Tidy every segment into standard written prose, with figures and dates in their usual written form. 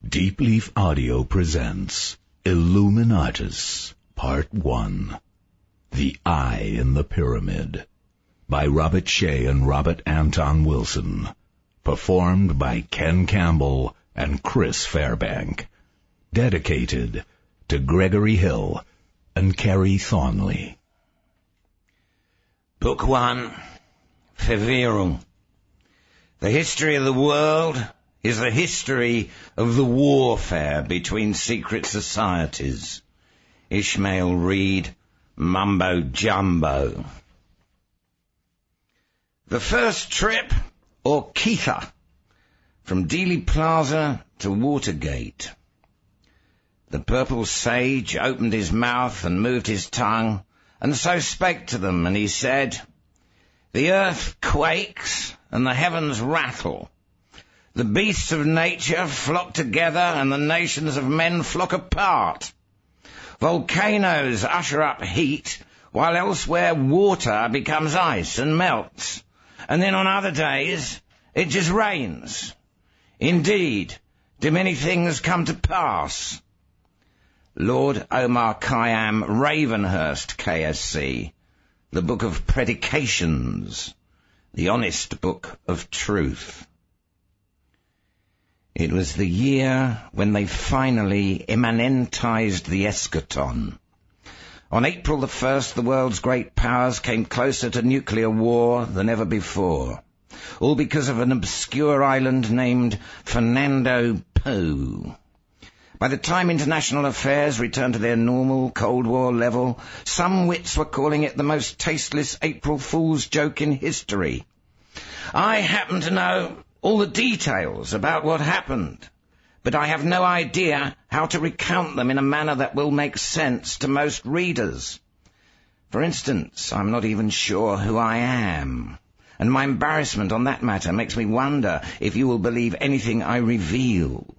Deep Leaf Audio presents Illuminatus, Part 1, The Eye in the Pyramid, by Robert Shea and Robert Anton Wilson, performed by Ken Campbell and Chris Fairbank, dedicated to Gregory Hill and Kerry Thornley. Book 1, Verwirrung. The history of the world is the history of the warfare between secret societies. Ishmael Reed, Mumbo Jumbo. The first trip, or Kether, from Dealey Plaza to Watergate. The purple sage opened his mouth and moved his tongue, and so spake to them, and he said, "The earth quakes, and the heavens rattle. The beasts of nature flock together, and the nations of men flock apart. Volcanoes usher up heat, while elsewhere water becomes ice and melts. And then on other days, it just rains. Indeed, do many things come to pass?" Lord Omar Khayyam, Ravenhurst, KSC. The Book of Predications. The Honest Book of Truth. It was the year when they finally immanentized the Eschaton. On April the 1st, the world's great powers came closer to nuclear war than ever before, all because of an obscure island named Fernando Poo. By the time international affairs returned to their normal Cold War level, some wits were calling it the most tasteless April Fool's joke in history. I happen to know all the details about what happened, but I have no idea how to recount them in a manner that will make sense to most readers. For instance, I'm not even sure who I am, and my embarrassment on that matter makes me wonder if you will believe anything I reveal.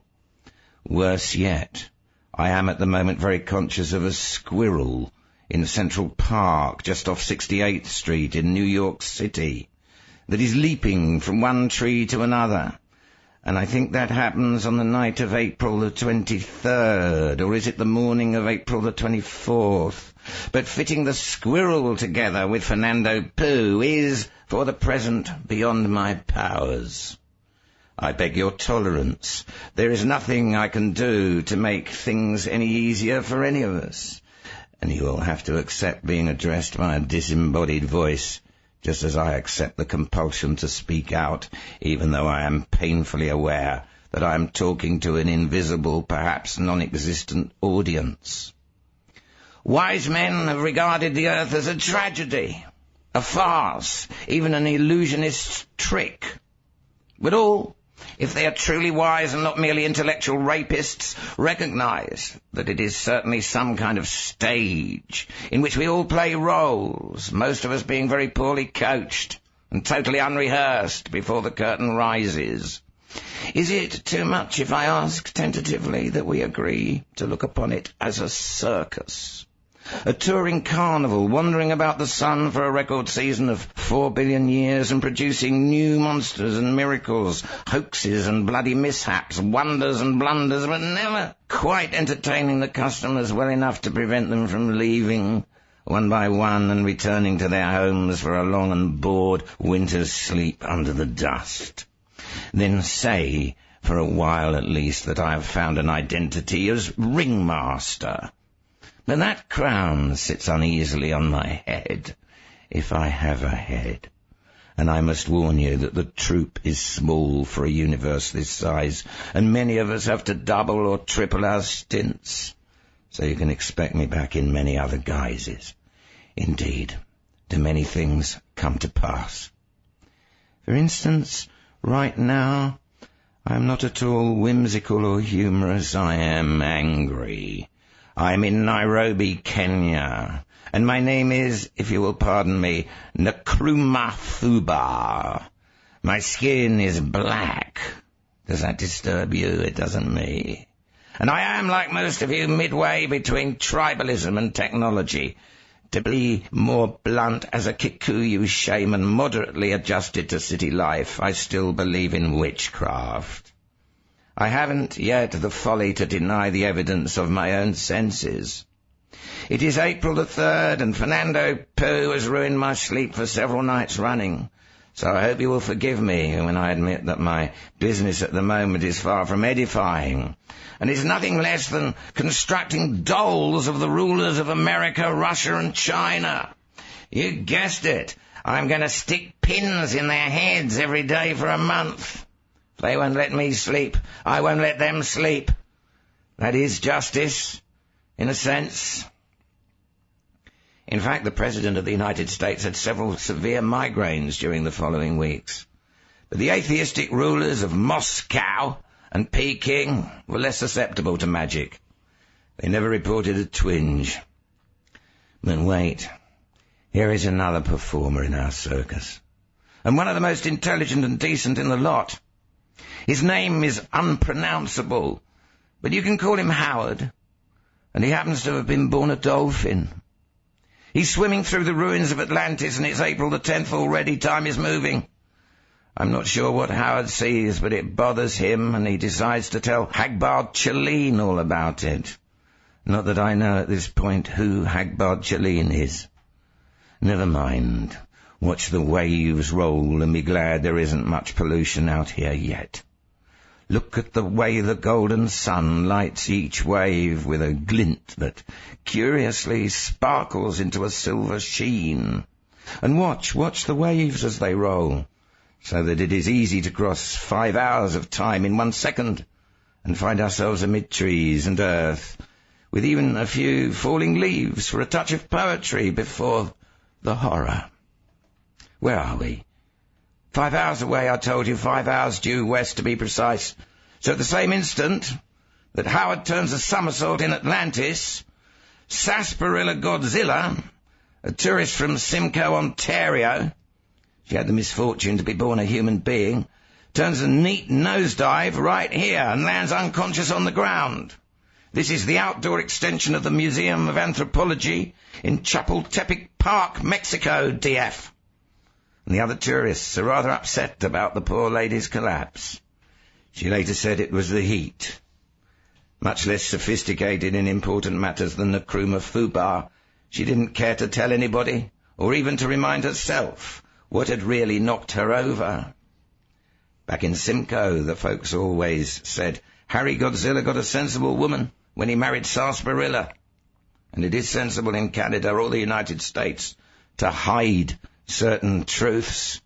Worse yet, I am at the moment very conscious of a squirrel in Central Park, just off 68th Street in New York City, that is leaping from one tree to another. And I think that happens on the night of April the 23rd, or is it the morning of April the 24th? But fitting the squirrel together with Fernando Poo is, for the present, beyond my powers. I beg your tolerance. There is nothing I can do to make things any easier for any of us, and you will have to accept being addressed by a disembodied voice, just as I accept the compulsion to speak out, even though I am painfully aware that I am talking to an invisible, perhaps non-existent audience. Wise men have regarded the earth as a tragedy, a farce, even an illusionist's trick. But all, if they are truly wise and not merely intellectual rapists, recognize that it is certainly some kind of stage in which we all play roles, most of us being very poorly coached and totally unrehearsed before the curtain rises. Is it too much if I ask tentatively that we agree to look upon it as a circus? A touring carnival wandering about the sun for a record season of 4 billion years and producing new monsters and miracles, hoaxes and bloody mishaps, wonders and blunders, but never quite entertaining the customers well enough to prevent them from leaving one by one and returning to their homes for a long and bored winter's sleep under the dust. Then say, for a while at least, that I have found an identity as ringmaster. But that crown sits uneasily on my head, if I have a head. And I must warn you that the troop is small for a universe this size, and many of us have to double or triple our stints. So you can expect me back in many other guises. Indeed, do many things come to pass. For instance, right now, I am not at all whimsical or humorous. I am angry. I'm in Nairobi, Kenya, and my name is, if you will pardon me, Nkrumah Thuba. My skin is black. Does that disturb you? It doesn't me. And I am, like most of you, midway between tribalism and technology. To be more blunt, as a Kikuyu shaman moderately adjusted to city life, I still believe in witchcraft. I haven't yet the folly to deny the evidence of my own senses. It is April the 3rd, and Fernando Poo has ruined my sleep for several nights running, so I hope you will forgive me when I admit that my business at the moment is far from edifying, and is nothing less than constructing dolls of the rulers of America, Russia, and China. You guessed it. I'm going to stick pins in their heads every day for a month. If they won't let me sleep, I won't let them sleep. That is justice, in a sense. In fact, the President of the United States had several severe migraines during the following weeks. But the atheistic rulers of Moscow and Peking were less susceptible to magic. They never reported a twinge. But wait, here is another performer in our circus, and one of the most intelligent and decent in the lot. His name is unpronounceable, but you can call him Howard, and he happens to have been born a dolphin. He's swimming through the ruins of Atlantis, and it's April the 10th already. Time is moving. I'm not sure what Howard sees, but it bothers him, and he decides to tell Hagbard all about it. Not that I know at this point who Hagbard is. Never mind. Watch the waves roll and be glad there isn't much pollution out here yet. Look at the way the golden sun lights each wave with a glint that curiously sparkles into a silver sheen. And watch the waves as they roll, so that it is easy to cross 5 hours of time in 1 second and find ourselves amid trees and earth, with even a few falling leaves for a touch of poetry before the horror. Where are we? 5 hours away, I told you, 5 hours due west to be precise. So at the same instant that Howard turns a somersault in Atlantis, Sarsaparilla Godzilla, a tourist from Simcoe, Ontario, she had the misfortune to be born a human being, turns a neat nosedive right here and lands unconscious on the ground. This is the outdoor extension of the Museum of Anthropology in Chapultepec Park, Mexico, DF. And the other tourists are rather upset about the poor lady's collapse. She later said it was the heat. Much less sophisticated in important matters than the Nkrumah Fubar, she didn't care to tell anybody, or even to remind herself what had really knocked her over. Back in Simcoe, the folks always said, Harry Godzilla got a sensible woman when he married Sarsaparilla. And it is sensible in Canada or the United States to hide certain truths.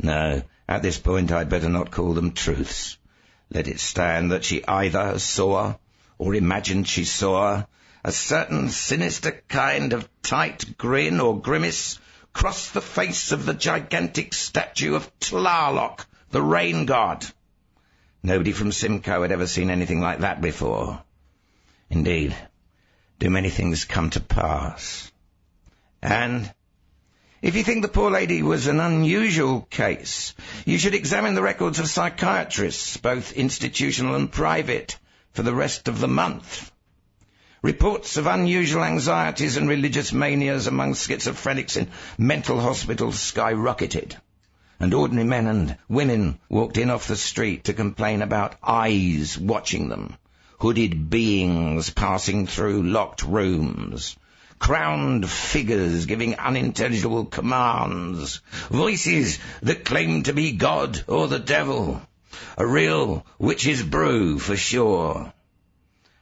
No, at this point I'd better not call them truths. Let it stand that she either saw, or imagined she saw, a certain sinister kind of tight grin or grimace cross the face of the gigantic statue of Tlaloc, the rain god. Nobody from Simcoe had ever seen anything like that before. Indeed, do many things come to pass. And if you think the poor lady was an unusual case, you should examine the records of psychiatrists, both institutional and private, for the rest of the month. Reports of unusual anxieties and religious manias among schizophrenics in mental hospitals skyrocketed, and ordinary men and women walked in off the street to complain about eyes watching them, hooded beings passing through locked rooms, crowned figures giving unintelligible commands, voices that claimed to be God or the devil, a real witch's brew for sure.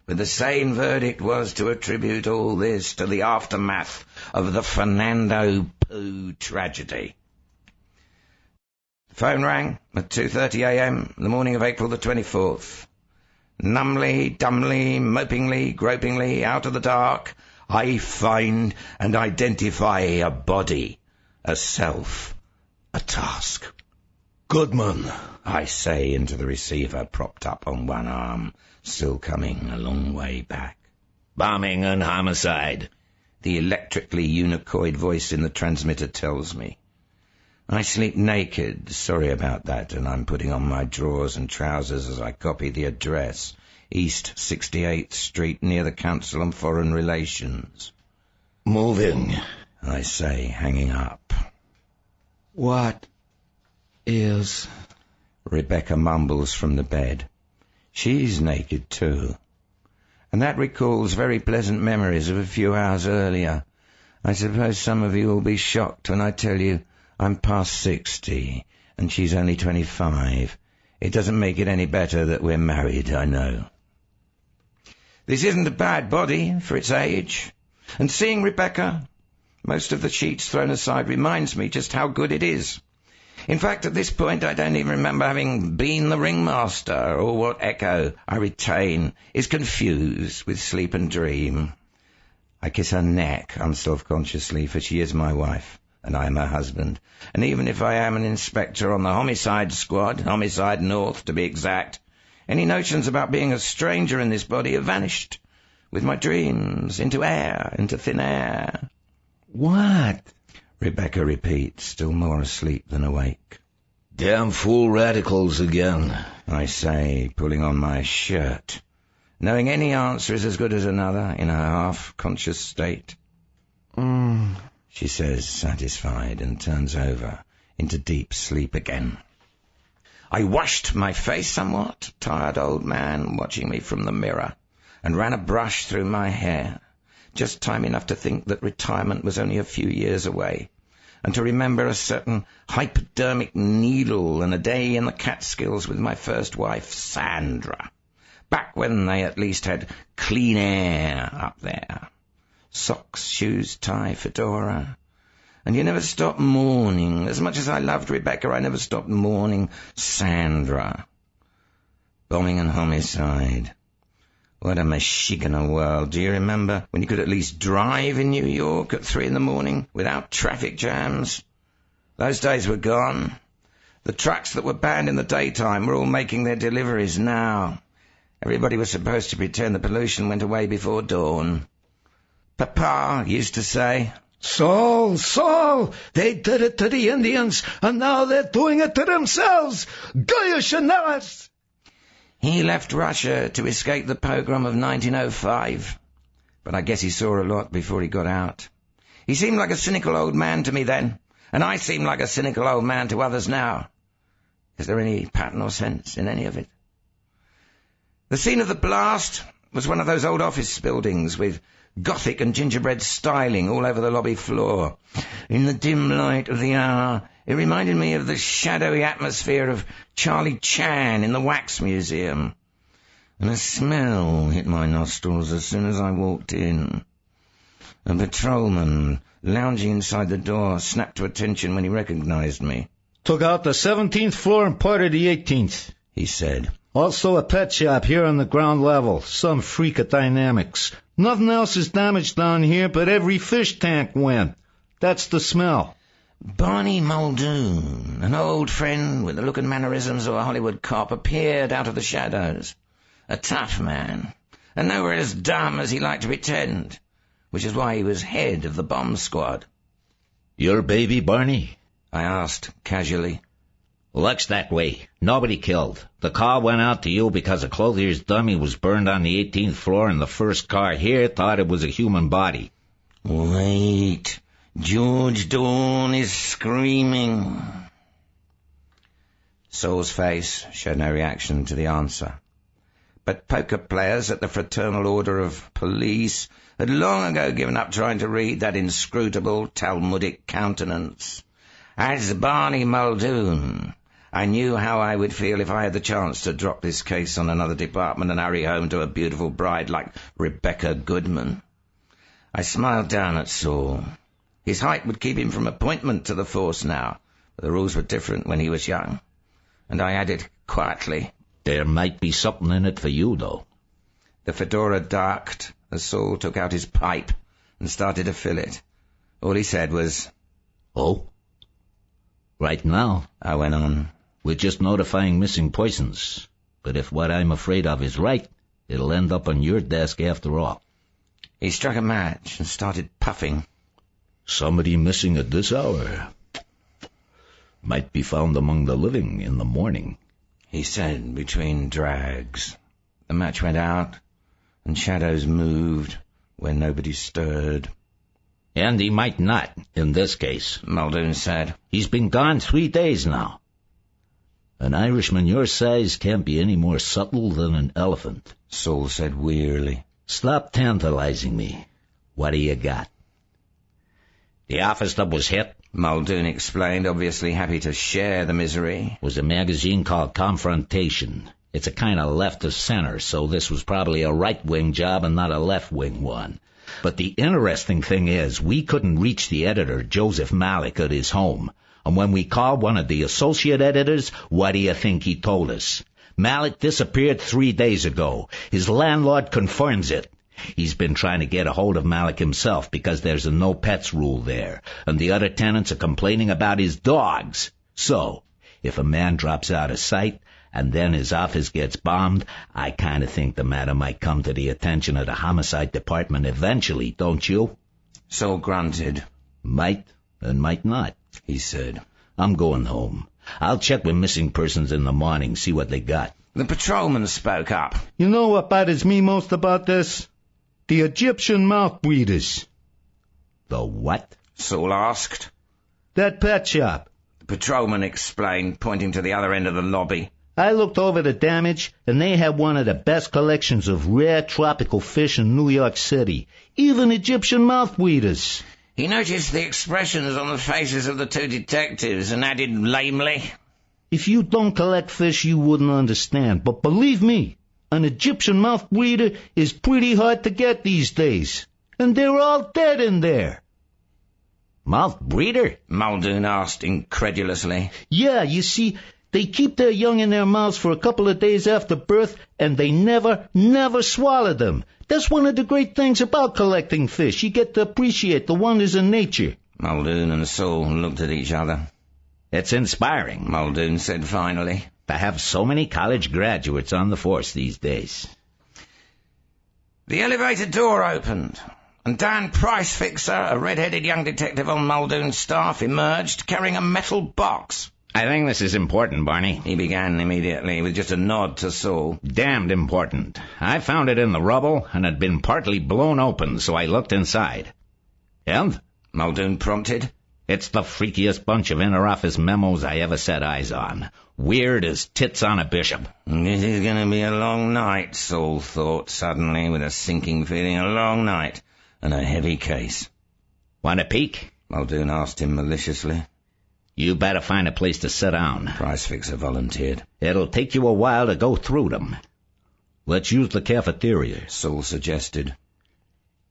But the same verdict was to attribute all this to the aftermath of the Fernando Poo tragedy. The phone rang at 2:30 a.m. the morning of April the 24th. Numbly, dumbly, mopingly, gropingly, out of the dark, I find and identify a body, a self, a task. Goodman, I say into the receiver, propped up on one arm, still coming a long way back. Bombing and homicide, the electrically unicoid voice in the transmitter tells me. I sleep naked, sorry about that, and I'm putting on my drawers and trousers as I copy the address, East 68th Street, near the Council on Foreign Relations. Moving, I say, hanging up. What is... Rebecca mumbles from the bed. She's naked too. And that recalls very pleasant memories of a few hours earlier. I suppose some of you will be shocked when I tell you I'm past 60 and she's only 25. It doesn't make it any better that we're married, I know. This isn't a bad body for its age. And seeing Rebecca, most of the sheets thrown aside, reminds me just how good it is. In fact, at this point, I don't even remember having been the ringmaster, or what echo I retain is confused with sleep and dream. I kiss her neck unselfconsciously, for she is my wife, and I am her husband. And even if I am an inspector on the homicide squad, Homicide North to be exact, any notions about being a stranger in this body have vanished, with my dreams, into air, into thin air. What? Rebecca repeats, still more asleep than awake. Damn fool radicals again, I say, pulling on my shirt, knowing any answer is as good as another in her half-conscious state. She says, satisfied, and turns over into deep sleep again. I washed my face somewhat, tired old man watching me from the mirror, and ran a brush through my hair. Just time enough to think that retirement was only a few years away, and to remember a certain hypodermic needle and a day in the Catskills with my first wife, Sandra, back when they at least had clean air up there. Socks, shoes, tie, fedora. And you never stopped mourning. As much as I loved Rebecca, I never stopped mourning Sandra. Bombing and homicide. What a mashigana world. Do you remember when you could at least drive in New York at 3 a.m. without traffic jams? Those days were gone. The trucks that were banned in the daytime were all making their deliveries now. Everybody was supposed to pretend the pollution went away before dawn. Papa used to say, Saul, they did it to the Indians, and now they're doing it to themselves. Goyish and Nellis! He left Russia to escape the pogrom of 1905, but I guess he saw a lot before he got out. He seemed like a cynical old man to me then, and I seem like a cynical old man to others now. Is there any pattern or sense in any of it? The scene of the blast was one of those old office buildings with Gothic and gingerbread styling all over the lobby floor. In the dim light of the hour, it reminded me of the shadowy atmosphere of Charlie Chan in the Wax Museum. And a smell hit my nostrils as soon as I walked in. A patrolman, lounging inside the door, snapped to attention when he recognized me. Took out the 17th floor and part of the 18th, he said. Also a pet shop here on the ground level. Some freak of dynamics. Nothing else is damaged down here, but every fish tank went. That's the smell. Barney Muldoon, an old friend with the look and mannerisms of a Hollywood cop, appeared out of the shadows. A tough man, and nowhere as dumb as he liked to pretend, which is why he was head of the bomb squad. Your baby, Barney? I asked, casually. Looks that way. Nobody killed. The call went out to you because a clothier's dummy was burned on the 18th floor and the first car here thought it was a human body. Wait. George Dawn is screaming. Saul's face showed no reaction to the answer. But poker players at the Fraternal Order of Police had long ago given up trying to read that inscrutable Talmudic countenance. As Barney Muldoon, I knew how I would feel if I had the chance to drop this case on another department and hurry home to a beautiful bride like Rebecca Goodman. I smiled down at Saul. His height would keep him from appointment to the force now, but the rules were different when he was young. And I added quietly, There might be something in it for you, though. The fedora darked as Saul took out his pipe and started to fill it. All he said was, Oh? Right now, I went on, we're just notifying missing persons. But if what I'm afraid of is right, it'll end up on your desk after all. He struck a match and started puffing. Somebody missing at this hour. Might be found among the living in the morning, he said between drags. The match went out, and shadows moved where nobody stirred. And he might not, in this case, Muldoon said. He's been gone 3 days now. An Irishman your size can't be any more subtle than an elephant, Saul said wearily. Stop tantalizing me. What do you got? The office that was hit, Muldoon explained, obviously happy to share the misery, was a magazine called Confrontation. It's a kind of left of center, so this was probably a right-wing job and not a left-wing one. But the interesting thing is, we couldn't reach the editor, Joseph Malik, at his home. And when we called one of the associate editors, what do you think he told us? Malik disappeared 3 days ago. His landlord confirms it. He's been trying to get a hold of Malik himself because there's a no-pets rule there, and the other tenants are complaining about his dogs. So, if a man drops out of sight, and then his office gets bombed, I kind of think the matter might come to the attention of the homicide department eventually, don't you? Saul grunted. Might and might not, he said. I'm going home. I'll check with missing persons in the morning, see what they got. The patrolman spoke up. You know what bothers me most about this? The Egyptian mouth breeders. The what? Saul asked. That pet shop. The patrolman explained, pointing to the other end of the lobby. I looked over the damage, and they had one of the best collections of rare tropical fish in New York City. Even Egyptian mouth breeders. He noticed the expressions on the faces of the two detectives and added lamely, If you don't collect fish, you wouldn't understand. But believe me, an Egyptian mouth breeder is pretty hard to get these days. And they're all dead in there. Mouth breeder? Muldoon asked incredulously. Yeah, you see, they keep their young in their mouths for a couple of days after birth, and they never swallow them. That's one of the great things about collecting fish. You get to appreciate the wonders of nature. Muldoon and Saul looked at each other. It's inspiring, Muldoon said finally, to have so many college graduates on the force these days. The elevator door opened, and Dan Pricefixer, a red-headed young detective on Muldoon's staff, emerged carrying a metal box. I think this is important, Barney, he began immediately, with just a nod to Saul. Damned important. I found it in the rubble, and had been partly blown open, so I looked inside. And? Muldoon prompted. It's the freakiest bunch of inter-office memos I ever set eyes on. Weird as tits on a bishop. This is going to be a long night, Saul thought suddenly, with a sinking feeling. A long night, and a heavy case. Want a peek? Muldoon asked him maliciously. You better find a place to sit down, Pricefixer volunteered. It'll take you a while to go through them. Let's use the cafeteria, Saul suggested.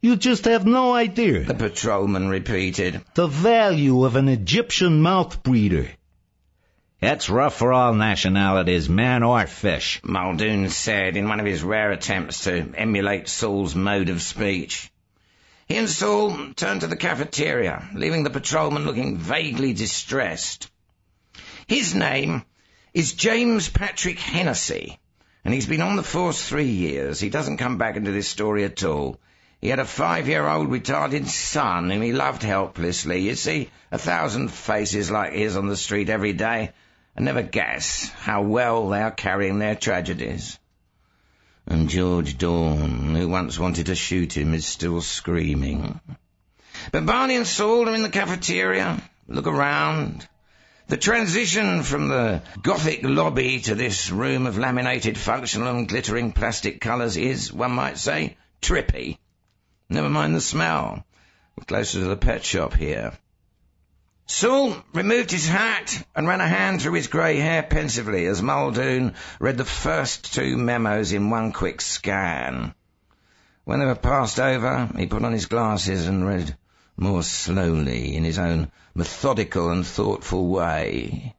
You just have no idea, the patrolman repeated, the value of an Egyptian mouth breeder. That's rough for all nationalities, man or fish, Muldoon said in one of his rare attempts to emulate Saul's mode of speech. He and Saul turned to the cafeteria, leaving the patrolman looking vaguely distressed. His name is James Patrick Hennessy, and he's been on the force 3 years. He doesn't come back into this story at all. He had a 5-year-old retarded son whom he loved helplessly. You see 1,000 faces like his on the street every day, and never guess how well they are carrying their tragedies. And George Dawn, who once wanted to shoot him, is still screaming. But Barney and Saul are in the cafeteria. Look around. The transition from the Gothic lobby to this room of laminated functional and glittering plastic colours is, one might say, trippy. Never mind the smell. We're closer to the pet shop here. Saul removed his hat and ran a hand through his grey hair pensively as Muldoon read the first 2 memos in one quick scan. When they were passed over, he put on his glasses and read more slowly in his own methodical and thoughtful way.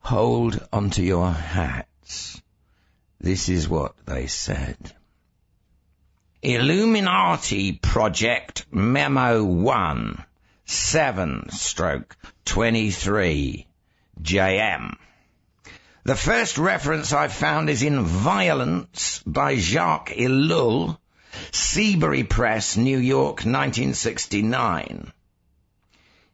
Hold onto your hats. This is what they said. Illuminati Project Memo 1. 7/23 JM. The first reference I've found is in Violence by Jacques Ellul, Seabury Press, New York, 1969.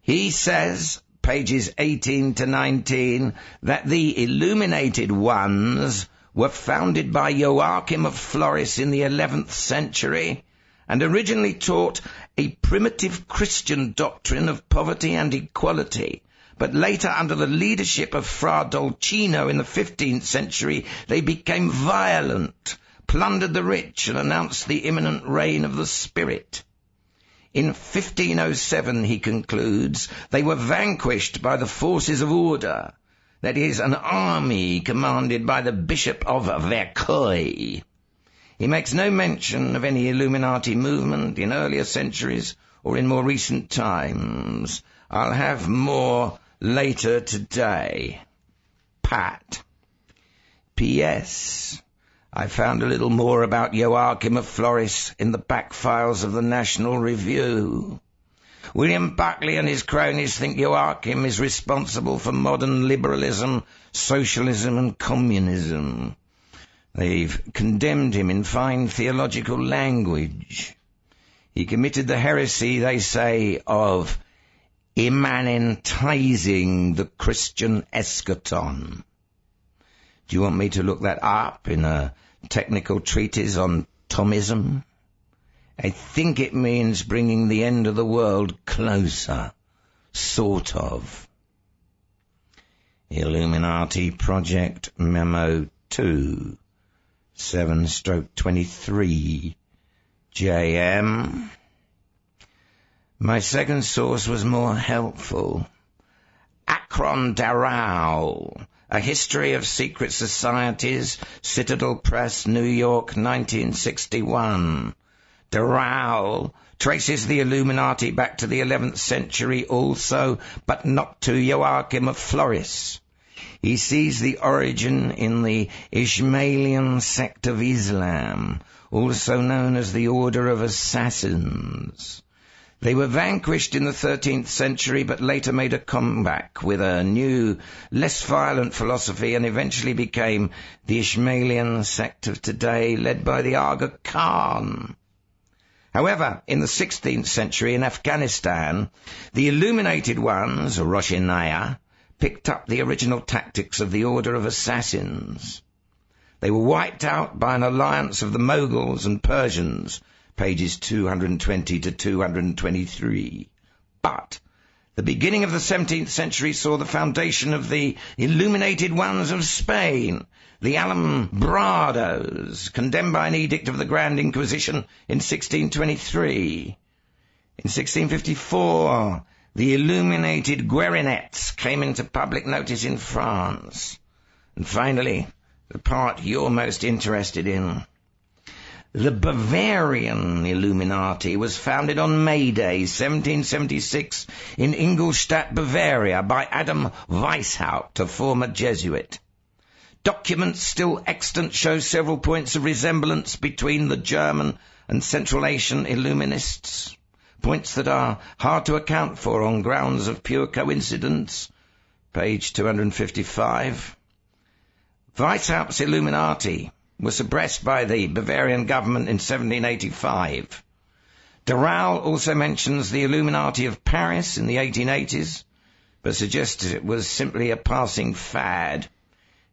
He says, pages 18 to 19, that the Illuminated Ones were founded by Joachim of Floris in the 11th century and originally taught a primitive Christian doctrine of poverty and equality, but later under the leadership of Fra Dolcino in the 15th century, they became violent, plundered the rich, and announced the imminent reign of the spirit. In 1507, he concludes, they were vanquished by the forces of order, that is, an army commanded by the Bishop of Vercoy. He makes no mention of any Illuminati movement in earlier centuries or in more recent times. I'll have more later today. Pat. P.S. I found a little more about Joachim of Floris in the back files of the National Review. William Buckley and his cronies think Joachim is responsible for modern liberalism, socialism and communism. They've condemned him in fine theological language. He committed the heresy, they say, of immanentizing the Christian Eschaton. Do you want me to look that up in a technical treatise on Thomism? I think it means bringing the end of the world closer, sort of. Illuminati Project Memo 2, 7/23, JM. My second source was more helpful. Akron Darrow, A History of Secret Societies, Citadel Press, New York, 1961. Darrow traces the Illuminati back to the 11th century also, but not to Joachim of Floris. He sees the origin in the Ismailian sect of Islam, also known as the Order of Assassins. They were vanquished in the 13th century, but later made a comeback with a new, less violent philosophy and eventually became the Ismailian sect of today, led by the Aga Khan. However, in the 16th century in Afghanistan, the illuminated ones, Roshinaya, picked up the original tactics of the Order of Assassins. They were wiped out by an alliance of the Moguls and Persians, pages 220 to 223. But the beginning of the 17th century saw the foundation of the illuminated ones of Spain, the Alumbrados, condemned by an edict of the Grand Inquisition in 1623. In 1654, the illuminated Guerinettes came into public notice in France. And finally, the part you're most interested in. The Bavarian Illuminati was founded on May Day, 1776, in Ingolstadt, Bavaria, by Adam Weishaupt, a former Jesuit. Documents still extant show several points of resemblance between the German and Central Asian Illuminists, points that are hard to account for on grounds of pure coincidence, page 255. Weishaupt's Illuminati was suppressed by the Bavarian government in 1785. Darrow also mentions the Illuminati of Paris in the 1880s, but suggests it was simply a passing fad.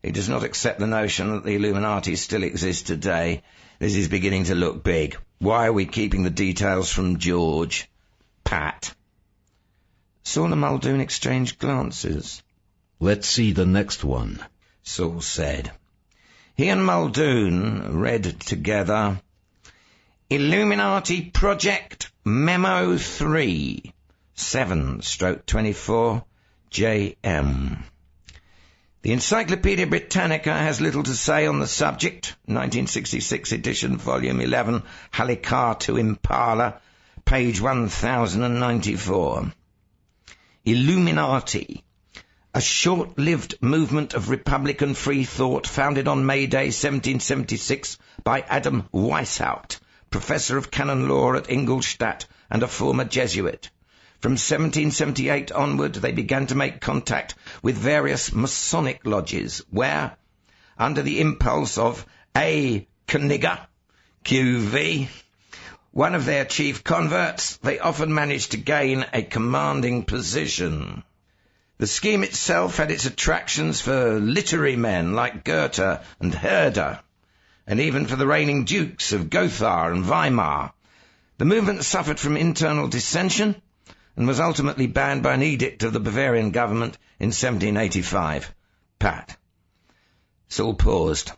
He does not accept the notion that the Illuminati still exist today. This is beginning to look big. Why are we keeping the details from George? Pat. Saul and Muldoon exchanged glances. Let's see the next one, Saul said. He and Muldoon read together, Illuminati Project Memo 3, 7/24, JM. The Encyclopaedia Britannica has little to say on the subject, 1966 edition, volume 11, Halikatu Impala, page 1094. Illuminati, a short-lived movement of Republican free thought founded on May Day 1776 by Adam Weishaupt, professor of canon law at Ingolstadt and a former Jesuit. From 1778 onward, they began to make contact with various Masonic lodges, where, under the impulse of A. Knigger, QV, one of their chief converts, they often managed to gain a commanding position. The scheme itself had its attractions for literary men like Goethe and Herder, and even for the reigning dukes of Gotha and Weimar. The movement suffered from internal dissension, and was ultimately banned by an edict of the Bavarian government in 1785. Pat. Saul paused.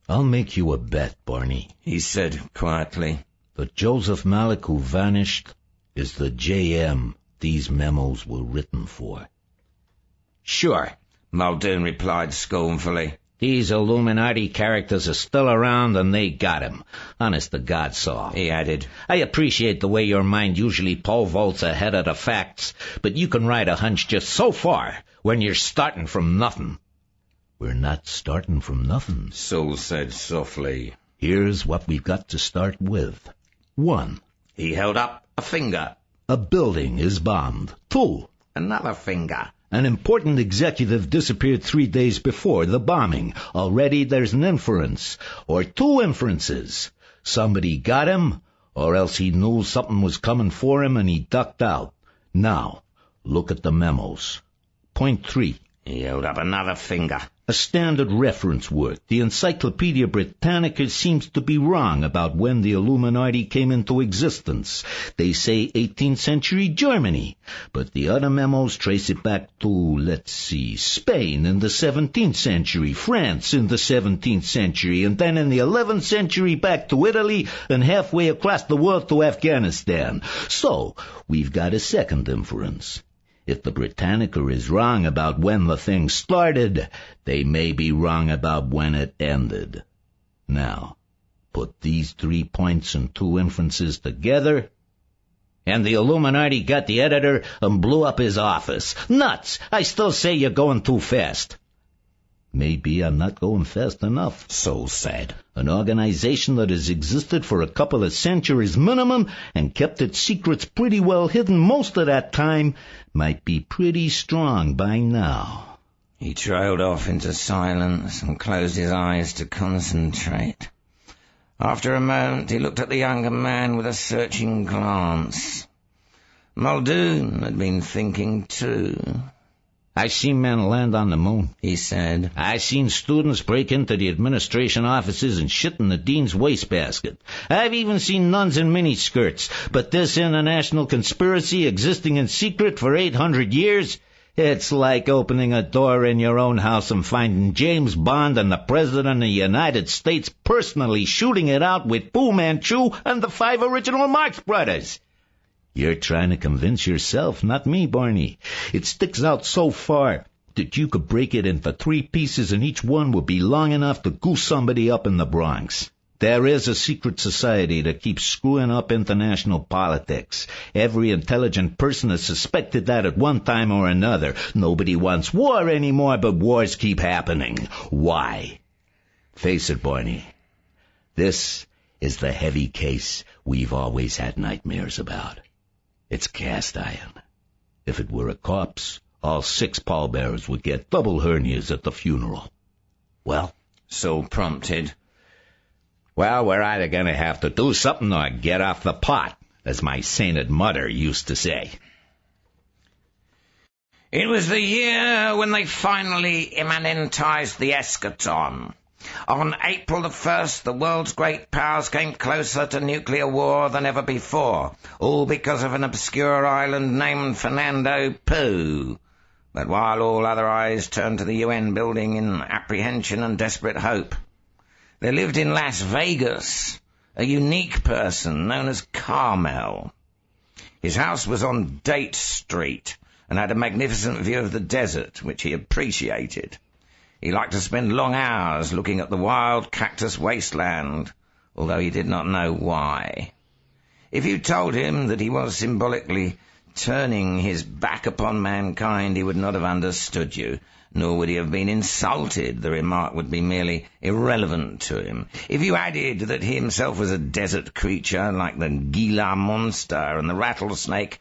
I'll make you a bet, Barney, he said quietly. The Joseph Malik who vanished is the JM these memos were written for. Sure, Muldoon replied scornfully. These Illuminati characters are still around and they got him. Honest to God, Saul, he added. I appreciate the way your mind usually pole vaults ahead of the facts, but you can ride a hunch just so far when you're starting from nothing. We're not starting from nothing, Saul said softly. Here's what we've got to start with. 1. He held up a finger. A building is bombed. 2. Another finger. An important executive disappeared 3 days before the bombing. Already there's an inference, or 2 inferences. Somebody got him, or else he knew something was coming for him and he ducked out. Now, look at the memos. Point 3. He held up another finger. A standard reference work. The Encyclopedia Britannica seems to be wrong about when the Illuminati came into existence. They say 18th century Germany, but the other memos trace it back to, let's see, Spain in the 17th century, France in the 17th century, and then in the 11th century back to Italy, and halfway across the world to Afghanistan. So, we've got a second inference. If the Britannica is wrong about when the thing started, they may be wrong about when it ended. Now, put these 3 points and 2 inferences together, and the Illuminati got the editor and blew up his office. Nuts! I still say you're going too fast. Maybe I'm not going fast enough, Saul said. An organization that has existed for a couple of centuries minimum and kept its secrets pretty well hidden most of that time might be pretty strong by now. He trailed off into silence and closed his eyes to concentrate. After a moment, he looked at the younger man with a searching glance. Muldoon had been thinking too. I seen men land on the moon, he said. I seen students break into the administration offices and shit in the dean's wastebasket. I've even seen nuns in miniskirts. But this international conspiracy existing in secret for 800 years, it's like opening a door in your own house and finding James Bond and the President of the United States personally shooting it out with Fu Manchu and the 5 original Marx Brothers. You're trying to convince yourself, not me, Barney. It sticks out so far that you could break it into 3 pieces and each one would be long enough to goose somebody up in the Bronx. There is a secret society that keeps screwing up international politics. Every intelligent person has suspected that at one time or another. Nobody wants war anymore, but wars keep happening. Why? Face it, Barney. This is the heavy case we've always had nightmares about. It's cast iron. If it were a corpse, all 6 pallbearers would get double hernias at the funeral. Well, Saul prompted. Well, we're either going to have to do something or get off the pot, as my sainted mother used to say. It was the year when they finally immanentized the Eschaton. On April the 1st, the world's great powers came closer to nuclear war than ever before, all because of an obscure island named Fernando Poo. But while all other eyes turned to the UN building in apprehension and desperate hope, there lived in Las Vegas a unique person known as Carmel. His house was on Date Street and had a magnificent view of the desert, which he appreciated. He liked to spend long hours looking at the wild cactus wasteland, although he did not know why. If you told him that he was symbolically turning his back upon mankind, he would not have understood you, nor would he have been insulted. The remark would be merely irrelevant to him. If you added that he himself was a desert creature, like the Gila monster and the rattlesnake,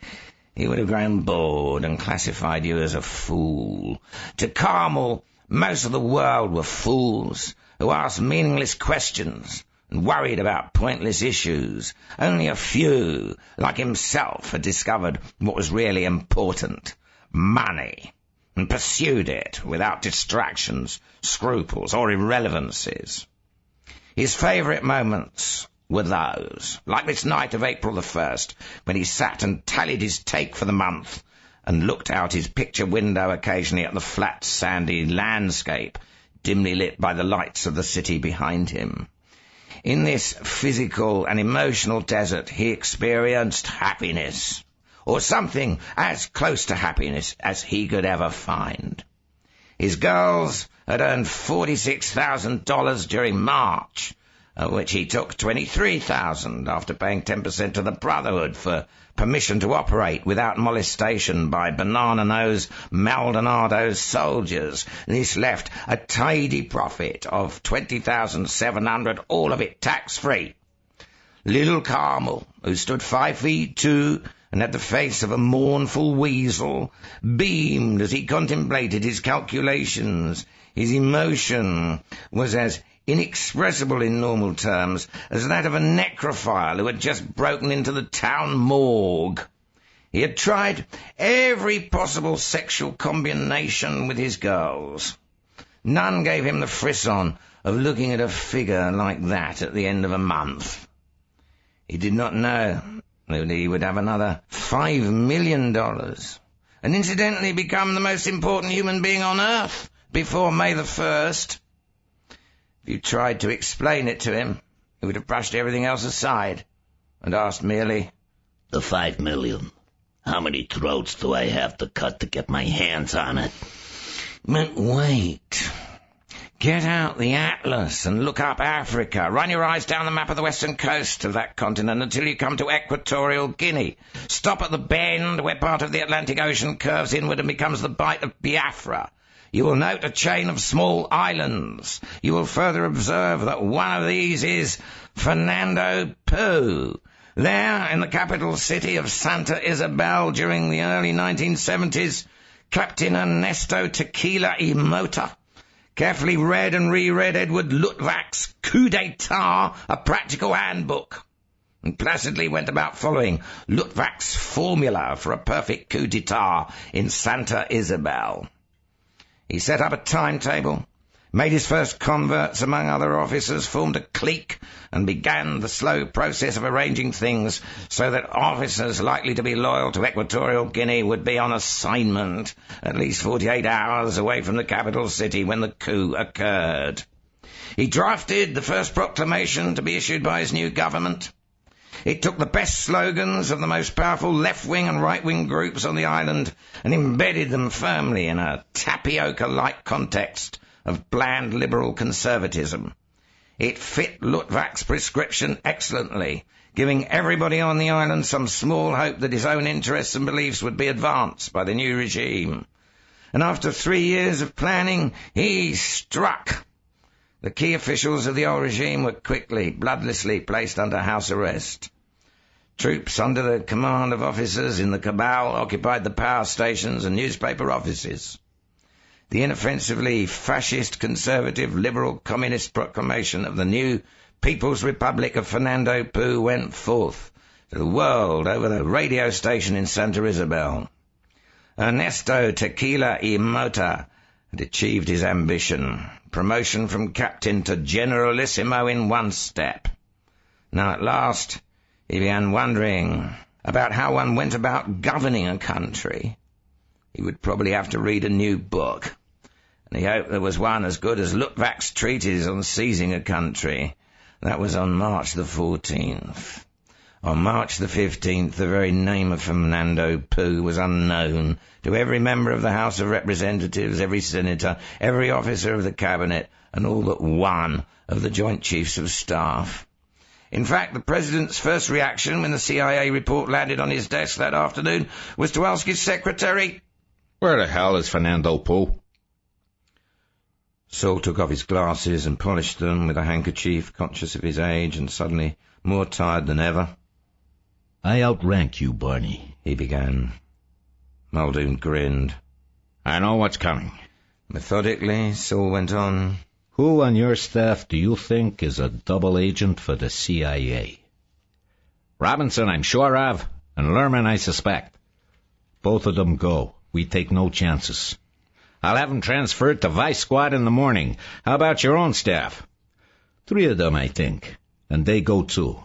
he would have grown bored and classified you as a fool. To Carmel, most of the world were fools who asked meaningless questions and worried about pointless issues. Only a few, like himself, had discovered what was really important: money, and pursued it without distractions, scruples, or irrelevancies. His favourite moments were those, like this night of April the 1st, when he sat and tallied his take for the month and looked out his picture window occasionally at the flat, sandy landscape, dimly lit by the lights of the city behind him. In this physical and emotional desert, he experienced happiness, or something as close to happiness as he could ever find. His girls had earned $46,000 during March, of which he took $23,000 after paying 10% to the Brotherhood for permission to operate without molestation by banana-nosed Maldonado's soldiers. This left a tidy profit of $20,700, all of it tax-free. Little Carmel, who stood 5'2" and had the face of a mournful weasel, beamed as he contemplated his calculations. His emotion was as inexpressible in normal terms as that of a necrophile who had just broken into the town morgue. He had tried every possible sexual combination with his girls. None gave him the frisson of looking at a figure like that at the end of a month. He did not know that he would have another $5 million, and incidentally become the most important human being on Earth before May the 1st. If you tried to explain it to him, he would have brushed everything else aside and asked merely, "The $5 million. How many throats do I have to cut to get my hands on it?" But wait. Get out the atlas and look up Africa. Run your eyes down the map of the western coast of that continent until you come to Equatorial Guinea. Stop at the bend where part of the Atlantic Ocean curves inward and becomes the Bight of Biafra. You will note a chain of small islands. You will further observe that one of these is Fernando Poo. There, in the capital city of Santa Isabel during the early 1970s, Captain Ernesto Tequila y Mota carefully read and reread Edward Luttwak's Coup d'Etat, a practical handbook, and placidly went about following Luttwak's formula for a perfect coup d'etat in Santa Isabel. He set up a timetable, made his first converts among other officers, formed a clique, and began the slow process of arranging things so that officers likely to be loyal to Equatorial Guinea would be on assignment at least 48 hours away from the capital city when the coup occurred. He drafted the first proclamation to be issued by his new government. It took the best slogans of the most powerful left-wing and right-wing groups on the island and embedded them firmly in a tapioca-like context of bland liberal conservatism. It fit Luttwak's prescription excellently, giving everybody on the island some small hope that his own interests and beliefs would be advanced by the new regime. And after 3 years of planning, he struck. The key officials of the old regime were quickly, bloodlessly placed under house arrest. Troops under the command of officers in the cabal occupied the power stations and newspaper offices. The inoffensively fascist, conservative, liberal, communist proclamation of the new People's Republic of Fernando Poo went forth to the world over the radio station in Santa Isabel. Ernesto Tequila y Mota had achieved his ambition, promotion from captain to generalissimo in one step. Now at last he began wondering about how one went about governing a country. He would probably have to read a new book, and he hoped there was one as good as Luttwak's treatise on seizing a country. That was on March the 14th. On March the 15th, the very name of Fernando Poo was unknown to every member of the House of Representatives, every senator, every officer of the cabinet, and all but one of the Joint Chiefs of Staff. In fact, the President's first reaction when the CIA report landed on his desk that afternoon was to ask his secretary, "Where the hell is Fernando Poo?" Saul took off his glasses and polished them with a handkerchief, conscious of his age and suddenly more tired than ever. "I outrank you, Barney," he began. Muldoon grinned. "I know what's coming." Methodically, Saul went on. "Who on your staff do you think is a double agent for the CIA?" "Robinson, I'm sure of, and Lerman, I suspect." "Both of them go. We take no chances." "I'll have them transferred to Vice Squad in the morning. How about your own staff?" "3 of them, I think. And they go too.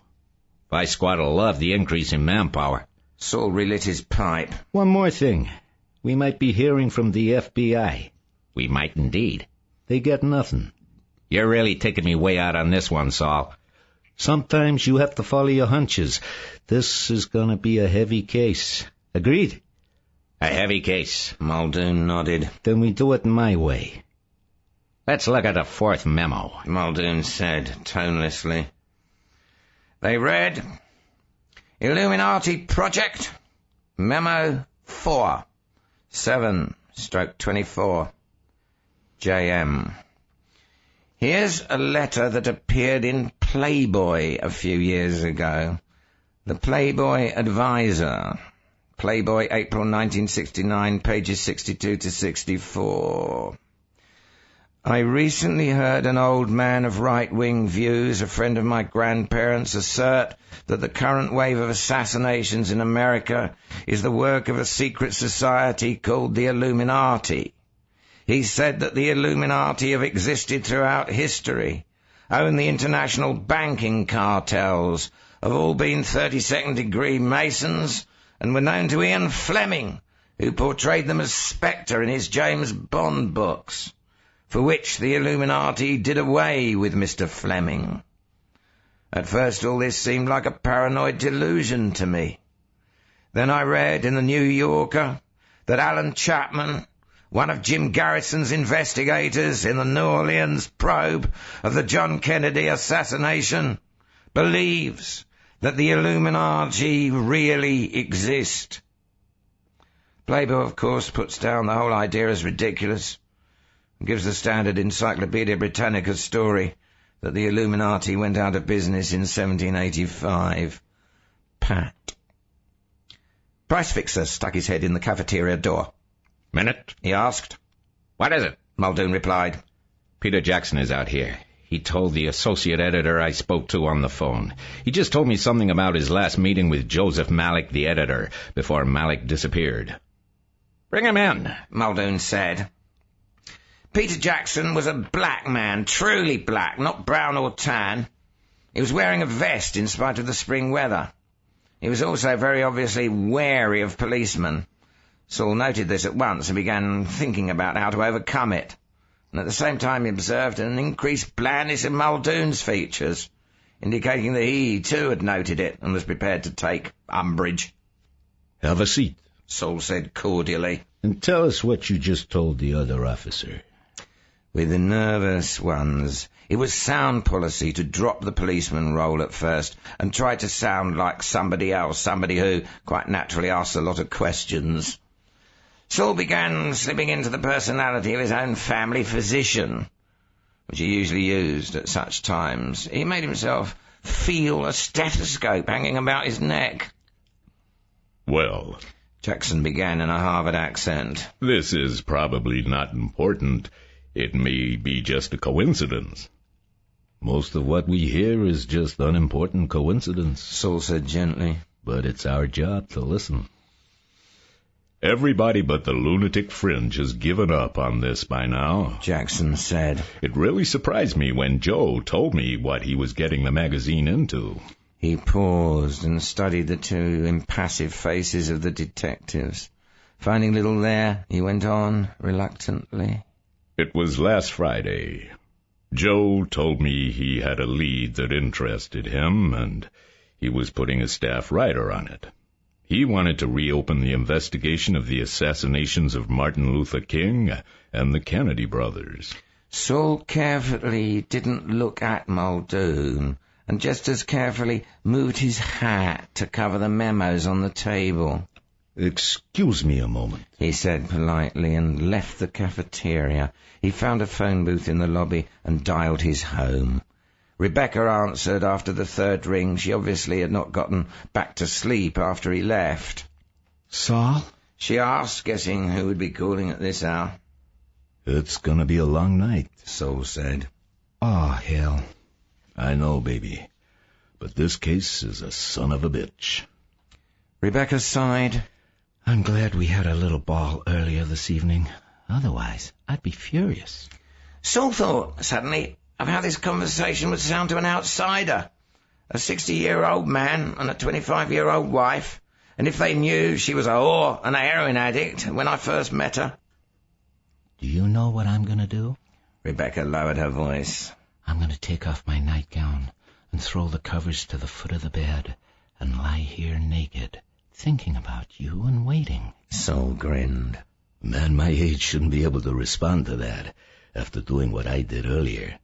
Vice Squad'll love the increase in manpower. Saul relit his pipe. One more thing. We might be hearing from the FBI. We might indeed. They get nothing. You're really taking me way out on this one, Saul. Sometimes you have to follow your hunches. This is gonna be a heavy case. Agreed? A heavy case. Muldoon nodded. Then we do it my way. Let's look at the fourth memo, Muldoon said, tonelessly. They read, Illuminati Project, Memo 4, 7/24, JM. Here's a letter that appeared in Playboy a few years ago. The Playboy Advisor. Playboy, April 1969, pages 62 to 64. I recently heard an old man of right-wing views, a friend of my grandparents, assert that the current wave of assassinations in America is the work of a secret society called the Illuminati. He said that the Illuminati have existed throughout history, own the international banking cartels, have all been 32nd degree Masons, and were known to Ian Fleming, who portrayed them as Spectre in his James Bond books, for which the Illuminati did away with Mr. Fleming. At first all this seemed like a paranoid delusion to me. Then I read in the New Yorker that Alan Chapman, one of Jim Garrison's investigators in the New Orleans probe of the John Kennedy assassination, believes that the Illuminati really exist. Playboy, of course, puts down the whole idea as ridiculous, and gives the standard Encyclopedia Britannica story that the Illuminati went out of business in 1785. Pat. Price fixer stuck his head in the cafeteria door. Minute? He asked. What is it? Muldoon replied. Peter Jackson is out here. He told the associate editor I spoke to on the phone. He just told me something about his last meeting with Joseph Malik, the editor, before Malik disappeared. Bring him in, Muldoon said. Peter Jackson was a black man, truly black, not brown or tan. He was wearing a vest in spite of the spring weather. He was also very obviously wary of policemen. Saul noted this at once and began thinking about how to overcome it. And at the same time he observed an increased blandness in Muldoon's features, indicating that he too had noted it and was prepared to take umbrage. Have a seat, Saul said cordially. And tell us what you just told the other officer. With the nervous ones, it was sound policy to drop the policeman role at first and try to sound like somebody else, somebody who quite naturally asks a lot of questions. Saul began slipping into the personality of his own family physician, which he usually used at such times. He made himself feel a stethoscope hanging about his neck. Well, Jackson began in a Harvard accent. This is probably not important. It may be just a coincidence. Most of what we hear is just unimportant coincidence, Saul said gently. But it's our job to listen. Everybody but the lunatic fringe has given up on this by now, Jackson said. It really surprised me when Joe told me what he was getting the magazine into. He paused and studied the two impassive faces of the detectives. Finding little there, he went on reluctantly. It was last Friday. Joe told me he had a lead that interested him, and he was putting a staff writer on it. He wanted to reopen the investigation of the assassinations of Martin Luther King and the Kennedy brothers. Saul carefully didn't look at Muldoon, and just as carefully moved his hat to cover the memos on the table. Excuse me a moment, he said politely, and left the cafeteria. He found a phone booth in the lobby and dialed his home. Rebecca answered after the third ring. She obviously had not gotten back to sleep after he left. Saul? She asked, guessing who would be calling at this hour. It's gonna be a long night, Saul said. Oh, hell. I know, baby. But this case is a son of a bitch. Rebecca sighed. I'm glad we had a little ball earlier this evening. Otherwise, I'd be furious. Saul thought, suddenly, of how this conversation would sound to an outsider. a 60-year-old man and a 25-year-old wife, and if they knew she was a whore and a heroin addict when I first met her. Do you know what I'm going to do? Rebecca lowered her voice. I'm going to take off my nightgown and throw the covers to the foot of the bed and lie here naked, thinking about you and waiting. Saure grinned. A man my age shouldn't be able to respond to that after doing what I did earlier.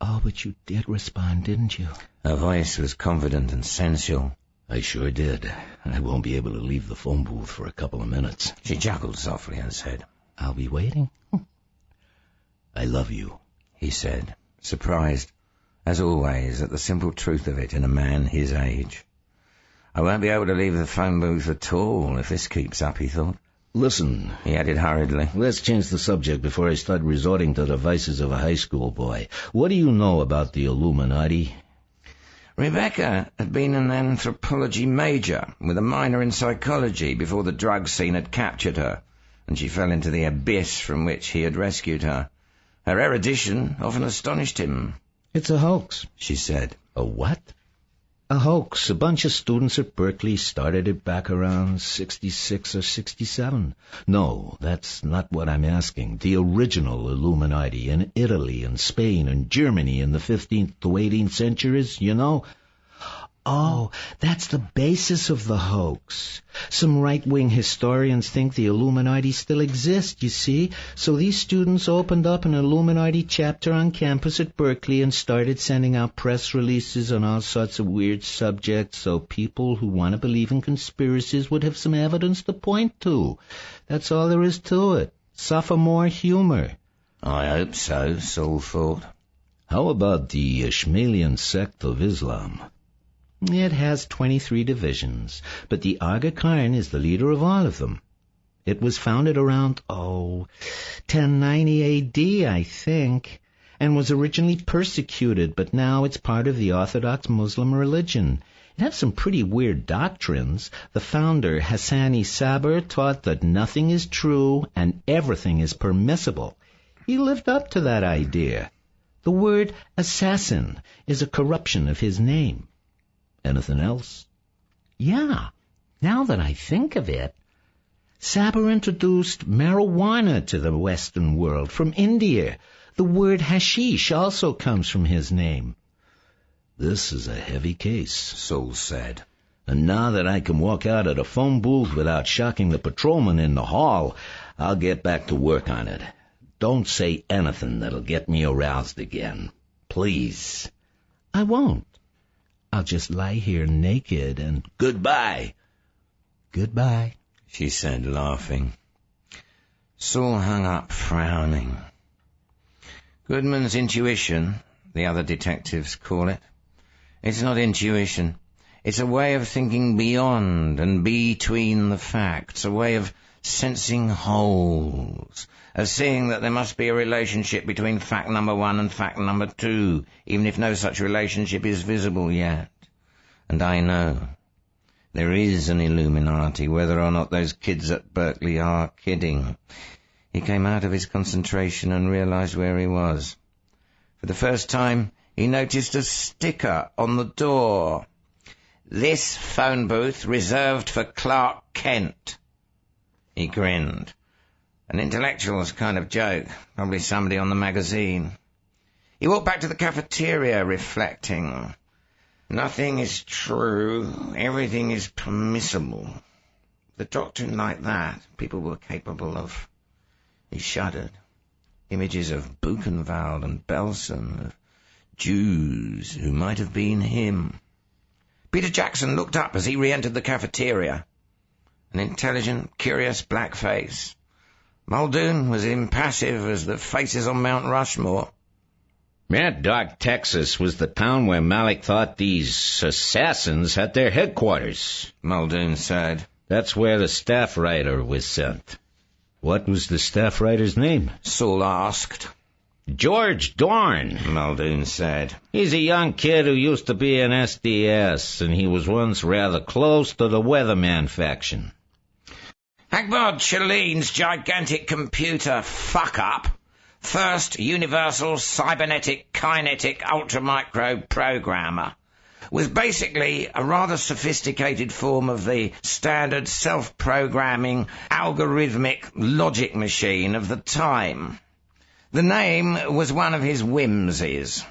Oh, but you did respond, didn't you? Her voice was confident and sensual. I sure did. I won't be able to leave the phone booth for a couple of minutes. She chuckled softly and said, I'll be waiting. I love you, he said, surprised, as always, at the simple truth of it in a man his age. I won't be able to leave the phone booth at all if this keeps up, he thought. Listen, he added hurriedly. Let's change the subject before I start resorting to the vices of a high school boy. What do you know about the Illuminati? Rebecca had been an anthropology major with a minor in psychology before the drug scene had captured her, and she fell into the abyss from which he had rescued her. Her erudition often astonished him. It's a hoax, she said. A what? A hoax. A bunch of students at Berkeley started it back around 66 or 67. No, that's not what I'm asking. The original Illuminati in Italy and Spain and Germany in the 15th to 18th centuries, you know? Oh, that's the basis of the hoax. Some right-wing historians think the Illuminati still exist, you see. So these students opened up an Illuminati chapter on campus at Berkeley and started sending out press releases on all sorts of weird subjects so people who want to believe in conspiracies would have some evidence to point to. That's all there is to it. Sophomore humor. I hope so, Saure thought. How about the Ishmaelian sect of Islam? It has 23 divisions, but the Aga Khan is the leader of all of them. It was founded around, 1090 AD, I think, and was originally persecuted, but now it's part of the Orthodox Muslim religion. It has some pretty weird doctrines. The founder, Hassani Sabre, taught that nothing is true and everything is permissible. He lived up to that idea. The word assassin is a corruption of his name. Anything else? Yeah, now that I think of it. Sabre introduced marijuana to the Western world from India. The word hashish also comes from his name. This is a heavy case, Saure said. And now that I can walk out of the phone booth without shocking the patrolman in the hall, I'll get back to work on it. Don't say anything that'll get me aroused again. Please. I won't. I'll just lie here naked and... Goodbye. Goodbye, she said, laughing. Saure hung up, frowning. Goodman's intuition, the other detectives call it. It's not intuition. It's a way of thinking beyond and between the facts, a way of sensing holes, of seeing that there must be a relationship between fact number 1 and fact number 2, even if no such relationship is visible yet. And I know there is an Illuminati, whether or not those kids at Berkeley are kidding. He came out of his concentration and realized where he was. For the first time, he noticed a sticker on the door. This phone booth reserved for Clark Kent. He grinned. An intellectual's kind of joke, probably somebody on the magazine. He walked back to the cafeteria, reflecting. Nothing is true, everything is permissible. The doctrine like that, people were capable of. He shuddered. Images of Buchenwald and Belsen, of Jews who might have been him. Peter Jackson looked up as he re-entered the cafeteria. An intelligent, curious black face. Muldoon was impassive as the faces on Mount Rushmore. Mad Dog, Texas was the town where Malik thought these assassins had their headquarters, Muldoon said. That's where the staff writer was sent. What was the staff writer's name? Saure asked. George Dorn, Muldoon said. He's a young kid who used to be in SDS, and he was once rather close to the Weatherman faction. Hagbard Chaline's gigantic computer fuck-up, first universal cybernetic kinetic ultramicro programmer, was basically a rather sophisticated form of the standard self-programming algorithmic logic machine of the time. The name was one of his whimsies.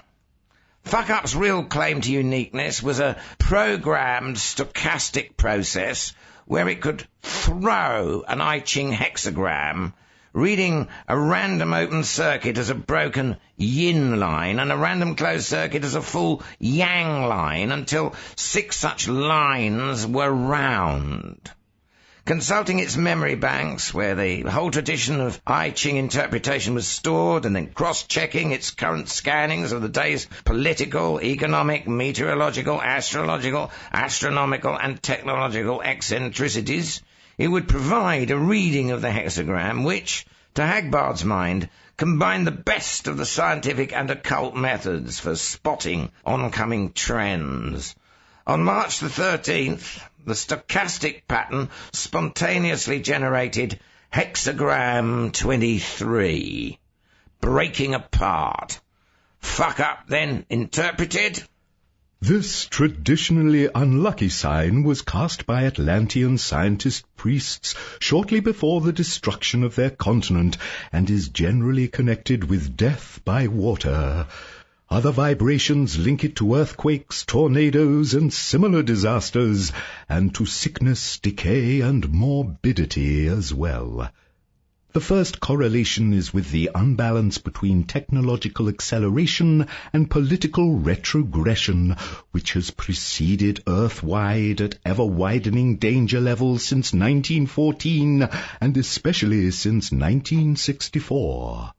Fuck-Up's real claim to uniqueness was a programmed stochastic process where it could throw an I Ching hexagram, reading a random open circuit as a broken yin line and a random closed circuit as a full yang line until 6 such lines were round. Consulting its memory banks, where the whole tradition of I Ching interpretation was stored, and then cross-checking its current scannings of the day's political, economic, meteorological, astrological, astronomical, and technological eccentricities, it would provide a reading of the hexagram which, to Hagbard's mind, combined the best of the scientific and occult methods for spotting oncoming trends. On March the 13th, the stochastic pattern spontaneously generated Hexagram 23, breaking apart. Fuck-Up then interpreted, "This traditionally unlucky sign was cast by Atlantean scientist priests shortly before the destruction of their continent and is generally connected with death by water. Other vibrations link it to earthquakes, tornadoes, and similar disasters, and to sickness, decay, and morbidity as well. The first correlation is with the unbalance between technological acceleration and political retrogression, which has preceded Earth-wide at ever-widening danger levels since 1914, and especially since 1964.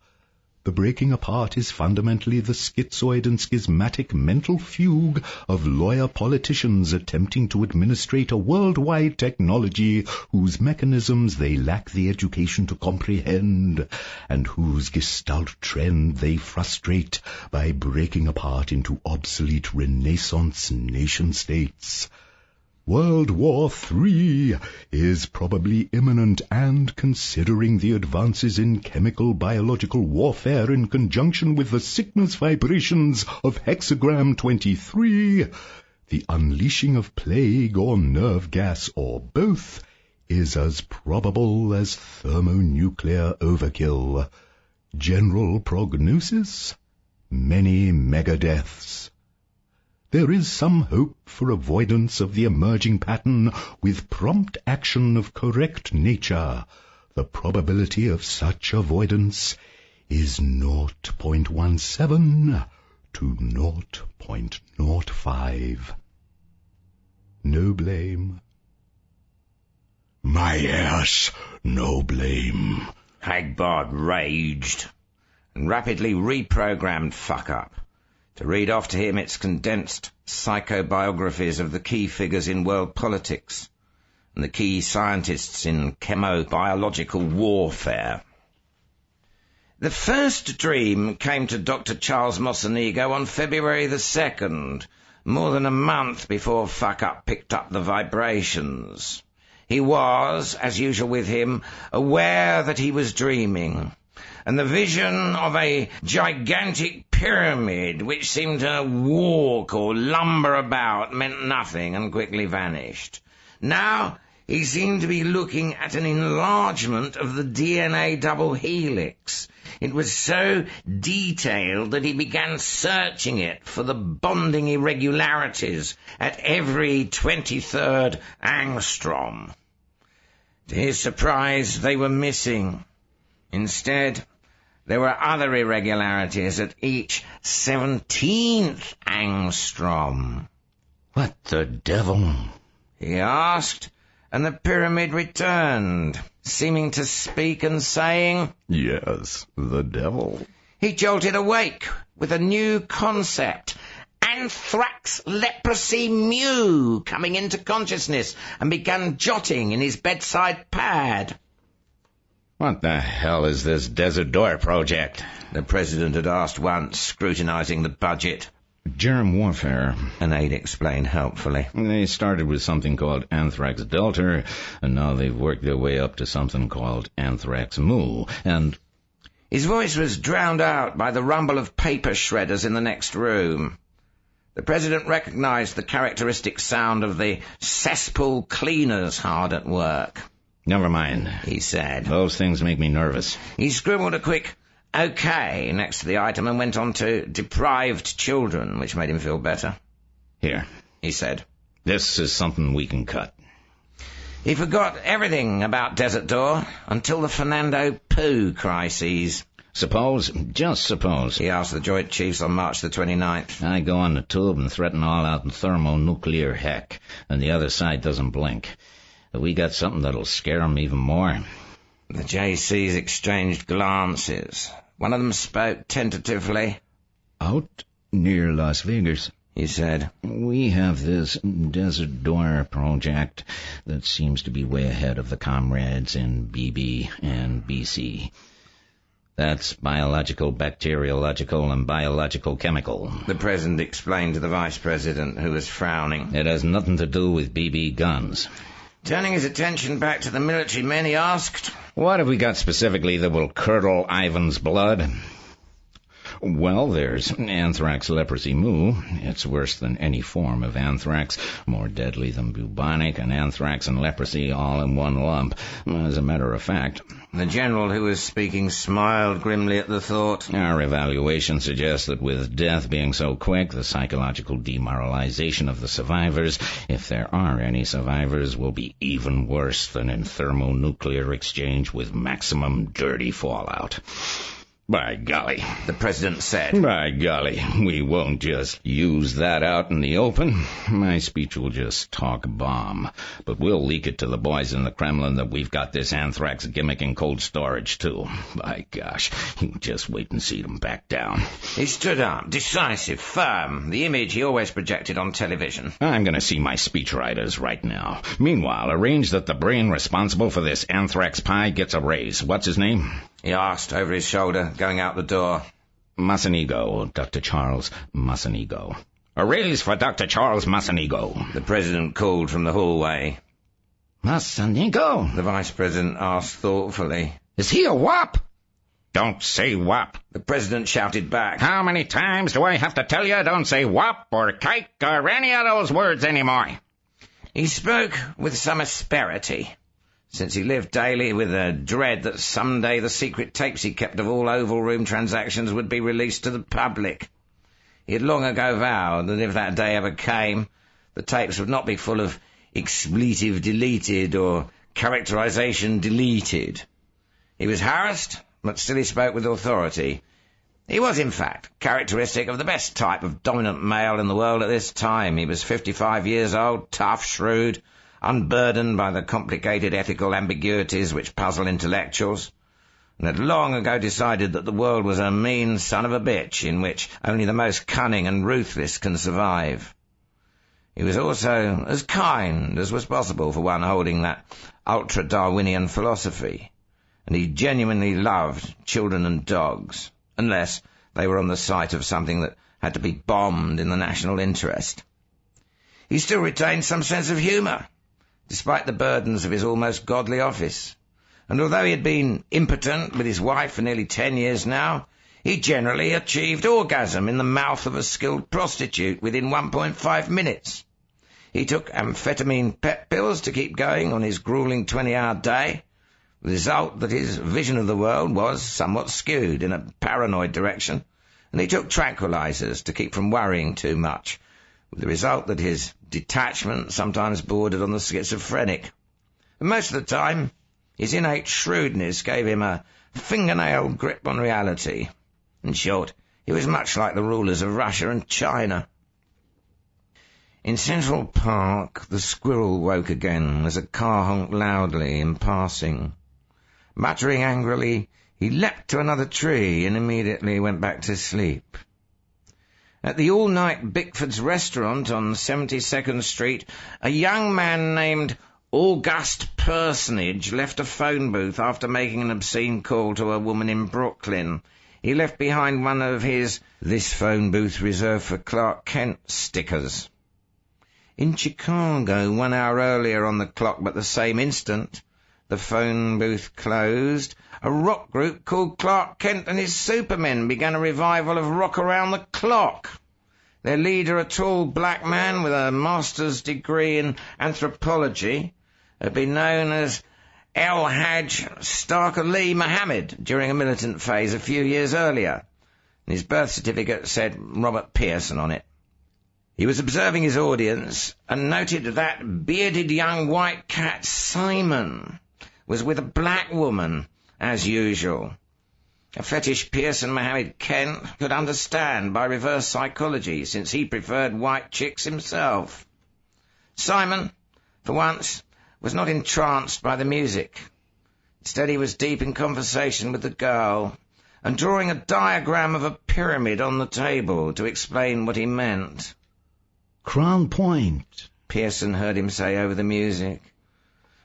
The breaking apart is fundamentally the schizoid and schismatic mental fugue of lawyer politicians attempting to administrate a worldwide technology whose mechanisms they lack the education to comprehend, and whose gestalt trend they frustrate by breaking apart into obsolete Renaissance nation-states. World War III is probably imminent, and considering the advances in chemical-biological warfare in conjunction with the sickness vibrations of Hexagram 23, the unleashing of plague or nerve gas or both is as probable as thermonuclear overkill. General prognosis? Many megadeaths. There is some hope for avoidance of the emerging pattern with prompt action of correct nature. The probability of such avoidance is 0.17 to 0.05. No blame. My ass, no blame. Hagbard raged and rapidly reprogrammed Fuck-Up to read off to him its condensed psychobiographies of the key figures in world politics and the key scientists in chemo-biological warfare. The first dream came to Dr. Charles Mocenigo on February the 2nd, more than a month before Fuck-Up picked up the vibrations. He was, as usual with him, aware that he was dreaming, and the vision of a gigantic pyramid which seemed to walk or lumber about meant nothing and quickly vanished. Now he seemed to be looking at an enlargement of the DNA double helix. It was so detailed that he began searching it for the bonding irregularities at every 23rd angstrom. To his surprise, they were missing. Instead, there were other irregularities at each 17th angstrom. What the devil? He asked, and the pyramid returned, seeming to speak and saying, Yes, the devil. He jolted awake with a new concept, anthrax leprosy mu, coming into consciousness, and began jotting in his bedside pad. What the hell is this Desert Door project? The president had asked once, scrutinizing the budget. Germ warfare. An aide explained helpfully. They started with something called anthrax delta, and now they've worked their way up to something called anthrax mu, and... His voice was drowned out by the rumble of paper shredders in the next room. The President recognized the characteristic sound of the cesspool cleaners hard at work. Never mind, he said. Those things make me nervous. He scribbled a quick OK next to the item and went on to deprived children, which made him feel better. Here, he said. This is something we can cut. He forgot everything about Desert Door until the Fernando Poo crises. Just suppose, he asked the Joint Chiefs on March the 29th. I go on the tube and threaten all-out thermonuclear heck, and the other side doesn't blink. We got something that'll scare them even more. The JCs exchanged glances. One of them spoke tentatively. Out near Las Vegas, he said. We have this Desert Door project that seems to be way ahead of the comrades in BB and BC. That's biological, bacteriological, and biological chemical. The President explained to the Vice President, who was frowning. It has nothing to do with BB guns. Turning his attention back to the military men, he asked, what have we got specifically that will curdle Ivan's blood? Well, there's anthrax leprosy mu. It's worse than any form of anthrax, more deadly than bubonic, and anthrax and leprosy all in one lump. As a matter of fact... The general who was speaking smiled grimly at the thought. Our evaluation suggests that with death being so quick, the psychological demoralization of the survivors, if there are any survivors, will be even worse than in thermonuclear exchange with maximum dirty fallout. By golly, the President said. By golly, we won't just use that out in the open. My speech will just talk bomb, but we'll leak it to the boys in the Kremlin that we've got this anthrax gimmick in cold storage, too. By gosh, you just wait and see them back down. He stood up, decisive, firm, the image he always projected on television. I'm going to see my speechwriters right now. Meanwhile, arrange that the brain responsible for this anthrax pie gets a raise. What's his name? He asked over his shoulder, going out the door. Masanigo, Dr. Charles Masanigo. A raise for Dr. Charles Masanigo, the President called from the hallway. Masanigo? The Vice President asked thoughtfully. Is he a wop? Don't say wop, the President shouted back. How many times do I have to tell you don't say wop or kike or any of those words anymore? He spoke with some asperity, since he lived daily with a dread that someday the secret tapes he kept of all Oval Room transactions would be released to the public. He had long ago vowed that if that day ever came, the tapes would not be full of expletive deleted or characterization deleted. He was harassed, but still he spoke with authority. He was, in fact, characteristic of the best type of dominant male in the world at this time. He was 55 years old, tough, shrewd, unburdened by the complicated ethical ambiguities which puzzle intellectuals, and had long ago decided that the world was a mean son of a bitch in which only the most cunning and ruthless can survive. He was also as kind as was possible for one holding that ultra-Darwinian philosophy, and he genuinely loved children and dogs, unless they were on the site of something that had to be bombed in the national interest. He still retained some sense of humour, despite the burdens of his almost godly office. And although he had been impotent with his wife for nearly 10 years now, he generally achieved orgasm in the mouth of a skilled prostitute within 1.5 minutes. He took amphetamine pep pills to keep going on his grueling 20-hour day, with the result that his vision of the world was somewhat skewed in a paranoid direction, and he took tranquilizers to keep from worrying too much, with the result that his detachment sometimes bordered on the schizophrenic. And most of the time, his innate shrewdness gave him a fingernail grip on reality. In short, he was much like the rulers of Russia and China. In Central Park, the squirrel woke again as a car honked loudly in passing. Muttering angrily, he leapt to another tree and immediately went back to sleep. At the all-night Bickford's restaurant on 72nd Street, a young man named August Personage left a phone booth after making an obscene call to a woman in Brooklyn. He left behind one of his "This phone booth reserved for Clark Kent" stickers. In Chicago, 1 hour earlier on the clock but the same instant, the phone booth closed. A rock group called Clark Kent and his Supermen began a revival of Rock Around the Clock. Their leader, a tall black man with a master's degree in anthropology, had been known as El-Hajj Stark Ali Muhammad during a militant phase a few years earlier. His birth certificate said Robert Pearson on it. He was observing his audience and noted that bearded young white cat Simon was with a black woman, as usual. A fetish Pearson Mohammed Kent could understand by reverse psychology, since he preferred white chicks himself. Simon, for once, was not entranced by the music. Instead, he was deep in conversation with the girl, and drawing a diagram of a pyramid on the table to explain what he meant. Crown Point, Pearson heard him say over the music.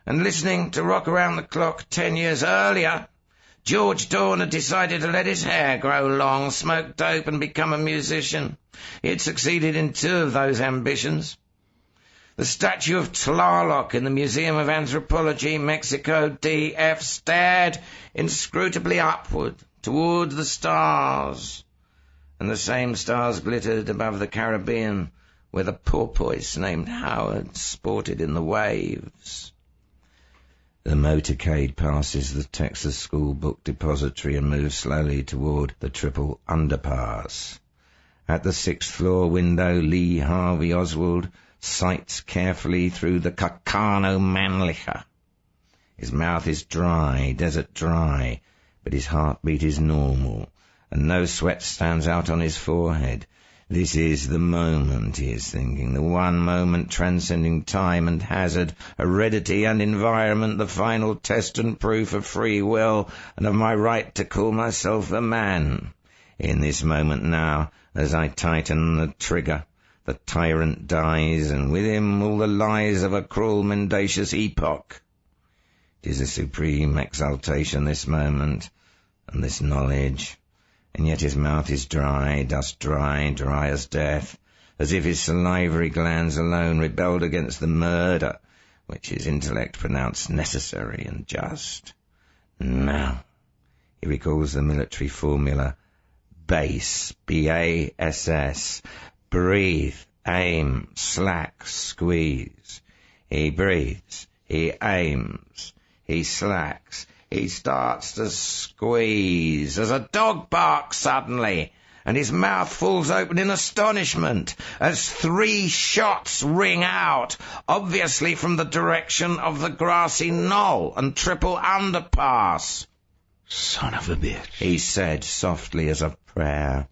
And listening to Rock Around the Clock 10 years earlier, George Dorn had decided to let his hair grow long, smoke dope, and become a musician. He had succeeded in 2 of those ambitions. The statue of Tlaloc in the Museum of Anthropology, Mexico, DF, stared inscrutably upward, toward the stars. And the same stars glittered above the Caribbean, where the porpoise named Howard sported in the waves. The motorcade passes the Texas School Book Depository and moves slowly toward the triple underpass. At the 6th floor window, Lee Harvey Oswald sights carefully through the Carcano Mannlicher. His mouth is dry, desert dry, but his heartbeat is normal, and no sweat stands out on his forehead. This is the moment, he is thinking, the one moment transcending time and hazard, heredity and environment, the final test and proof of free will and of my right to call myself a man. In this moment now, as I tighten the trigger, the tyrant dies, and with him all the lies of a cruel, mendacious epoch. It is a supreme exaltation, this moment, and this knowledge. And yet his mouth is dry, dust dry, dry as death, as if his salivary glands alone rebelled against the murder which his intellect pronounced necessary and just. Now, he recalls the military formula, BASS, B-A-S-S, breathe, aim, slack, squeeze. He breathes, he aims, he slacks. He starts to squeeze as a dog barks suddenly, and his mouth falls open in astonishment as 3 shots ring out, obviously from the direction of the grassy knoll and triple underpass. Son of a bitch, he said softly as a prayer,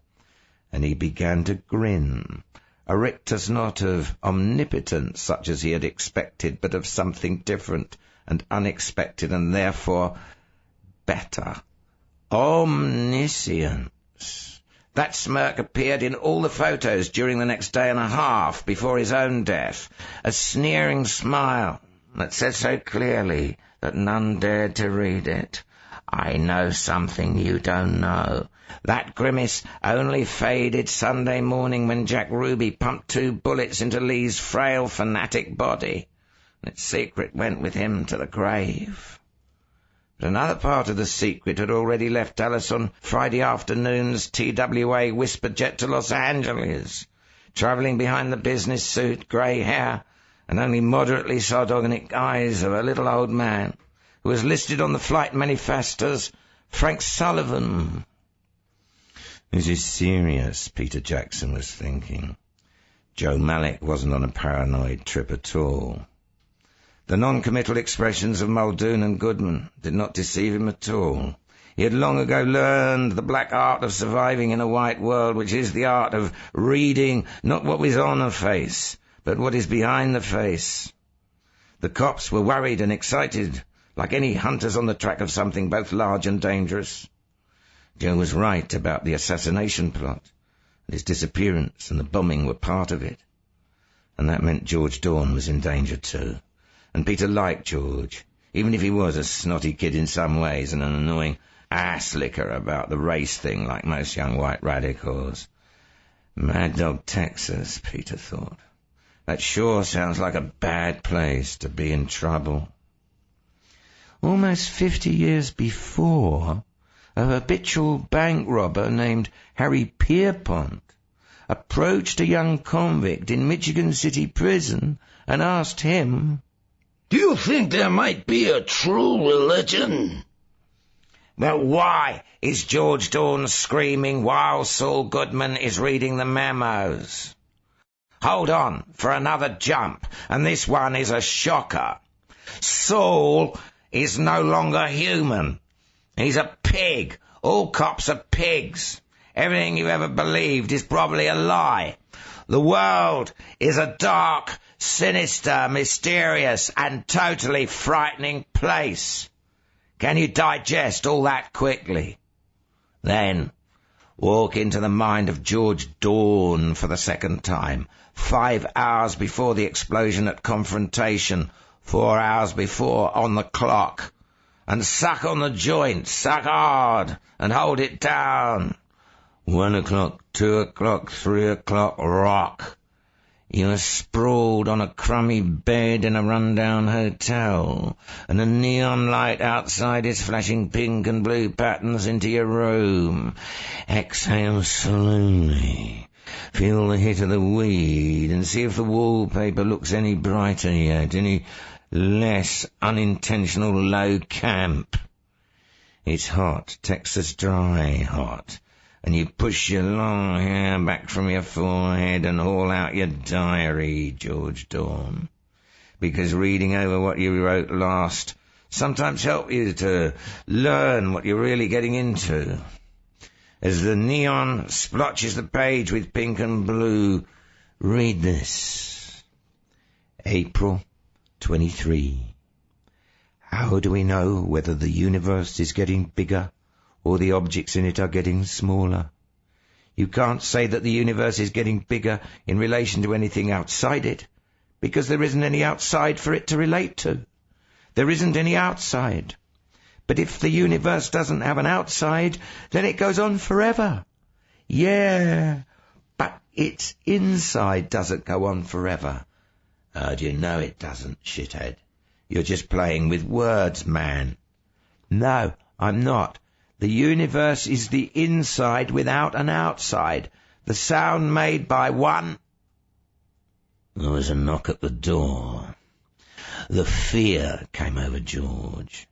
and he began to grin, a rictus not of omnipotence such as he had expected, but of something different and unexpected, and therefore better. Omniscience. That smirk appeared in all the photos during the next day and a half before his own death, a sneering smile that said so clearly that none dared to read it. I know something you don't know. That grimace only faded Sunday morning when Jack Ruby pumped 2 bullets into Lee's frail, fanatic body. Its secret went with him to the grave. But another part of the secret had already left Dallas on Friday afternoon's TWA whisper jet to Los Angeles, travelling behind the business suit, grey hair, and only moderately sardonic eyes of a little old man who was listed on the flight manifest as Frank Sullivan. This is serious, Peter Jackson was thinking. Joe Malick wasn't on a paranoid trip at all. The non-committal expressions of Muldoon and Goodman did not deceive him at all. He had long ago learned the black art of surviving in a white world, which is the art of reading not what is on a face, but what is behind the face. The cops were worried and excited, like any hunters on the track of something both large and dangerous. Joe was right about the assassination plot, and his disappearance and the bombing were part of it. And that meant George Dorn was in danger too. And Peter liked George, even if he was a snotty kid in some ways and an annoying ass-licker about the race thing like most young white radicals. Mad Dog, Texas, Peter thought. That sure sounds like a bad place to be in trouble. Almost 50 years before, a habitual bank robber named Harry Pierpont, approached a young convict in Michigan City Prison and asked him, "Do you think there might be a true religion?" "Well, why is George Dorn screaming while Saul Goodman is reading the memos? Hold on for another jump, and this one is a shocker. Saul is no longer human. He's a pig. All cops are pigs. Everything you ever believed is probably a lie. The world is a dark, sinister, mysterious, and totally frightening place. Can you digest all that quickly? Then walk into the mind of George Dorn for the second time, 5 hours before the explosion at Confrontation, 4 hours before on the clock, and suck on the joint, suck hard, and hold it down. 1 o'clock, 2 o'clock, 3 o'clock, rock. You are sprawled on a crummy bed in a rundown hotel, and a neon light outside is flashing pink and blue patterns into your room. Exhale slowly. Feel the hit of the weed, and see if the wallpaper looks any brighter yet, any less unintentional low camp. It's hot, Texas dry hot. And you push your long hair back from your forehead and haul out your diary, George Dorn. Because reading over what you wrote last sometimes helps you to learn what you're really getting into. As the neon splotches the page with pink and blue, read this. April 23. How do we know whether the universe is getting bigger or the objects in it are getting smaller? You can't say that the universe is getting bigger in relation to anything outside it, because there isn't any outside for it to relate to. There isn't any outside. But if the universe doesn't have an outside, then it goes on forever. Yeah, but its inside doesn't go on forever. How do you know it doesn't, shithead? You're just playing with words, man. No, I'm not. The universe is the inside without an outside. The sound made by one... There was a knock at the door. The fear came over George.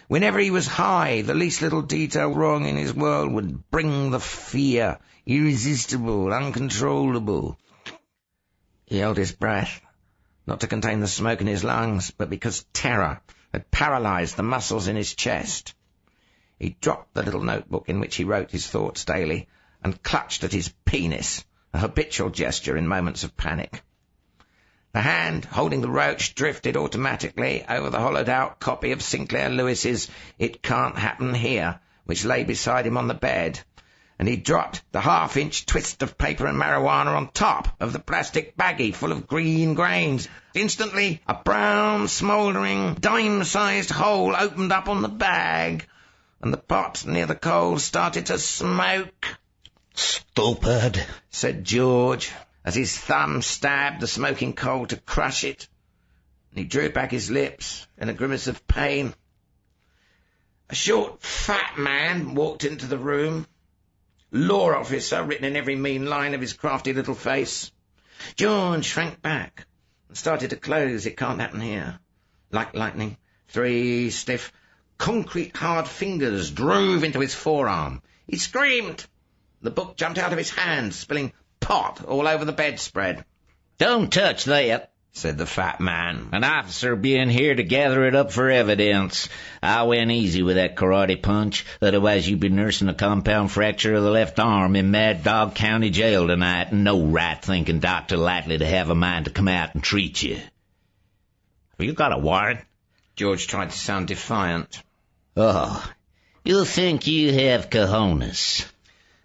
Whenever he was high, the least little detail wrong in his world would bring the fear, irresistible, uncontrollable. He held his breath, not to contain the smoke in his lungs, but because terror had paralyzed the muscles in his chest. He dropped the little notebook in which he wrote his thoughts daily and clutched at his penis, a habitual gesture in moments of panic. The hand holding the roach drifted automatically over the hollowed-out copy of Sinclair Lewis's It Can't Happen Here, which lay beside him on the bed, and he dropped the half-inch twist of paper and marijuana on top of the plastic baggie full of green grains. Instantly, a brown, smouldering, dime-sized hole opened up on the bag, and the pot near the coals started to smoke. "Stupid," said George, as his thumb stabbed the smoking coal to crush it, and he drew back his lips in a grimace of pain. A short, fat man walked into the room, law officer written in every mean line of his crafty little face. George shrank back and started to close It Can't Happen Here. Like lightning, 3 stiff, concrete hard fingers drove into his forearm. He screamed. The book jumped out of his hand, spilling pot all over the bedspread. "Don't touch that," said the fat man. "An officer being here to gather it up for evidence. I went easy with that karate punch, otherwise you'd be nursing a compound fracture of the left arm in Mad Dog County Jail tonight, and no right-thinking doctor likely to have a mind to come out and treat you. Have you got a warrant?" George tried to sound defiant. "Oh, you think you have cojones."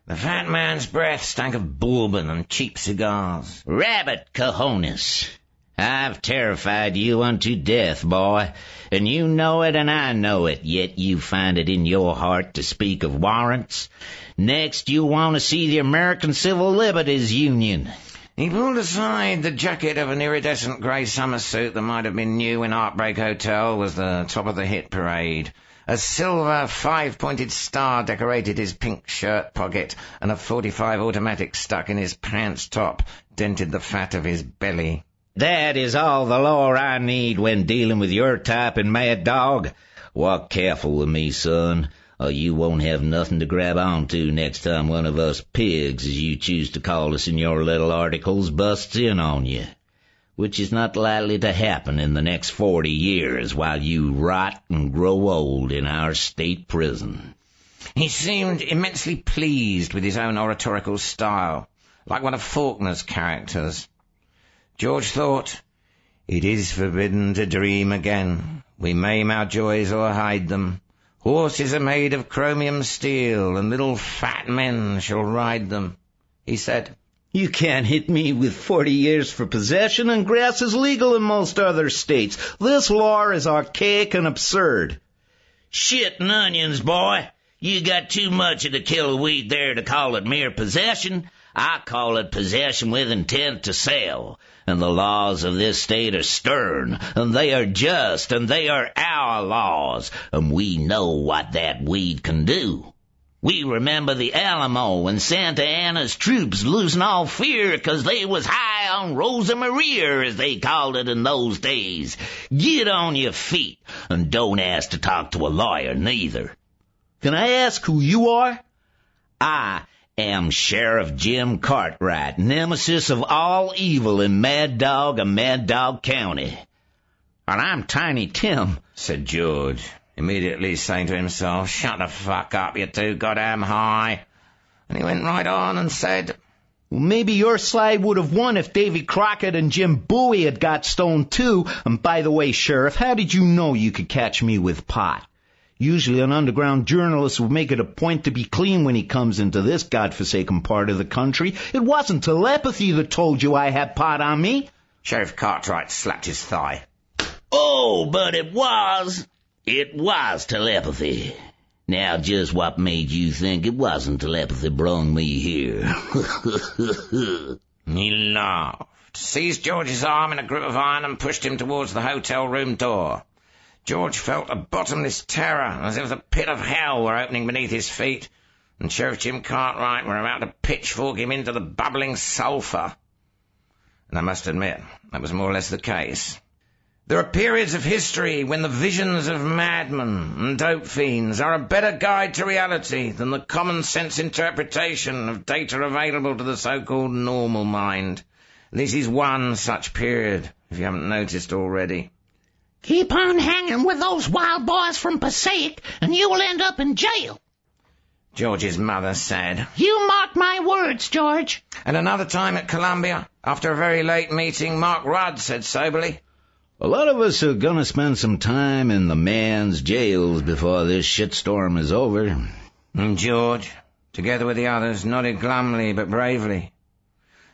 The fat man's breath stank of bourbon and cheap cigars. "Rabbit cojones. I've terrified you unto death, boy, and you know it and I know it, yet you find it in your heart to speak of warrants. Next you want to see the American Civil Liberties Union." He pulled aside the jacket of an iridescent grey summer suit that might have been new when Heartbreak Hotel was the top of the hit parade, A silver 5-pointed star decorated his pink shirt pocket, and a .45 automatic stuck in his pants top dented the fat of his belly. That is all the lore I need when dealing with your type and Mad Dog. Walk careful with me, son, or you won't have nothing to grab onto next time one of us pigs, as you choose to call us in your little articles, busts in on you. Which is not likely to happen in the next 40 years while you rot and grow old in our state prison. He seemed immensely pleased with his own oratorical style, like one of Faulkner's characters. George thought, "It is forbidden to dream again. We maim our joys or hide them. Horses are made of chromium steel, and little fat men shall ride them," he said. You can't hit me with 40 years for possession, and grass is legal in most other states. This law is archaic and absurd. Shit and onions, boy. You got too much of the killer weed there to call it mere possession. I call it possession with intent to sell. And the laws of this state are stern, and they are just, and they are our laws, and we know what that weed can do. We remember the Alamo and Santa Anna's troops losing all fear 'cause they was high on Rosa Maria, as they called it in those days. Get on your feet, and don't ask to talk to a lawyer, neither. Can I ask who you are? I am Sheriff Jim Cartwright, nemesis of all evil in Mad Dog and Mad Dog County. And I'm Tiny Tim, said George, immediately saying to himself, "Shut the fuck up, you're too goddamn high." And he went right on and said, "Well, maybe your side would have won if Davy Crockett and Jim Bowie had got stoned too. And by the way, Sheriff, how did you know you could catch me with pot? Usually an underground journalist would make it a point to be clean when he comes into this godforsaken part of the country. It wasn't telepathy that told you I had pot on me." Sheriff Cartwright slapped his thigh. "Oh, but it was. It was telepathy. Now, just what made you think it wasn't telepathy brung me here?" He laughed, seized George's arm in a grip of iron and pushed him towards the hotel room door. George felt a bottomless terror, as if the pit of hell were opening beneath his feet, and Sheriff Jim Cartwright were about to pitchfork him into the bubbling sulphur. And I must admit, that was more or less the case. There are periods of history when the visions of madmen and dope fiends are a better guide to reality than the common-sense interpretation of data available to the so-called normal mind. This is one such period, if you haven't noticed already. "Keep on hanging with those wild boys from Passaic, and you will end up in jail," George's mother said. "You mark my words, George." And another time at Columbia, after a very late meeting, Mark Rudd said soberly, "A lot of us are gonna spend some time in the man's jails before this shitstorm is over." And George, together with the others, nodded glumly but bravely.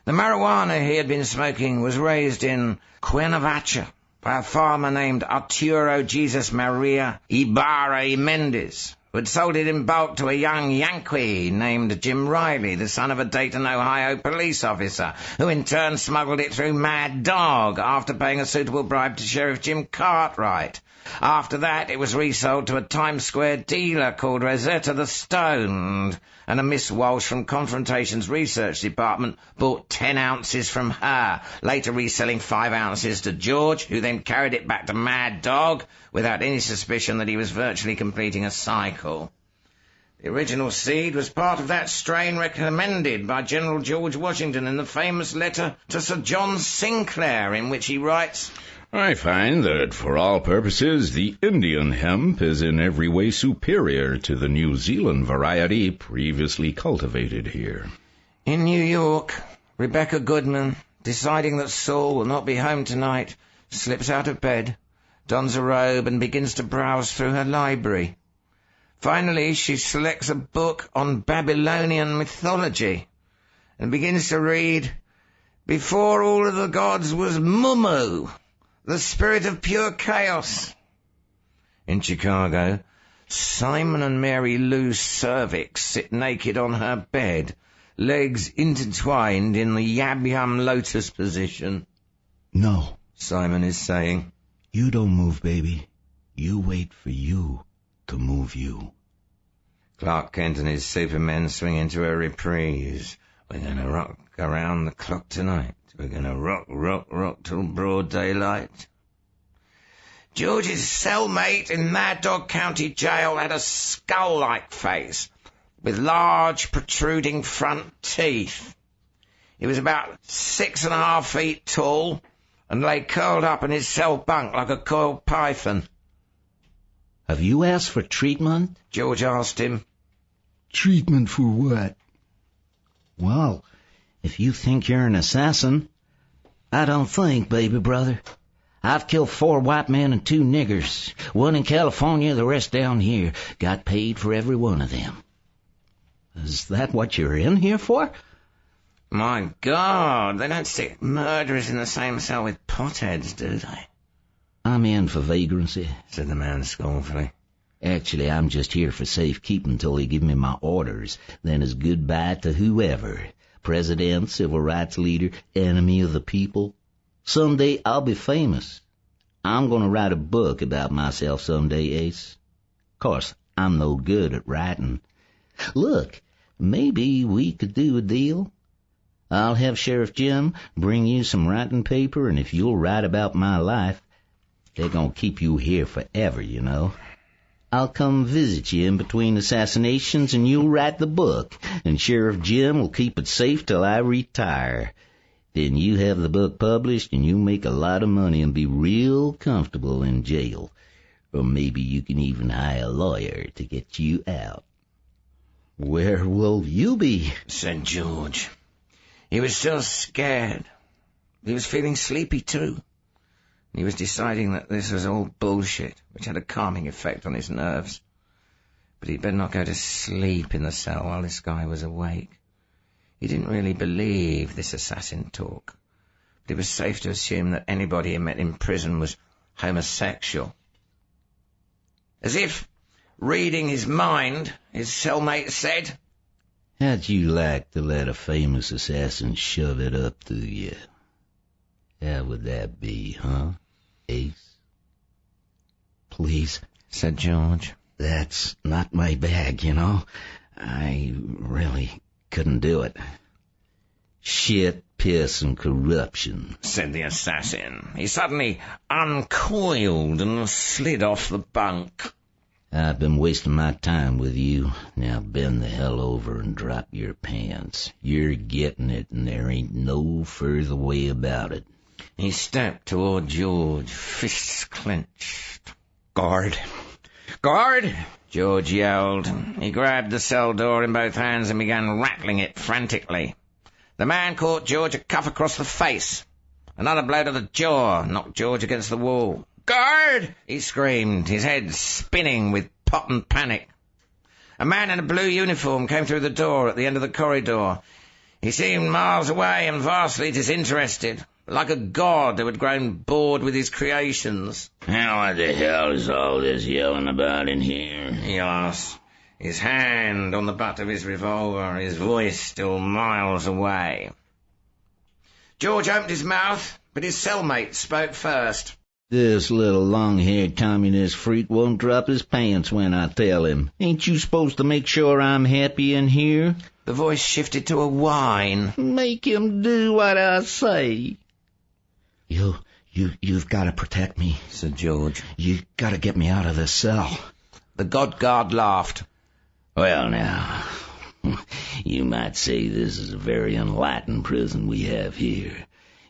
The marijuana he had been smoking was raised in Cuernavaca by a farmer named Arturo Jesus Maria Ibarra y Mendez, who had sold it in bulk to a young Yankee named Jim Riley, the son of a Dayton, Ohio police officer, who in turn smuggled it through Mad Dog after paying a suitable bribe to Sheriff Jim Cartwright. After that, it was resold to a Times Square dealer called Rosetta the Stoned, and a Miss Walsh from Confrontation's research department bought 10 ounces from her, later reselling 5 ounces to George, who then carried it back to Mad Dog without any suspicion that he was virtually completing a cycle. The original seed was part of that strain recommended by General George Washington in the famous letter to Sir John Sinclair, in which he writes, "I find that for all purposes the Indian hemp is in every way superior to the New Zealand variety previously cultivated here." In New York, Rebecca Goodman, deciding that Saul will not be home tonight, slips out of bed, dons a robe, and begins to browse through her library. Finally, she selects a book on Babylonian mythology and begins to read, "Before all of the gods was Mumu, the spirit of pure chaos." In Chicago, Simon and Mary Lou Cervix sit naked on her bed, legs intertwined in the yab-yum lotus position. "No," Simon is saying. "you don't move, baby. You wait for you." to move you. Clark Kent and his supermen swing into a reprise. We're gonna rock around the clock tonight. We're gonna rock till broad daylight. George's cellmate in Mad Dog County Jail had a skull-like face with large protruding front teeth. He was about 6.5 feet tall and lay curled up in his cell bunk like a coiled python. Have you asked for treatment? George asked him. Treatment for what? Well, if you think you're an assassin, I don't think, baby brother. I've killed 4 white men and 2 niggers. 1 in California, the rest down here. Got paid for every one of them. Is that what you're in here for? My God, they don't stick murderers in the same cell with potheads, do they? I'm in for vagrancy, said the man scornfully. Actually, I'm just here for safekeeping until they give me my orders. Then it's goodbye to whoever. President, civil rights leader, enemy of the people. Someday I'll be famous. I'm going to write a book about myself someday, Ace. Of course, I'm no good at writing. Look, maybe we could do a deal. I'll have Sheriff Jim bring you some writing paper, and if you'll write about my life, they're going to keep you here forever, you know. I'll come visit you in between assassinations, and you'll write the book, and Sheriff Jim will keep it safe till I retire. Then you have the book published, and you make a lot of money and be real comfortable in jail. Or maybe you can even hire a lawyer to get you out. Where will you be? Said George. He was still scared. He was feeling sleepy too. He was deciding that this was all bullshit, which had a calming effect on his nerves. But he'd better not go to sleep in the cell while this guy was awake. He didn't really believe this assassin talk, but it was safe to assume that anybody he met in prison was homosexual. As if reading his mind, his cellmate said, How'd you like to let a famous assassin shove it up to you? How would that be, huh, Ace? Please, said George. That's not my bag, you know. I really couldn't do it. Shit, piss, and corruption, said the assassin. He suddenly uncoiled and slid off the bunk. I've been wasting my time with you. Now bend the hell over and drop your pants. You're getting it, and there ain't no further way about it. He stepped toward George, fists clenched. Guard! Guard! George yelled. He grabbed the cell door in both hands and began rattling it frantically. The man caught George a cuff across the face. Another blow to the jaw knocked George against the wall. "Guard!" he screamed, his head spinning with pot and panic. A man in a blue uniform came through the door at the end of the corridor. He seemed miles away and vastly disinterested, like a god who had grown bored with his creations. What the hell is all this yelling about in here? He asked, his hand on the butt of his revolver, his voice still miles away. George opened his mouth, but his cellmate spoke first. This little long-haired communist freak won't drop his pants when I tell him. Ain't you supposed to make sure I'm happy in here? The voice shifted to a whine. Make him do what I say. You've got to protect me, said George. You got to get me out of this cell. The god guard laughed. Well, now, you might say this is a very enlightened prison we have here.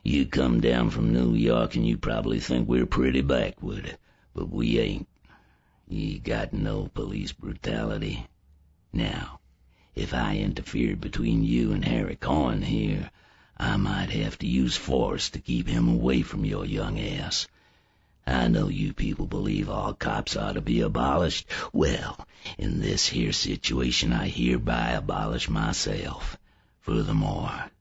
You come down from New York and you probably think we're pretty backward, but we ain't. You got no police brutality. Now, if I interfered between you and Harry Cohen here, I might have to use force to keep him away from your young ass. I know you people believe all cops ought to be abolished. Well, in this here situation, I hereby abolish myself. Furthermore,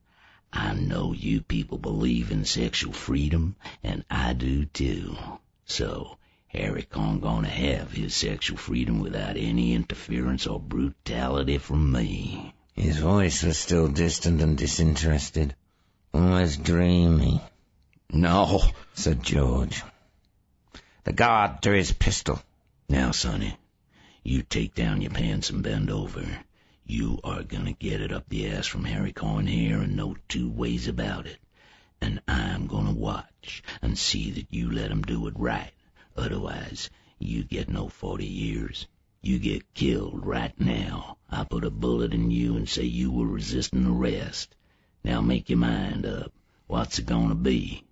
I know you people believe in sexual freedom, and I do too. So, Harry Cohen gonna have his sexual freedom without any interference or brutality from me. His voice was still distant and disinterested, almost dreamy. No, said George. The guard drew his pistol. Now, sonny, You take down your pants and bend over. You are gonna get it up the ass from Harry Coyne here, and no two ways about it. And I'm gonna watch and see that you let him do it right. Otherwise, you get no 40 years. You get killed right now. I put a bullet in you and say you were resisting arrest. Now make your mind up. What's it gonna be?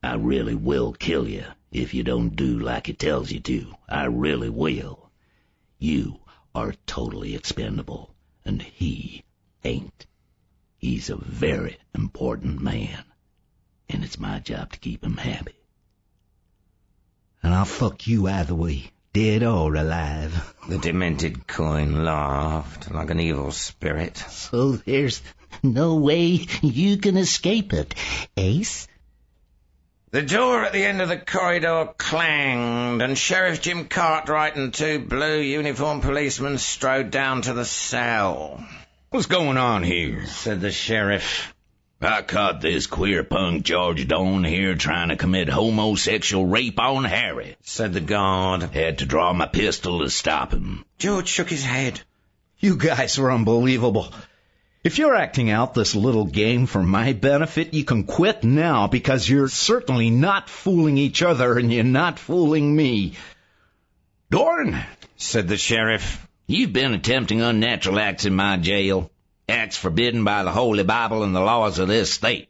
I really will kill you if you don't do like it tells you to. I really will. You are totally expendable, and he ain't. He's a very important man, and it's my job to keep him happy. And I'll fuck you either way, dead or alive. The demented Coyne laughed like an evil spirit. So there's no way you can escape it, Ace? The door at the end of the corridor clanged, and Sheriff Jim Cartwright and two blue uniformed policemen strode down to the cell. "What's going on here?" said the sheriff. I caught this queer punk George Doan here trying to commit homosexual rape on Harry, said the guard. Had to draw my pistol to stop him. George shook his head. You guys are unbelievable. If you're acting out this little game for my benefit, you can quit now, because you're certainly not fooling each other and you're not fooling me. Dorn, said the sheriff, you've been attempting unnatural acts in my jail, acts forbidden by the Holy Bible and the laws of this state.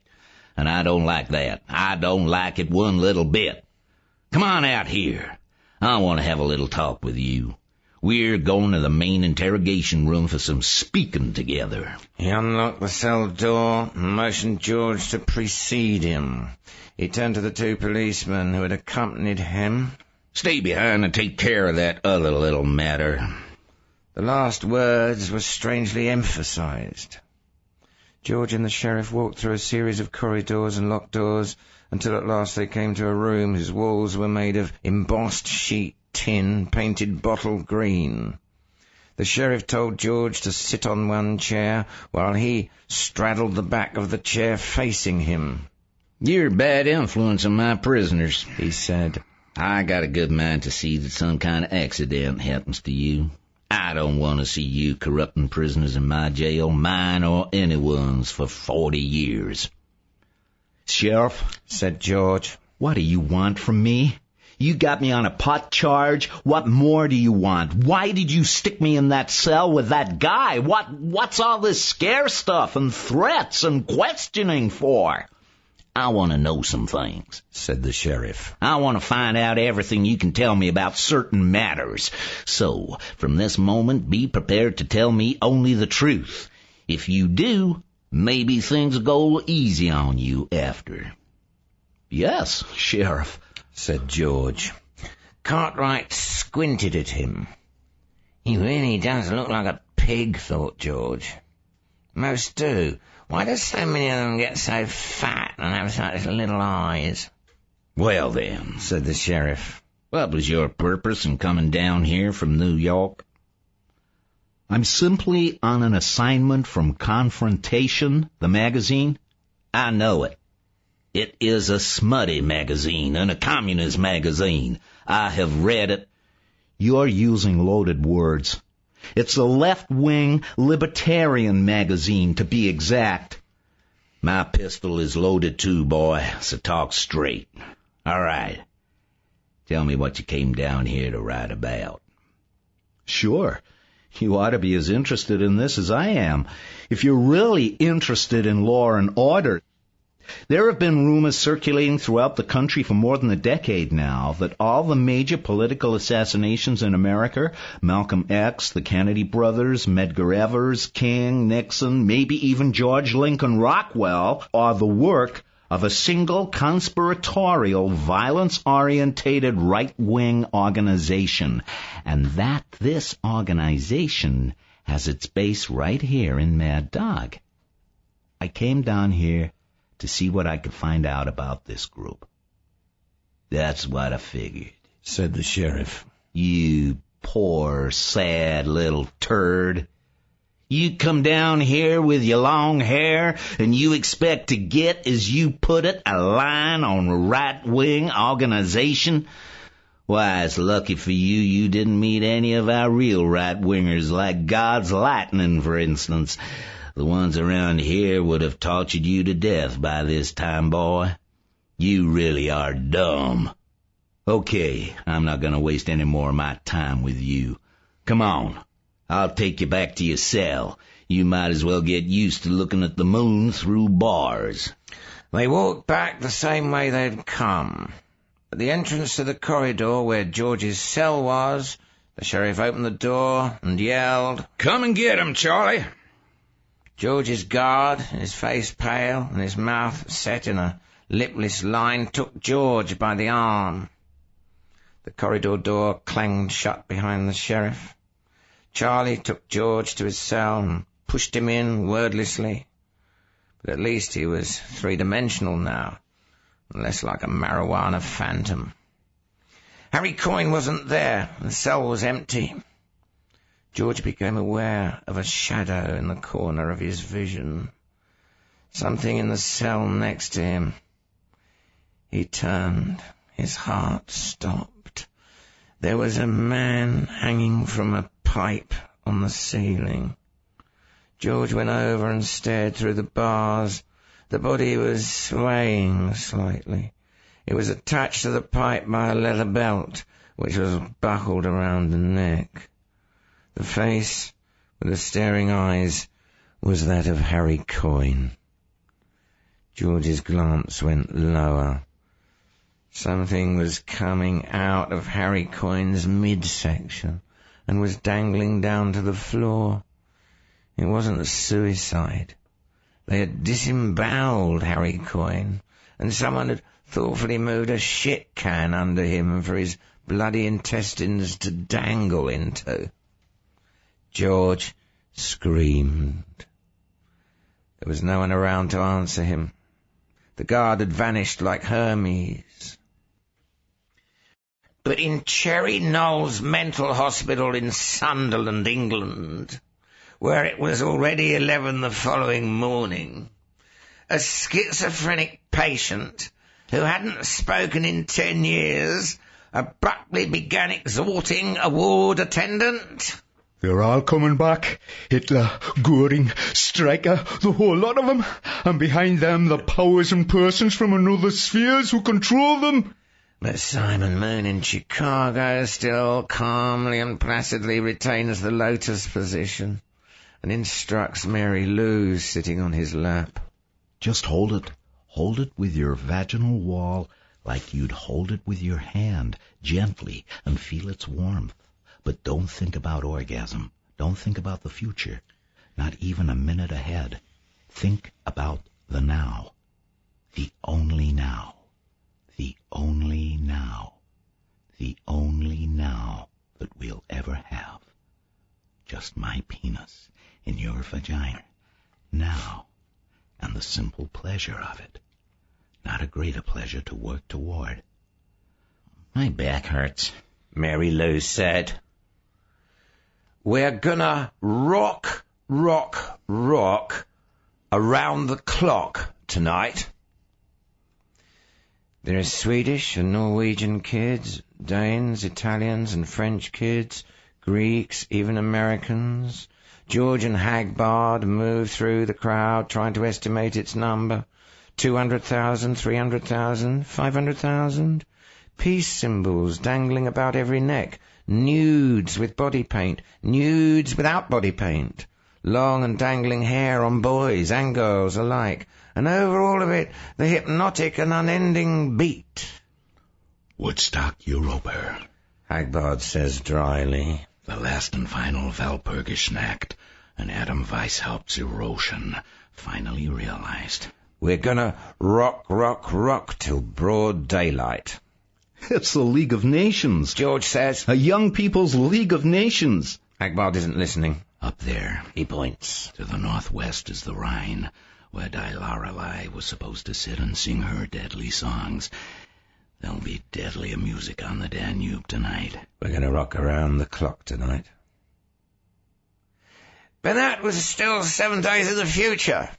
And I don't like that. I don't like it one little bit. Come on out here. I want to have a little talk with you. We're going to the main interrogation room for some speaking together. He unlocked the cell door and motioned George to precede him. He turned to the two policemen who had accompanied him. Stay behind and take care of that other little matter. The last words were strangely emphasized. George and the sheriff walked through a series of corridors and locked doors until at last they came to a room whose walls were made of embossed sheet tin painted bottle green. The sheriff told George to sit on one chair while he straddled the back of the chair facing him. You're a bad influence on my prisoners, he said. I got a good mind to see that some kind of accident happens to you. I don't want to see you corrupting prisoners in my jail, mine or anyone's, for 40 years. Sheriff, said George, what do you want from me? You got me on a pot charge. What more do you want? Why did you stick me in that cell with that guy? What's all this scare stuff and threats and questioning for? I want to know some things, said the sheriff. I want to find out everything you can tell me about certain matters. So, from this moment, be prepared to tell me only the truth. If you do, maybe things will go easy on you after. Yes, Sheriff, said George. Cartwright squinted at him. He really does look like a pig, thought George. Most do. Why do so many of them get so fat and have such little eyes? Well then, said the sheriff, what was your purpose in coming down here from New York? I'm simply on an assignment from Confrontation, the magazine. I know it. It is a smutty magazine and a communist magazine. I have read it. You're using loaded words. It's a left-wing libertarian magazine, to be exact. My pistol is loaded too, boy, so talk straight. All right. Tell me what you came down here to write about. Sure. You ought to be as interested in this as I am. If you're really interested in law and order, there have been rumors circulating throughout the country for more than a decade now that all the major political assassinations in America, Malcolm X, the Kennedy brothers, Medgar Evers, King, Nixon, maybe even George Lincoln Rockwell, are the work of a single conspiratorial, violence-orientated right-wing organization, and that this organization has its base right here in Mad Dog. I came down here to see what I could find out about this group. That's what I figured, said the sheriff. You poor, sad little turd. You come down here with your long hair and you expect to get, as you put it, a line on a right-wing organization? Why, it's lucky for you you didn't meet any of our real right-wingers, like God's Lightning, for instance. The ones around here would have tortured you to death by this time, boy. You really are dumb. Okay, I'm not gonna waste any more of my time with you. Come on, I'll take you back to your cell. You might as well get used to looking at the moon through bars. They walked back the same way they'd come. At the entrance to the corridor where George's cell was, the sheriff opened the door and yelled, "Come and get him, Charlie!" George's guard, his face pale and his mouth set in a lipless line, took George by the arm. The corridor door clanged shut behind the sheriff. Charlie took George to his cell and pushed him in wordlessly. But at least he was three-dimensional now, and less like a marijuana phantom. Harry Coyne wasn't there. The cell was empty. George became aware of a shadow in the corner of his vision. Something in the cell next to him. He turned. His heart stopped. There was a man hanging from a pipe on the ceiling. George went over and stared through the bars. The body was swaying slightly. It was attached to the pipe by a leather belt, which was buckled around the neck. The face, with the staring eyes, was that of Harry Coyne. George's glance went lower. Something was coming out of Harry Coyne's midsection and was dangling down to the floor. It wasn't a suicide. They had disemboweled Harry Coyne, and someone had thoughtfully moved a shit can under him for his bloody intestines to dangle into. George screamed. There was no one around to answer him. The guard had vanished like Hermes. But in Cherry Knowles Mental Hospital in Sunderland, England, where it was already 11 the following morning, a schizophrenic patient who hadn't spoken in 10 years abruptly began exhorting a ward attendant. They're all coming back. Hitler, Goering, Stryker, the whole lot of them. And behind them the powers and persons from another spheres who control them. But Simon Moon in Chicago still calmly and placidly retains the lotus position and instructs Mary Lou sitting on his lap. Just hold it. Hold it with your vaginal wall like you'd hold it with your hand, gently, and feel its warmth. But don't think about orgasm. Don't think about the future. Not even a minute ahead. Think about the now. The only now. The only now. The only now that we'll ever have. Just my penis in your vagina. Now. And the simple pleasure of it. Not a greater pleasure to work toward. My back hurts, Mary Lou said. We're gonna rock around the clock tonight. There are Swedish and Norwegian kids, Danes, Italians and French kids, Greeks, even Americans. George and Hagbard moved through the crowd trying to estimate its number. 200,000, 300,000, 500,000. Peace symbols dangling about every neck. Nudes with body paint. Nudes without body paint. Long and dangling hair on boys and girls alike. And over all of it, the hypnotic and unending beat. Woodstock, Europa. Hagbard says dryly. The last and final Walpurgisnacht, an Adam Weishaupt's erosion, finally realized. We're gonna rock till broad daylight. It's the League of Nations, George says. A young people's League of Nations. Hagbard isn't listening. Up there, He points. to the northwest, is the Rhine, where Lorelei was supposed to sit and sing her deadly songs. There'll be deadlier music on the Danube tonight. We're gonna rock around the clock tonight. But that was still 7 days in the future.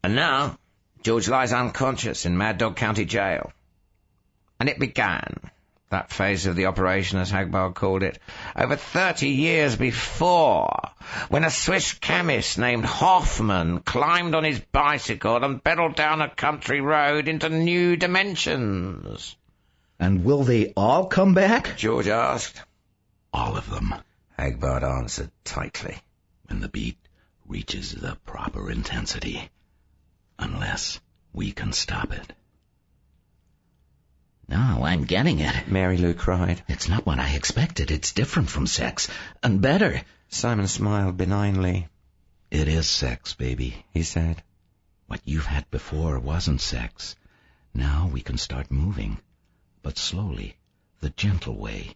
And now, George lies unconscious in Mad Dog County Jail. And it began. that phase of the operation, as Hagbard called it, over 30 years before, when a Swiss chemist named Hoffmann climbed on his bicycle and pedalled down a country road into new dimensions. And will they all come back? George asked. All of them, Hagbard answered tightly. when the beat reaches the proper intensity. Unless we can stop it. Now I'm getting it. Mary Lou cried. It's not what I expected. It's different from sex. And better. Simon smiled benignly. It is sex, baby, He said. What you've had before wasn't sex. Now we can start moving. But slowly. The gentle way.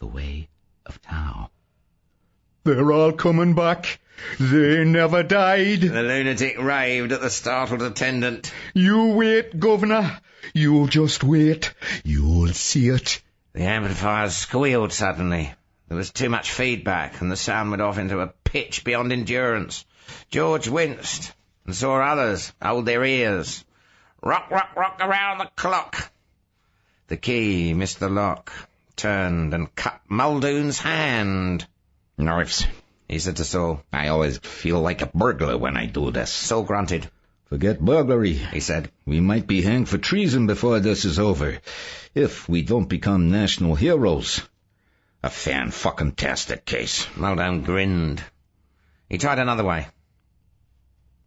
The way of Tao. They're all coming back. They never died. The lunatic raved at the startled attendant. You wait, Governor. You just wait. You'll see it. The amplifiers squealed suddenly. There was too much feedback, and the sound went off into a pitch beyond endurance. George winced, and saw others hold their ears. Rock, rock, rock around the clock. The key missed the lock, turned and cut Muldoon's hand. Nerves, He said to Saul. I always feel like a burglar when I do this. Saul grunted. Forget burglary, He said. We might be hanged for treason before this is over. If we don't become national heroes. A fan-fucking-tastic case. Muldoon grinned. He tried another way.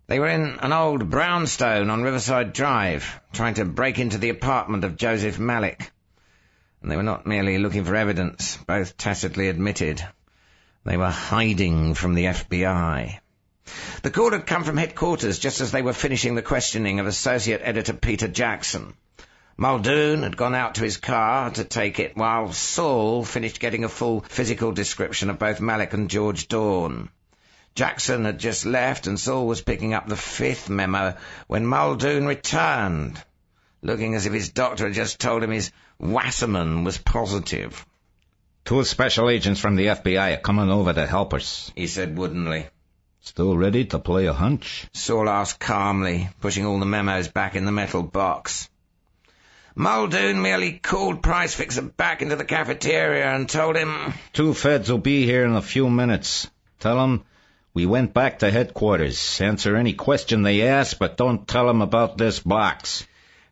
They were in an old brownstone on Riverside Drive, trying to break into the apartment of Joseph Malik. And they were not merely looking for evidence, both tacitly admitted. They were hiding from the FBI. The call had come from headquarters just as they were finishing the questioning of Associate Editor Peter Jackson. Muldoon had gone out to his car to take it, while Saul finished getting a full physical description of both Malik and George Dawn. Jackson had just left, and Saul was picking up the 5th memo when Muldoon returned, looking as if his doctor had just told him his Wasserman was positive. 2 special agents from the FBI are coming over to help us, He said woodenly. Still ready to play a hunch? Saul asked calmly, pushing all the memos back in the metal box. Muldoon merely called Price Fixer back into the cafeteria and told him... 2 feds will be here in a few minutes. Tell them we went back to headquarters. Answer any question they ask, but don't tell them about this box.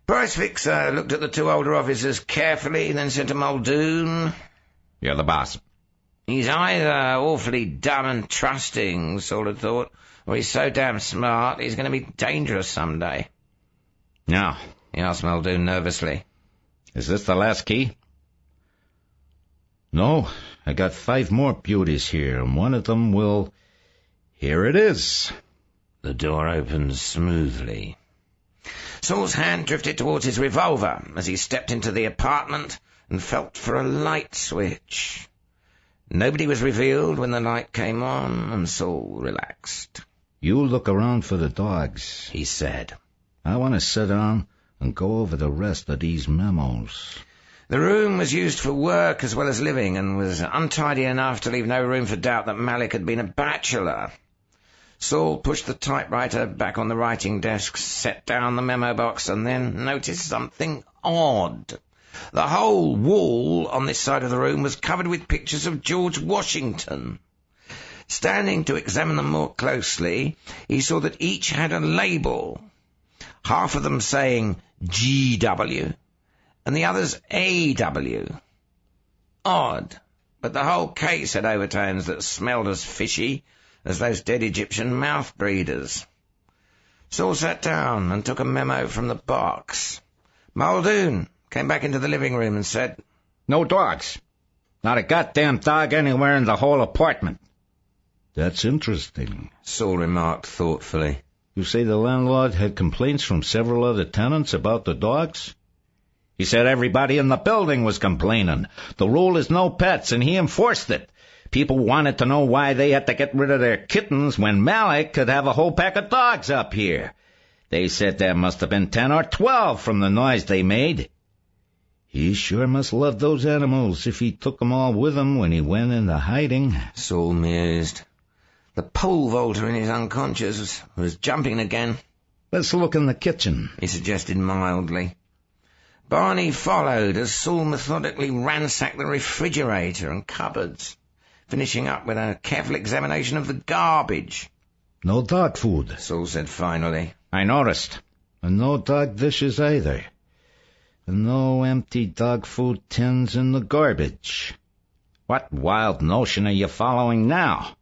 Price Fixer looked at the 2 older officers carefully, then said to Muldoon... You're the boss. He's either awfully dumb and trusting, Saul had thought, or he's so damn smart he's going to be dangerous someday. Now, He asked Muldoon nervously. is this the last key? No, I got 5 more beauties here, and one of them will... Here it is. The door opened smoothly. Saul's hand drifted towards his revolver as he stepped into the apartment and felt for a light switch. Nobody was revealed when the light came on, and Saul relaxed. You look around for the dogs, He said. I want to sit down and go over the rest of these memos. The room was used for work as well as living, and was untidy enough to leave no room for doubt that Malik had been a bachelor. Saul pushed the typewriter back on the writing desk, set down the memo box, and then noticed something odd. The whole wall on this side of the room was covered with pictures of George Washington. Standing to examine them more closely, he saw that each had a label, half of them saying GW, and the others AW. Odd, but the whole case had overtones that smelled as fishy as those dead Egyptian mouth breeders. Saul sat down and took a memo from the box. Muldoon came back into the living room and said, No dogs. Not a goddamn dog anywhere in the whole apartment. That's interesting. Saul remarked thoughtfully. You say the landlord had complaints from several other tenants about the dogs? He said everybody in the building was complaining. The rule is no pets, and he enforced it. People wanted to know why they had to get rid of their kittens when Malik could have a whole pack of dogs up here. They said there must have been 10 or 12 from the noise they made. He sure must love those animals if he took them all with him when he went into hiding. Saul mused. The pole vaulter in his unconscious was jumping again, Let's look in the kitchen. he suggested mildly. Barney followed as Saul methodically ransacked the refrigerator and cupboards, finishing up with a careful examination of the garbage. No dog food, Saul said finally. I noticed. And no dog dishes either. And no empty dog food tins in the garbage. What wild notion are you following now?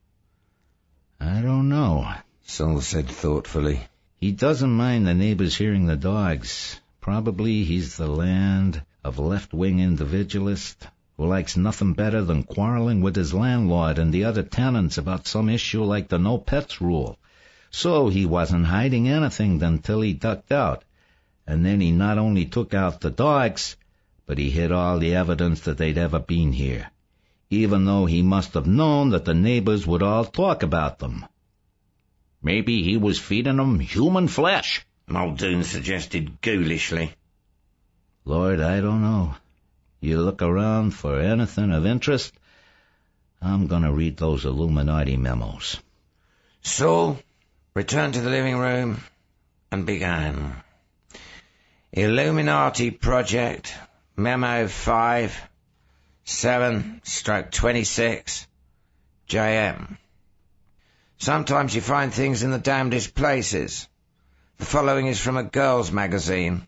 I don't know, Saul said thoughtfully. He doesn't mind the neighbors hearing the dogs. Probably he's the land of left-wing individualist who likes nothing better than quarreling with his landlord and the other tenants about some issue like the no pets rule. So he wasn't hiding anything until he ducked out. And then he not only took out the dogs, but he hid all the evidence that they'd ever been here, even though he must have known that the neighbors would all talk about them. Maybe he was feeding them human flesh, Muldoon suggested ghoulishly. Lord, I don't know. You look around for anything of interest, I'm going to read those Illuminati memos. Saul returned to the living room and began. Illuminati Project, Memo 5, 7/26, JM. Sometimes you find things in the damnedest places. The following is from a girls' magazine.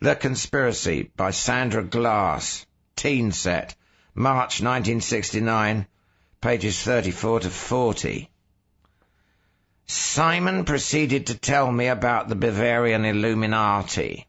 The Conspiracy by Sandra Glass, Teen Set, March 1969, pages 34 to 40. Simon proceeded to tell me about the Bavarian Illuminati.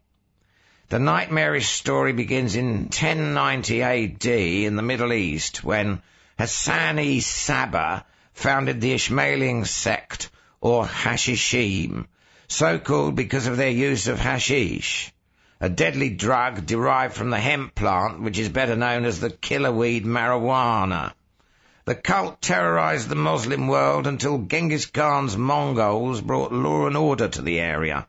The nightmarish story begins in 1090 AD in the Middle East, when Hassani Saba founded the Ishmaeling sect, or Hashishim, so called because of their use of hashish, a deadly drug derived from the hemp plant, which is better known as the killer weed marijuana. The cult terrorized the Muslim world until Genghis Khan's Mongols brought law and order to the area.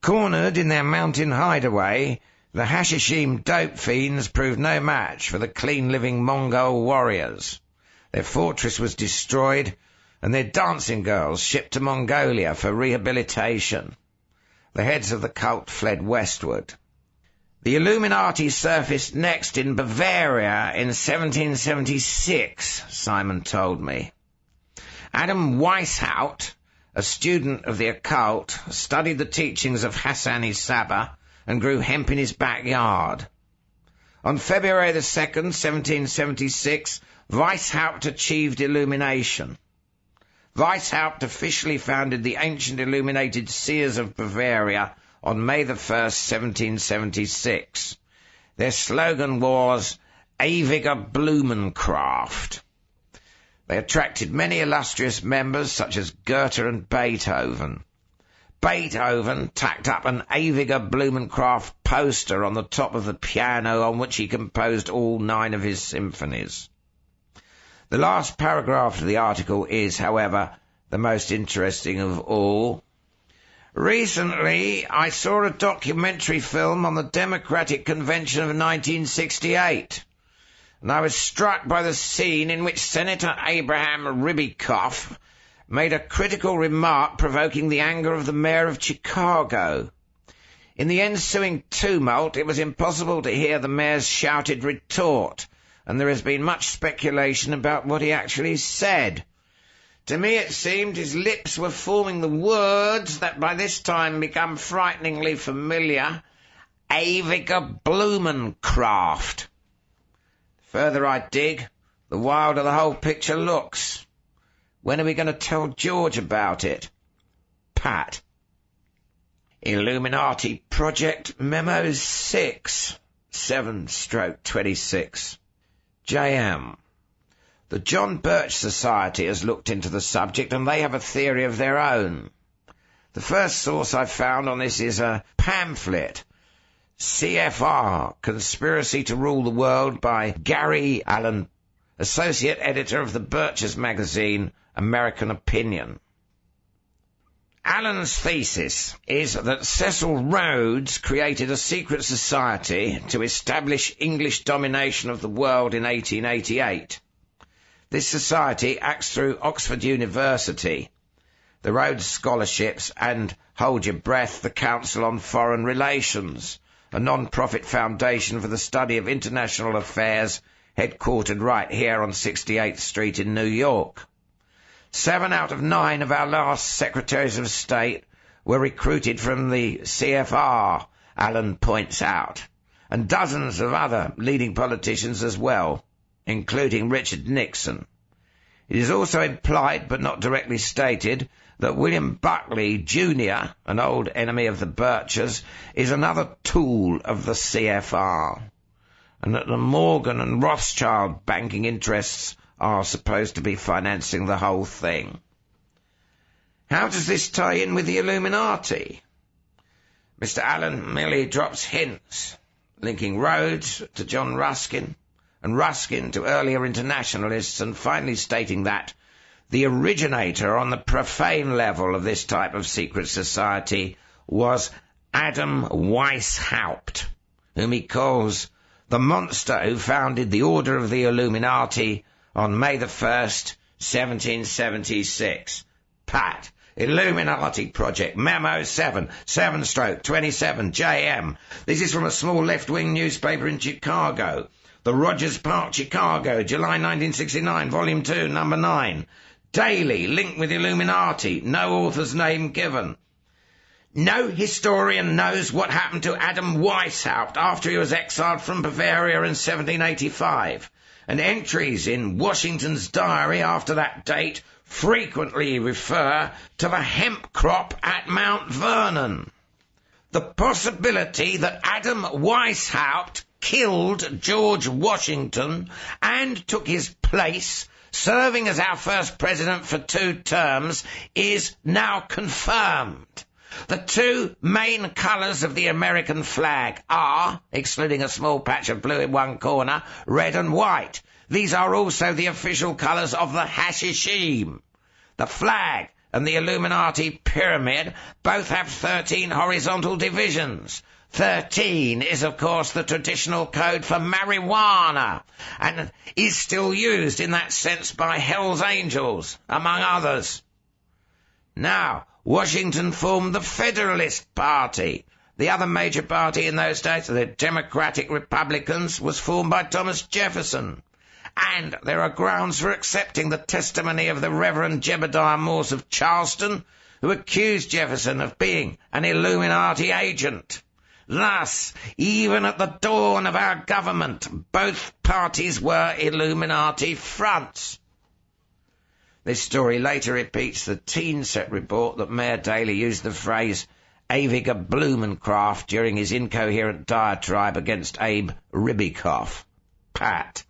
Cornered in their mountain hideaway, the Hashishim dope fiends proved no match for the clean-living Mongol warriors. Their fortress was destroyed, and their dancing girls shipped to Mongolia for rehabilitation. The heads of the cult fled westward. The Illuminati surfaced next in Bavaria in 1776, Simon told me. Adam Weishaupt, a student of the occult, studied the teachings of Hassani Saba and grew hemp in his backyard. On February the 2nd, 1776, Weishaupt achieved illumination. Weishaupt officially founded the ancient illuminated seers of Bavaria on May the 1st, 1776. Their slogan was Ewiger Blumenkraft. They attracted many illustrious members such as Goethe and Beethoven. Beethoven tacked up an Ewiger Blumenkraft poster on the top of the piano on which he composed all 9 of his symphonies. The last paragraph of the article is, however, the most interesting of all. Recently, I saw a documentary film on the Democratic Convention of 1968, and I was struck by the scene in which Senator Abraham Ribikoff made a critical remark provoking the anger of the mayor of Chicago. In the ensuing tumult, it was impossible to hear the mayor's shouted retort, and there has been much speculation about what he actually said. To me it seemed his lips were forming the words that by this time become frighteningly familiar, Ewiger Blumenkraft. The further I dig, the wilder the whole picture looks. When are we going to tell George about it? Pat. Illuminati Project Memo 6, 7/26. JM. The John Birch Society has looked into the subject, and they have a theory of their own. The first source I found on this is a pamphlet, CFR, Conspiracy to Rule the World, by Gary Allen, associate editor of the Birch's magazine, American Opinion. Allen's thesis is that Cecil Rhodes created a secret society to establish English domination of the world in 1888. This society acts through Oxford University, the Rhodes Scholarships, and, hold your breath, the Council on Foreign Relations, a non-profit foundation for the study of international affairs headquartered right here on 68th Street in New York. 7 out of 9 of our last Secretaries of State were recruited from the CFR, Allen points out, and dozens of other leading politicians as well, including Richard Nixon. It is also implied, but not directly stated, that William Buckley, Jr., an old enemy of the Birchers, is another tool of the CFR, and that the Morgan and Rothschild banking interests are supposed to be financing the whole thing. How does this tie in with the Illuminati? Mr. Allen merely drops hints, linking Rhodes to John Ruskin, and Ruskin to earlier internationalists, and finally stating that the originator on the profane level of this type of secret society was Adam Weishaupt, whom he calls the monster who founded the Order of the Illuminati on May the 1st, 1776. Pat, Illuminati Project, Memo 7/27 JM. This is from a small left-wing newspaper in Chicago. The Rogers Park, Chicago, July 1969, Volume 2, Number 9. Daily, linked with Illuminati, no author's name given. No historian knows what happened to Adam Weishaupt after he was exiled from Bavaria in 1785, and entries in Washington's diary after that date frequently refer to the hemp crop at Mount Vernon. The possibility that Adam Weishaupt killed George Washington and took his place, serving as our first president for 2 terms, is now confirmed. The 2 main colours of the American flag are, excluding a small patch of blue in one corner, red and white. These are also the official colours of the Hashishim. The flag and the Illuminati pyramid both have 13 horizontal divisions. 13 is, of course, the traditional code for marijuana, and is still used in that sense by Hell's Angels, among others. Now, Washington formed the Federalist Party. The other major party in those days, the Democratic Republicans, was formed by Thomas Jefferson. And there are grounds for accepting the testimony of the Reverend Jebediah Morse of Charleston, who accused Jefferson of being an Illuminati agent. Thus, even at the dawn of our government, both parties were Illuminati fronts. This story later repeats the teen set report that Mayor Daley used the phrase Aviger Blumenkroft during his incoherent diatribe against Abe Ribikoff. Pat.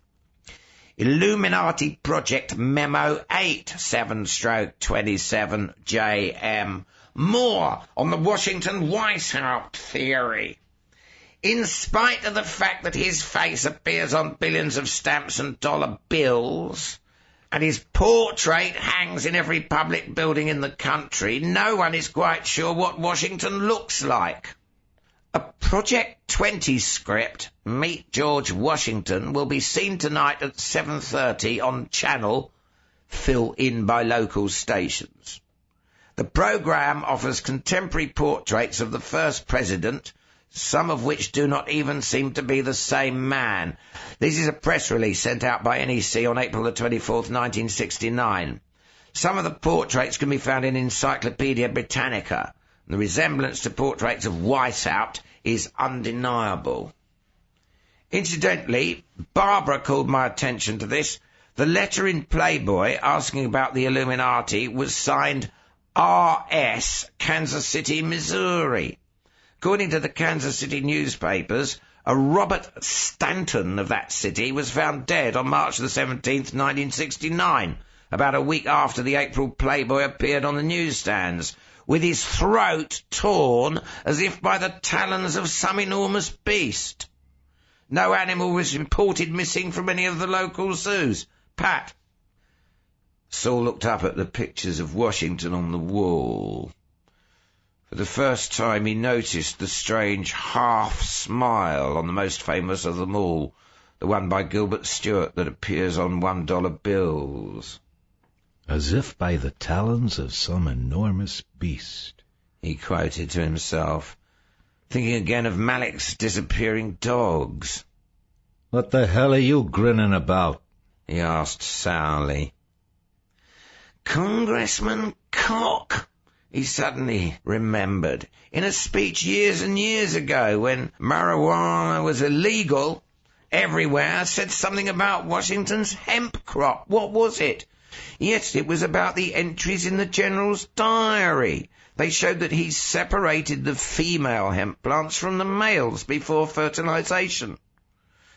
Illuminati Project Memo 8/7/27 JM. More on the Washington Weishaupt theory. In spite of the fact that his face appears on billions of stamps and dollar bills, and his portrait hangs in every public building in the country, no one is quite sure what Washington looks like. A Project 20 script, Meet George Washington, will be seen tonight at 7:30 on Channel, fill in by local stations. The programme offers contemporary portraits of the first president, some of which do not even seem to be the same man. This is a press release sent out by NEC on April the 24th, 1969. Some of the portraits can be found in Encyclopaedia Britannica. The resemblance to portraits of Weishaupt is undeniable. Incidentally, Barbara called my attention to this. The letter in Playboy asking about the Illuminati was signed R.S., Kansas City, Missouri. According to the Kansas City newspapers, a Robert Stanton of that city was found dead on March the 17th, 1969, about a week after the April Playboy appeared on the newsstands, with his throat torn as if by the talons of some enormous beast. No animal was reported missing from any of the local zoos. Pat. Saul looked up at the pictures of Washington on the wall. For the first time he noticed the strange half-smile on the most famous of them all, the one by Gilbert Stuart that appears on $1 bills. As if by the talons of some enormous beast, he quoted to himself. thinking again of Malik's disappearing dogs. What the hell are you grinning about? He asked sourly. Congressman Koch, he suddenly remembered, in a speech years and years ago when marijuana was illegal everywhere, said something about Washington's hemp crop. What was it? Yes, it was about the entries in the general's diary. They showed that he separated the female hemp plants from the males before fertilization.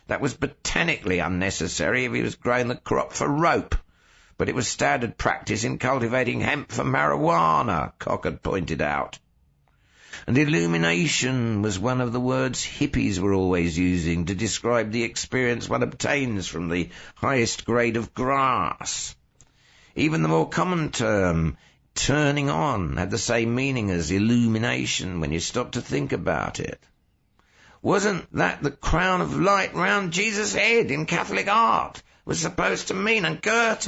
That was botanically unnecessary if he was growing the crop for rope, but it was standard practice in cultivating hemp for marijuana, Koch had pointed out. And illumination was one of the words hippies were always using to describe the experience one obtains from the highest grade of grass. Even the more common term, turning on, had the same meaning as illumination when you stop to think about it. Wasn't that the crown of light round Jesus' head in Catholic art was supposed to mean? And Goethe,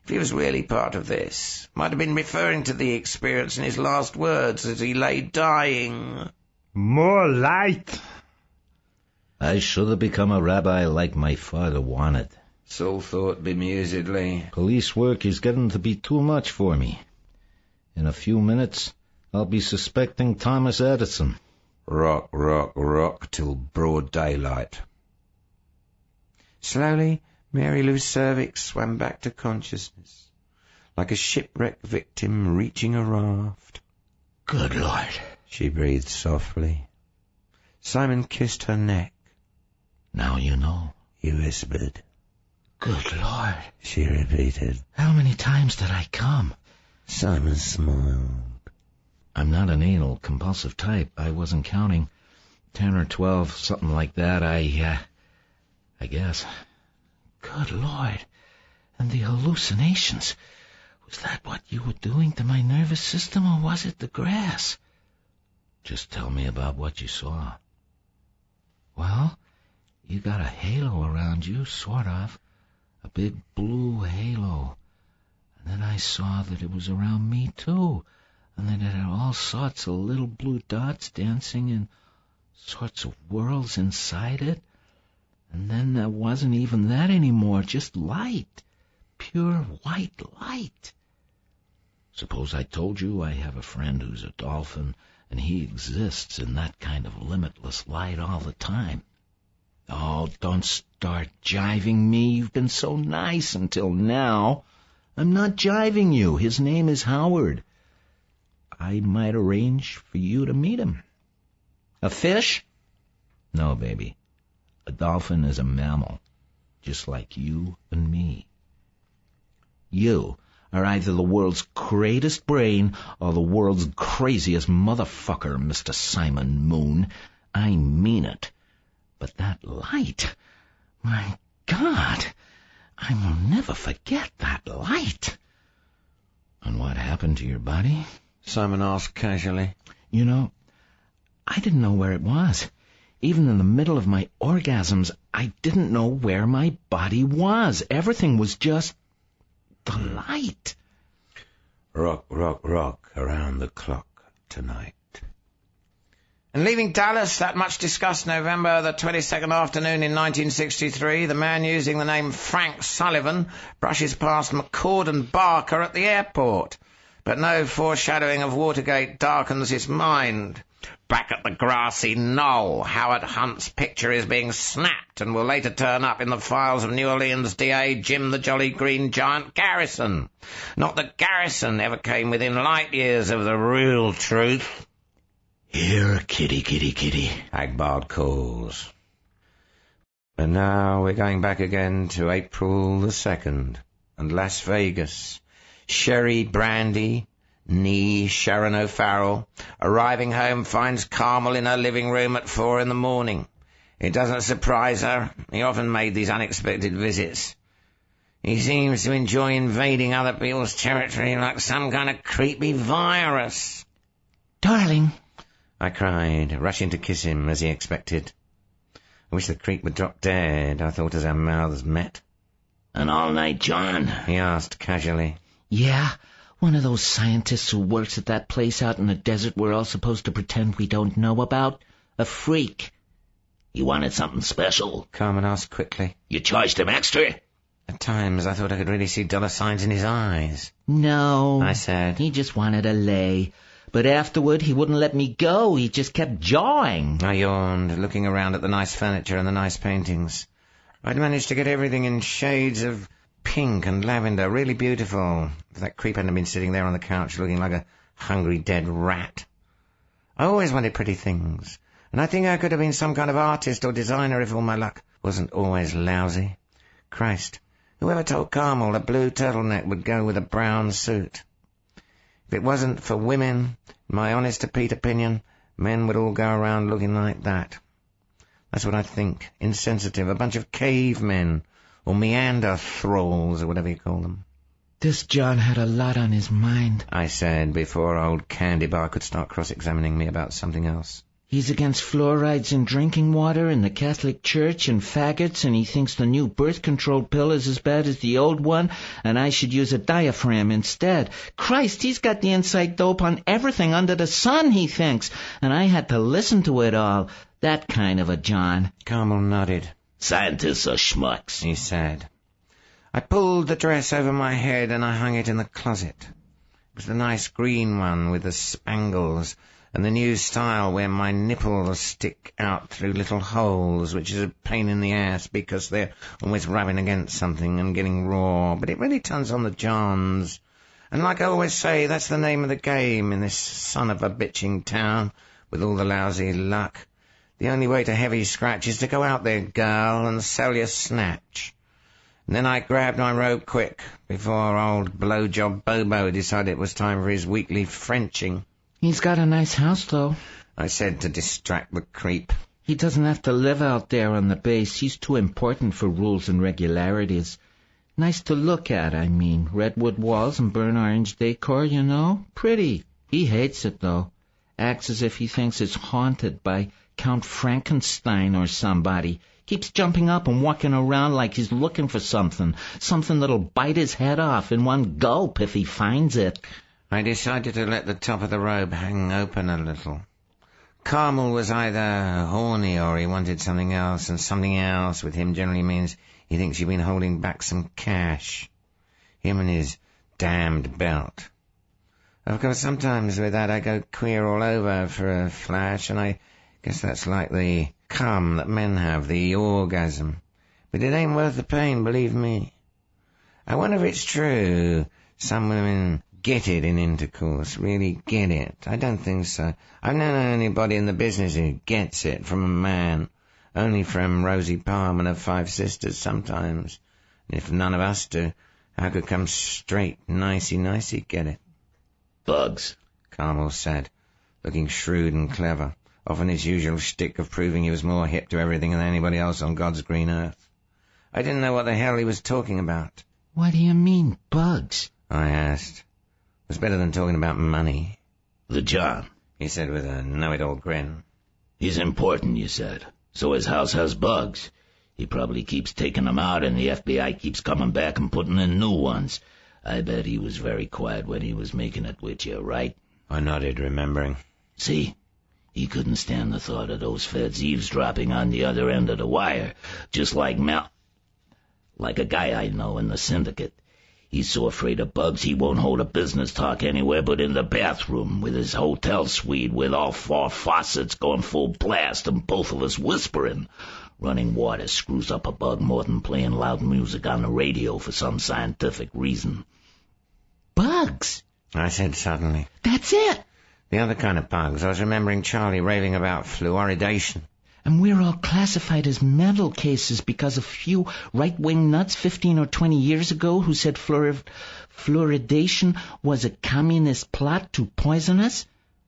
if he was really part of this, might have been referring to the experience in his last words as he lay dying. More light. I should have become a rabbi like my father wanted. Saul thought bemusedly. Police work is getting to be too much for me. In a few minutes, I'll be suspecting Thomas Edison. Rock, rock, rock till broad daylight. Slowly, Mary Lou's cervix swam back to consciousness, like a shipwrecked victim reaching a raft. Good Lord, she breathed softly. Simon kissed her neck. Now you know, he whispered. Good Lord, she repeated. How many times did I come? Simon smiled. I'm not an anal compulsive type. I wasn't counting. 10 or 12, something like that. I guess. Good Lord. And the hallucinations. Was that what you were doing to my nervous system, or was it the grass? Just tell me about what you saw. Well, you got a halo around you, sort of. A big blue halo. And then I saw that it was around me, too. And then it had all sorts of little blue dots dancing in sorts of worlds inside it. And then there wasn't even that anymore, just light. Pure white light. Suppose I told you I have a friend who's a dolphin, and he exists in that kind of limitless light all the time. Oh, don't start jiving me. You've been so nice until now. I'm not jiving you. His name is Howard. I might arrange for you to meet him. A fish? No, baby. A dolphin is a mammal, just like you and me. You are either the world's greatest brain or the world's craziest motherfucker, Mr. Simon Moon. I mean it. But that light, my God, I will never forget that light. And what happened to your body? Simon asked casually. You know, I didn't know where it was. Even in the middle of my orgasms, I didn't know where my body was. Everything was just the light. Rock, rock, rock around the clock tonight. And leaving Dallas that much discussed November the 22nd afternoon in 1963, the man using the name Frank Sullivan brushes past McCord and Barker at the airport. But no foreshadowing of Watergate darkens his mind. Back at the grassy knoll, Howard Hunt's picture is being snapped and will later turn up in the files of New Orleans DA Jim the Jolly Green Giant Garrison. Not that Garrison ever came within light years of the real truth. Here, kitty, kitty, kitty, Hagbard calls. But now we're going back again to April the 2nd and Las Vegas. Sherry Brandy, nee Sharon O'Farrell, arriving home finds Carmel in her living room at 4 a.m. It doesn't surprise her. He often made these unexpected visits. He seems to enjoy invading other people's territory like some kind of creepy virus. Darling, I cried, rushing to kiss him as he expected. I wish the creep would drop dead, I thought as our mouths met. An all-night John? He asked casually. yeah, One of those scientists who works at that place out in the desert we're all supposed to pretend we don't know about. A freak. You wanted something special? Carmen asked quickly. You charged him extra? At times I thought I could really see dollar signs in his eyes. No, I said. He just wanted a lay. But afterward, he wouldn't let me go. He just kept jawing. I yawned, looking around at the nice furniture and the nice paintings. I'd managed to get everything in shades of pink and lavender, really beautiful. If that creep hadn't been sitting there on the couch looking like a hungry dead rat. I always wanted pretty things, and I think I could have been some kind of artist or designer if all my luck wasn't always lousy. Christ, whoever told Carmel a blue turtleneck would go with a brown suit? If it wasn't for women, in my honest-to-Pete opinion, men would all go around looking like that. That's what I think. Insensitive, a bunch of cavemen, or meander thralls, or whatever you call them. This John had a lot on his mind, I said, before old Candy Bar could start cross-examining me about something else. He's against fluorides in drinking water and the Catholic Church and faggots, and he thinks the new birth control pill is as bad as the old one, and I should use a diaphragm instead. Christ, he's got the inside dope on everything under the sun, he thinks, and I had to listen to it all. That kind of a John. Carmel nodded. Scientists are schmucks, he said. I pulled the dress over my head and I hung it in the closet. It was the nice green one with the spangles, and the new style where my nipples stick out through little holes, which is a pain in the ass because they're always rubbing against something and getting raw, but it really turns on the Johns. And like I always say, that's the name of the game in this son of a bitching town, with all the lousy luck. The only way to heavy scratch is to go out there, girl, and sell your snatch. And then I grabbed my robe quick, before old blowjob Bobo decided it was time for his weekly Frenching. He's got a nice house, though, I said to distract the creep. He doesn't have to live out there on the base. He's too important for rules and regularities. Nice to look at, I mean. Redwood walls and burnt orange decor, you know. Pretty. He hates it, though. Acts as if he thinks it's haunted by Count Frankenstein or somebody. Keeps jumping up and walking around like he's looking for something that'll bite his head off in one gulp if he finds it. I decided to let the top of the robe hang open a little. Carmel was either horny or he wanted something else, and something else with him generally means he thinks you've been holding back some cash. Him and his damned belt. Of course, sometimes with that I go queer all over for a flash, and I guess that's like the cum that men have, the orgasm. But it ain't worth the pain, believe me. I wonder if it's true. Some women get it in intercourse, really get it. I don't think so. I've known anybody in the business who gets it from a man. Only from Rosie Palm and her 5 sisters sometimes. And if none of us do, how could come straight nicey get it? Bugs, Carmel said, looking shrewd and clever, often his usual shtick of proving he was more hip to everything than anybody else on God's green earth. I didn't know what the hell he was talking about. What do you mean, bugs? I asked. It was better than talking about money. The John, he said with a know-it-all grin. He's important, you said. So his house has bugs. He probably keeps taking them out, and the FBI keeps coming back and putting in new ones. I bet he was very quiet when he was making it with you, right? I nodded, remembering. See? He couldn't stand the thought of those feds eavesdropping on the other end of the wire, just like like a guy I know in the syndicate. He's so afraid of bugs he won't hold a business talk anywhere but in the bathroom with his hotel suite with all 4 faucets going full blast and both of us whispering. Running water screws up a bug more than playing loud music on the radio for some scientific reason. Bugs? I said suddenly. That's it. The other kind of bugs. I was remembering Charlie raving about fluoridation. And we're all classified as mental cases because a few right-wing nuts 15 or 20 years ago who said fluoridation was a communist plot to poison us?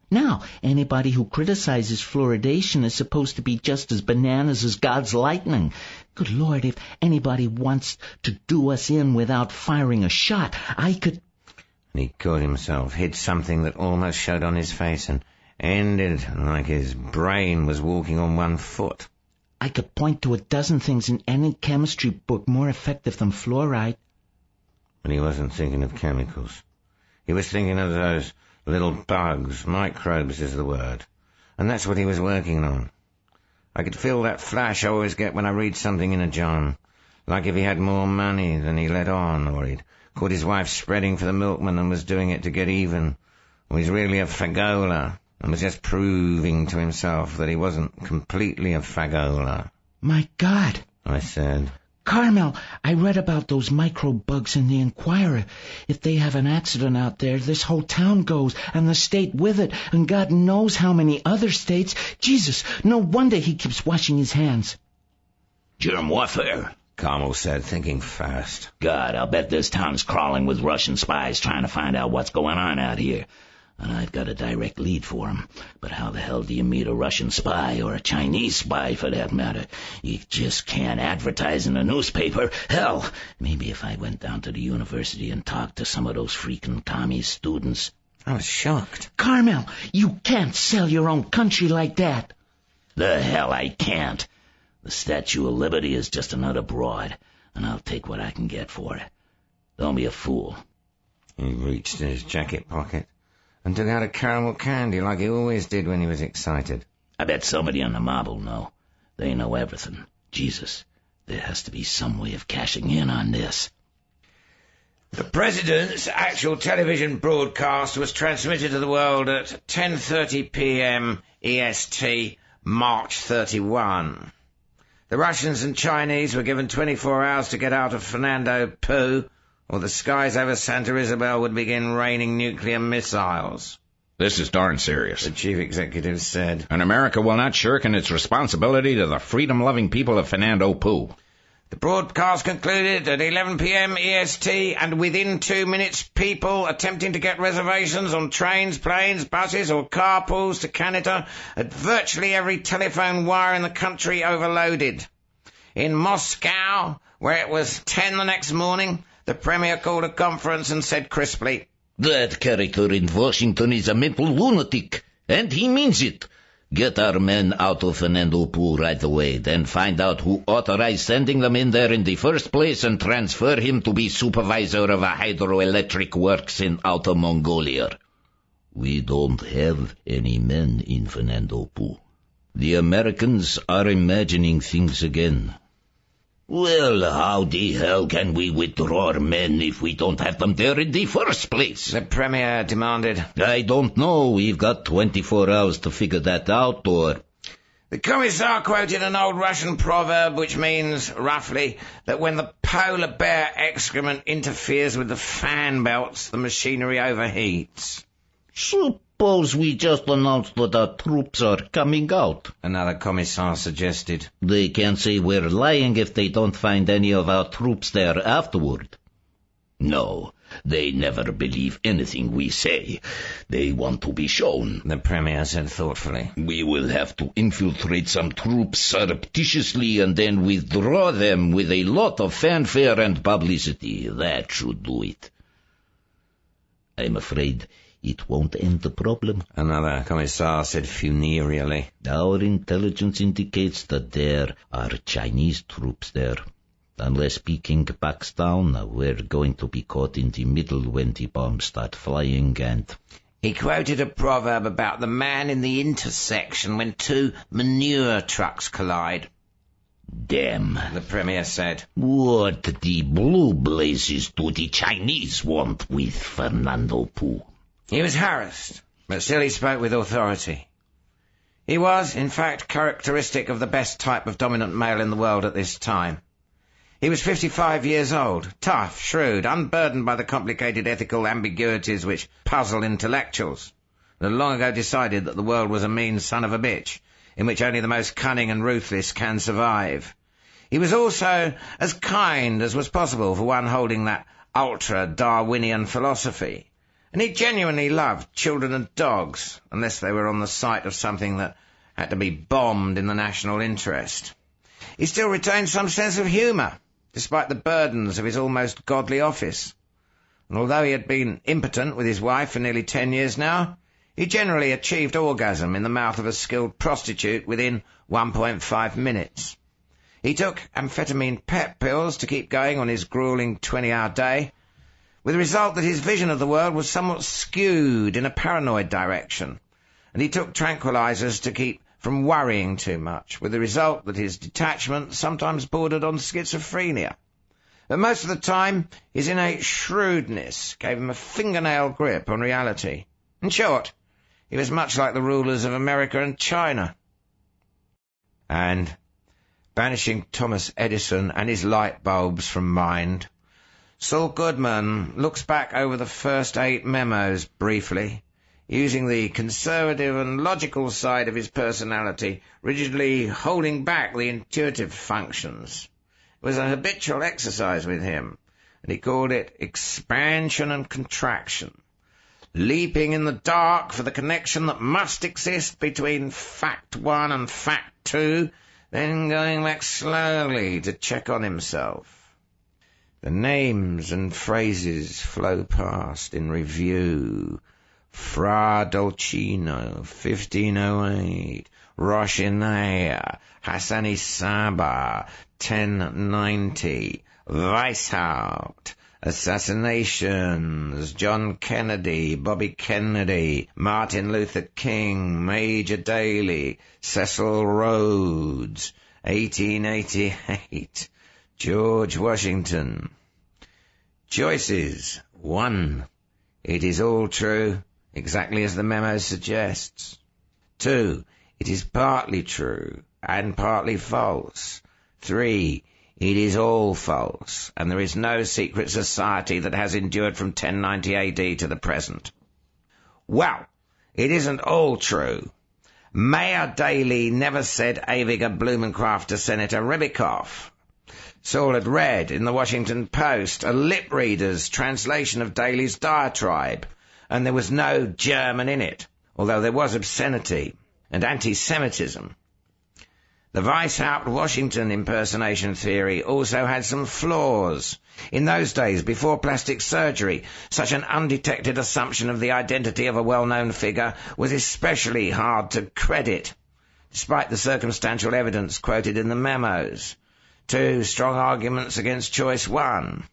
Now, anybody who criticizes fluoridation is supposed to be just as bananas as God's lightning. Good Lord, if anybody wants to do us in without firing a shot, I could... And he caught himself, hid something that almost showed on his face, and ended like his brain was walking on one foot. I could point to a dozen things in any chemistry book more effective than fluoride. But he wasn't thinking of chemicals. He was thinking of those little bugs. Microbes is the word. And that's what he was working on. I could feel that flash I always get when I read something in a John. Like if he had more money than he let on, or he'd caught his wife spreading for the milkman and was doing it to get even, or he's really a fagola and was just proving to himself that he wasn't completely a fagola. My God, I said. Carmel, I read about those microbugs in the Inquirer. If they have an accident out there, this whole town goes, and the state with it, and God knows how many other states. Jesus, no wonder he keeps washing his hands. Germ warfare, Carmel said, thinking fast. God, I'll bet this town's crawling with Russian spies trying to find out what's going on out here. And I've got a direct lead for 'em. But how the hell do you meet a Russian spy, or a Chinese spy for that matter? You just can't advertise in a newspaper. Hell, maybe if I went down to the university and talked to some of those freaking commie students. I was shocked. Carmel, you can't sell your own country like that. The hell I can't. The Statue of Liberty is just another broad, and I'll take what I can get for it. Don't be a fool. He reached in his jacket pocket and took out a caramel candy like he always did when he was excited. I bet somebody on the mob will know. They know everything. Jesus, there has to be some way of cashing in on this. The President's actual television broadcast was transmitted to the world at 10:30 p.m. EST, March 31. The Russians and Chinese were given 24 hours to get out of Fernando Poo, or the skies over Santa Isabel would begin raining nuclear missiles. This is darn serious, The chief executive said. and America will not shirk in its responsibility to the freedom-loving people of Fernando Poo. The broadcast concluded at 11 p.m. EST, and within 2 minutes, people attempting to get reservations on trains, planes, buses, or carpools to Canada had virtually every telephone wire in the country overloaded. In Moscow, where it was 10 the next morning, the Premier called a conference and said crisply, That character in Washington is a mental lunatic, and he means it. Get our men out of Fernando Poo right away, then find out who authorized sending them in there in the first place and transfer him to be supervisor of a hydroelectric works in Outer Mongolia. We don't have any men in Fernando Poo. The Americans are imagining things again. Well, how the hell can we withdraw our men if we don't have them there in the first place? the Premier demanded. I don't know. We've got 24 hours to figure that out, or... The Commissar quoted an old Russian proverb which means, roughly, that when the polar bear excrement interferes with the fan belts, the machinery overheats. Suppose we just announced that our troops are coming out. Another Commissar suggested. They can't say we're lying if they don't find any of our troops there afterward. No, they never believe anything we say. They want to be shown. The Premier said thoughtfully. We will have to infiltrate some troops surreptitiously and then withdraw them with a lot of fanfare and publicity. That should do it. I'm afraid it won't end the problem. Another Commissar said funereally. Our intelligence indicates that there are Chinese troops there. Unless Peking backs down, we're going to be caught in the middle when the bombs start flying and... He quoted a proverb about the man in the intersection when two manure trucks collide. Damn, The Premier said. what the blue blazes do the Chinese want with Fernando Poo? He was harassed, but still he spoke with authority. He was, in fact, characteristic of the best type of dominant male in the world at this time. He was 55 years old, tough, shrewd, unburdened by the complicated ethical ambiguities which puzzle intellectuals, and had long ago decided that the world was a mean son of a bitch, in which only the most cunning and ruthless can survive. He was also as kind as was possible for one holding that ultra-Darwinian philosophy, and he genuinely loved children and dogs, unless they were on the site of something that had to be bombed in the national interest. He still retained some sense of humour, despite the burdens of his almost godly office. And although he had been impotent with his wife for nearly 10 years now, he generally achieved orgasm in the mouth of a skilled prostitute within 1.5 minutes. He took amphetamine pep pills to keep going on his grueling 20-hour day, with the result that his vision of the world was somewhat skewed in a paranoid direction, and he took tranquilizers to keep from worrying too much, with the result that his detachment sometimes bordered on schizophrenia. But most of the time, his innate shrewdness gave him a fingernail grip on reality. In short, he was much like the rulers of America and China. And, banishing Thomas Edison and his light bulbs from mind, Saul Goodman looks back over the first 8 memos briefly, using the conservative and logical side of his personality, rigidly holding back the intuitive functions. It was a habitual exercise with him, and he called it expansion and contraction, leaping in the dark for the connection that must exist between fact 1 and fact 2, then going back slowly to check on himself. The names and phrases flow past in review. Fra Dolcino, 1508, Rochinea, Hassani Saba, 1090, Weishaupt, assassinations, John Kennedy, Bobby Kennedy, Martin Luther King, Major Daley, Cecil Rhodes, 1888, George Washington. Choices. 1. It is all true, exactly as the memo suggests. 2. It is partly true and partly false. 3. It is all false, and there is no secret society that has endured from 1090 AD to the present. Well, it isn't all true. Mayor Daley never said Aviger Blumenkopf to Senator Ribikoff. Saul had read in the Washington Post a lip reader's translation of Daley's diatribe, and there was no German in it, although there was obscenity and anti-Semitism. The Weishaupt Washington impersonation theory also had some flaws. In those days, before plastic surgery, such an undetected assumption of the identity of a well-known figure was especially hard to credit, despite the circumstantial evidence quoted in the memos. 2 strong arguments against choice 1.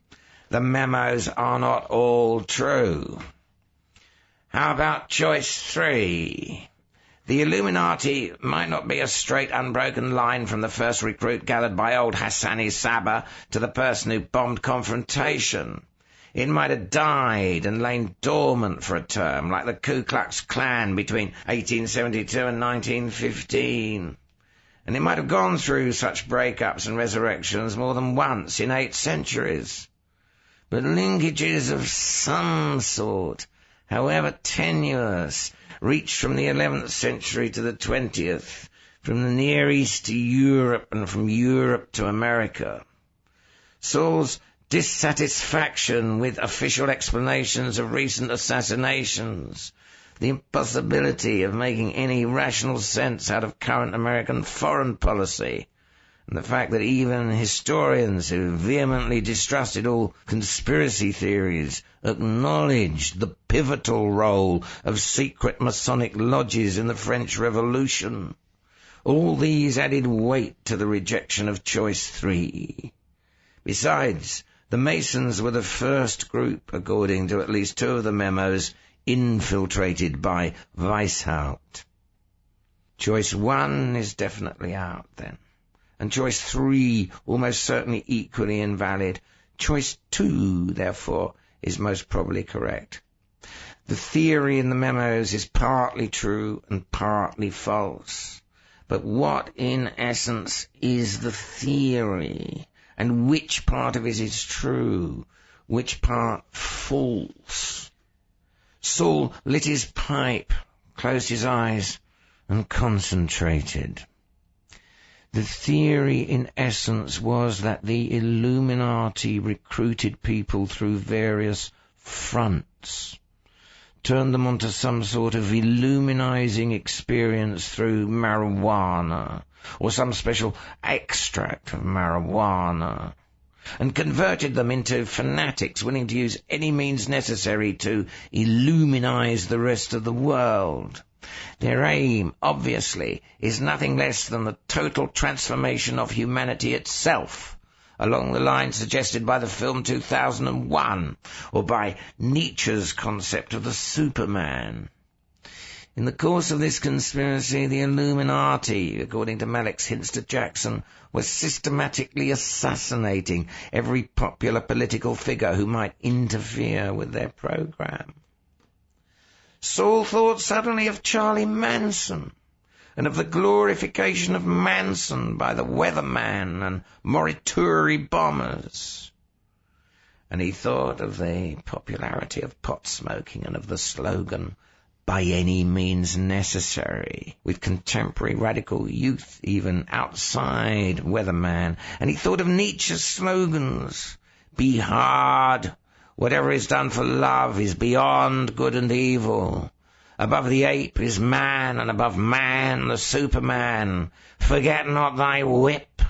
The memos are not all true. How about choice 3? The Illuminati might not be a straight, unbroken line from the first recruit gathered by old Hassani Saba to the person who bombed Confrontation. It might have died and lain dormant for a term, like the Ku Klux Klan between 1872 and 1915. And it might have gone through such breakups and resurrections more than once in 8 centuries. But linkages of some sort, however tenuous, reached from the 11th century to the 20th, from the Near East to Europe and from Europe to America. Saul's dissatisfaction with official explanations of recent assassinations, the impossibility of making any rational sense out of current American foreign policy, and the fact that even historians who vehemently distrusted all conspiracy theories acknowledged the pivotal role of secret Masonic lodges in the French Revolution. All these added weight to the rejection of choice 3. Besides, the Masons were the first group, according to at least 2 of the memos, infiltrated by Weishaupt. Choice 1 is definitely out, then. And choice 3 almost certainly equally invalid. Choice 2, therefore, is most probably correct. The theory in the memos is partly true and partly false. But what, in essence, is the theory? And which part of it is true? Which part false? Saul lit his pipe, closed his eyes, and concentrated. The theory, in essence, was that the Illuminati recruited people through various fronts, turned them onto some sort of illuminizing experience through marijuana, or some special extract of marijuana, and converted them into fanatics willing to use any means necessary to illuminize the rest of the world. Their aim, obviously, is nothing less than the total transformation of humanity itself, along the lines suggested by the film 2001, or by Nietzsche's concept of the Superman. In the course of this conspiracy, the Illuminati, according to Malik's hints to Jackson, was systematically assassinating every popular political figure who might interfere with their program. Saul thought suddenly of Charlie Manson, and of the glorification of Manson by the Weatherman and Morituri bombers. And he thought of the popularity of pot smoking and of the slogan, "By any means necessary," with contemporary radical youth even outside Weatherman. And he thought of Nietzsche's slogans, "Be hard, whatever is done for love is beyond good and evil. Above the ape is man, and above man the Superman. Forget not thy whip."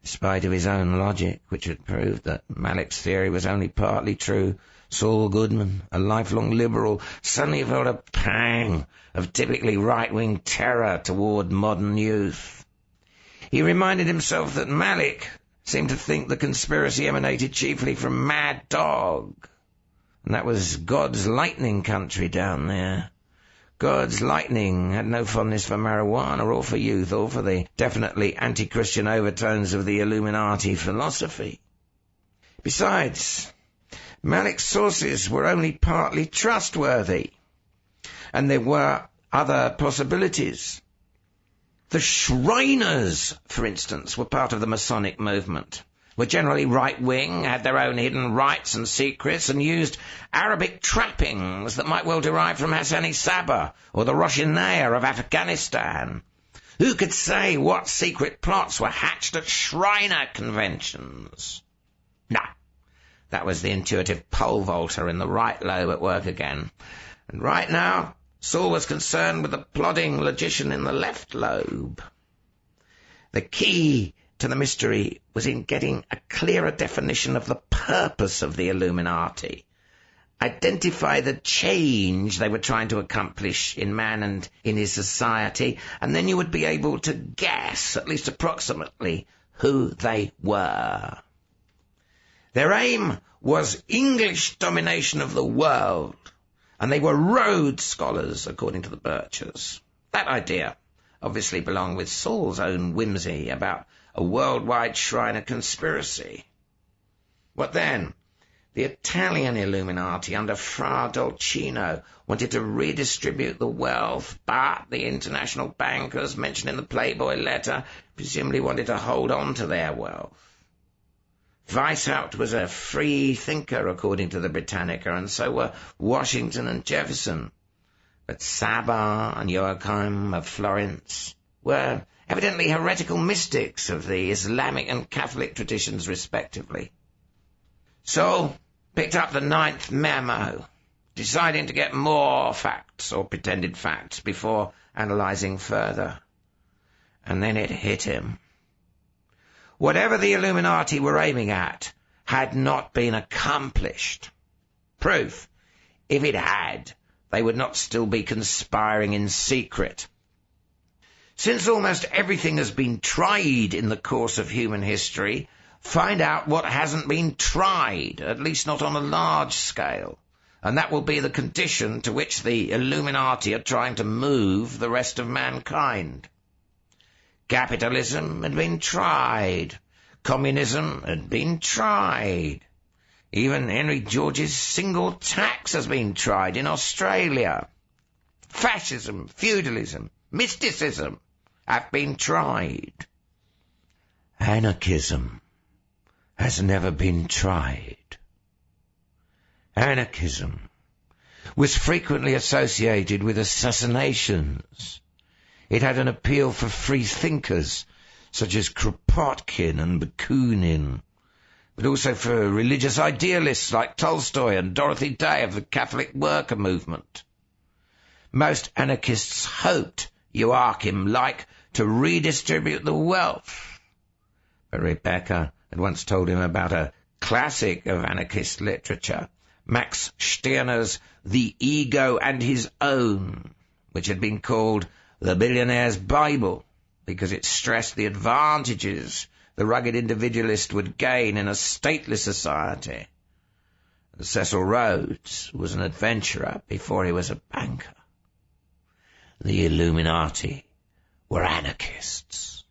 Despite of his own logic, which had proved that Malik's theory was only partly true, Saul Goodman, a lifelong liberal, suddenly felt a pang of typically right-wing terror toward modern youth. He reminded himself that Malik seemed to think the conspiracy emanated chiefly from Mad Dog, and that was God's lightning country down there. God's lightning had no fondness for marijuana or for youth or for the definitely anti-Christian overtones of the Illuminati philosophy. Besides, Malik's sources were only partly trustworthy, and there were other possibilities. The Shriners, for instance, were part of the Masonic movement, were generally right-wing, had their own hidden rites and secrets, and used Arabic trappings that might well derive from Hassani Sabah or the Roshinaya of Afghanistan. Who could say what secret plots were hatched at Shriner conventions? No. That was the intuitive pole vaulter in the right lobe at work again. And right now, Saul was concerned with the plodding logician in the left lobe. The key to the mystery was in getting a clearer definition of the purpose of the Illuminati. Identify the change they were trying to accomplish in man and in his society, and then you would be able to guess, at least approximately, who they were. Their aim was English domination of the world, and they were Rhodes scholars, according to the Birchers. That idea obviously belonged with Saul's own whimsy about a worldwide Shriner conspiracy. What then? The Italian Illuminati under Fra Dolcino wanted to redistribute the wealth, but the international bankers mentioned in the Playboy letter presumably wanted to hold on to their wealth. Weishaupt was a free thinker, according to the Britannica, and so were Washington and Jefferson. But Sabah and Joachim of Florence were evidently heretical mystics of the Islamic and Catholic traditions, respectively. So picked up the 9th memo, deciding to get more facts or pretended facts before analyzing further. And then it hit him. Whatever the Illuminati were aiming at had not been accomplished. Proof, if it had, they would not still be conspiring in secret. Since almost everything has been tried in the course of human history, find out what hasn't been tried, at least not on a large scale, and that will be the condition to which the Illuminati are trying to move the rest of mankind. Capitalism had been tried. Communism had been tried. Even Henry George's single tax has been tried in Australia. Fascism, feudalism, mysticism have been tried. Anarchism has never been tried. Anarchism was frequently associated with assassinations. It had an appeal for free thinkers, such as Kropotkin and Bakunin, but also for religious idealists like Tolstoy and Dorothy Day of the Catholic worker movement. Most anarchists hoped, Joachim-like, to redistribute the wealth. But Rebecca had once told him about a classic of anarchist literature, Max Stirner's The Ego and His Own, which had been called The Billionaire's Bible, because it stressed the advantages the rugged individualist would gain in a stately society. Cecil Rhodes was an adventurer before he was a banker. The Illuminati were anarchists.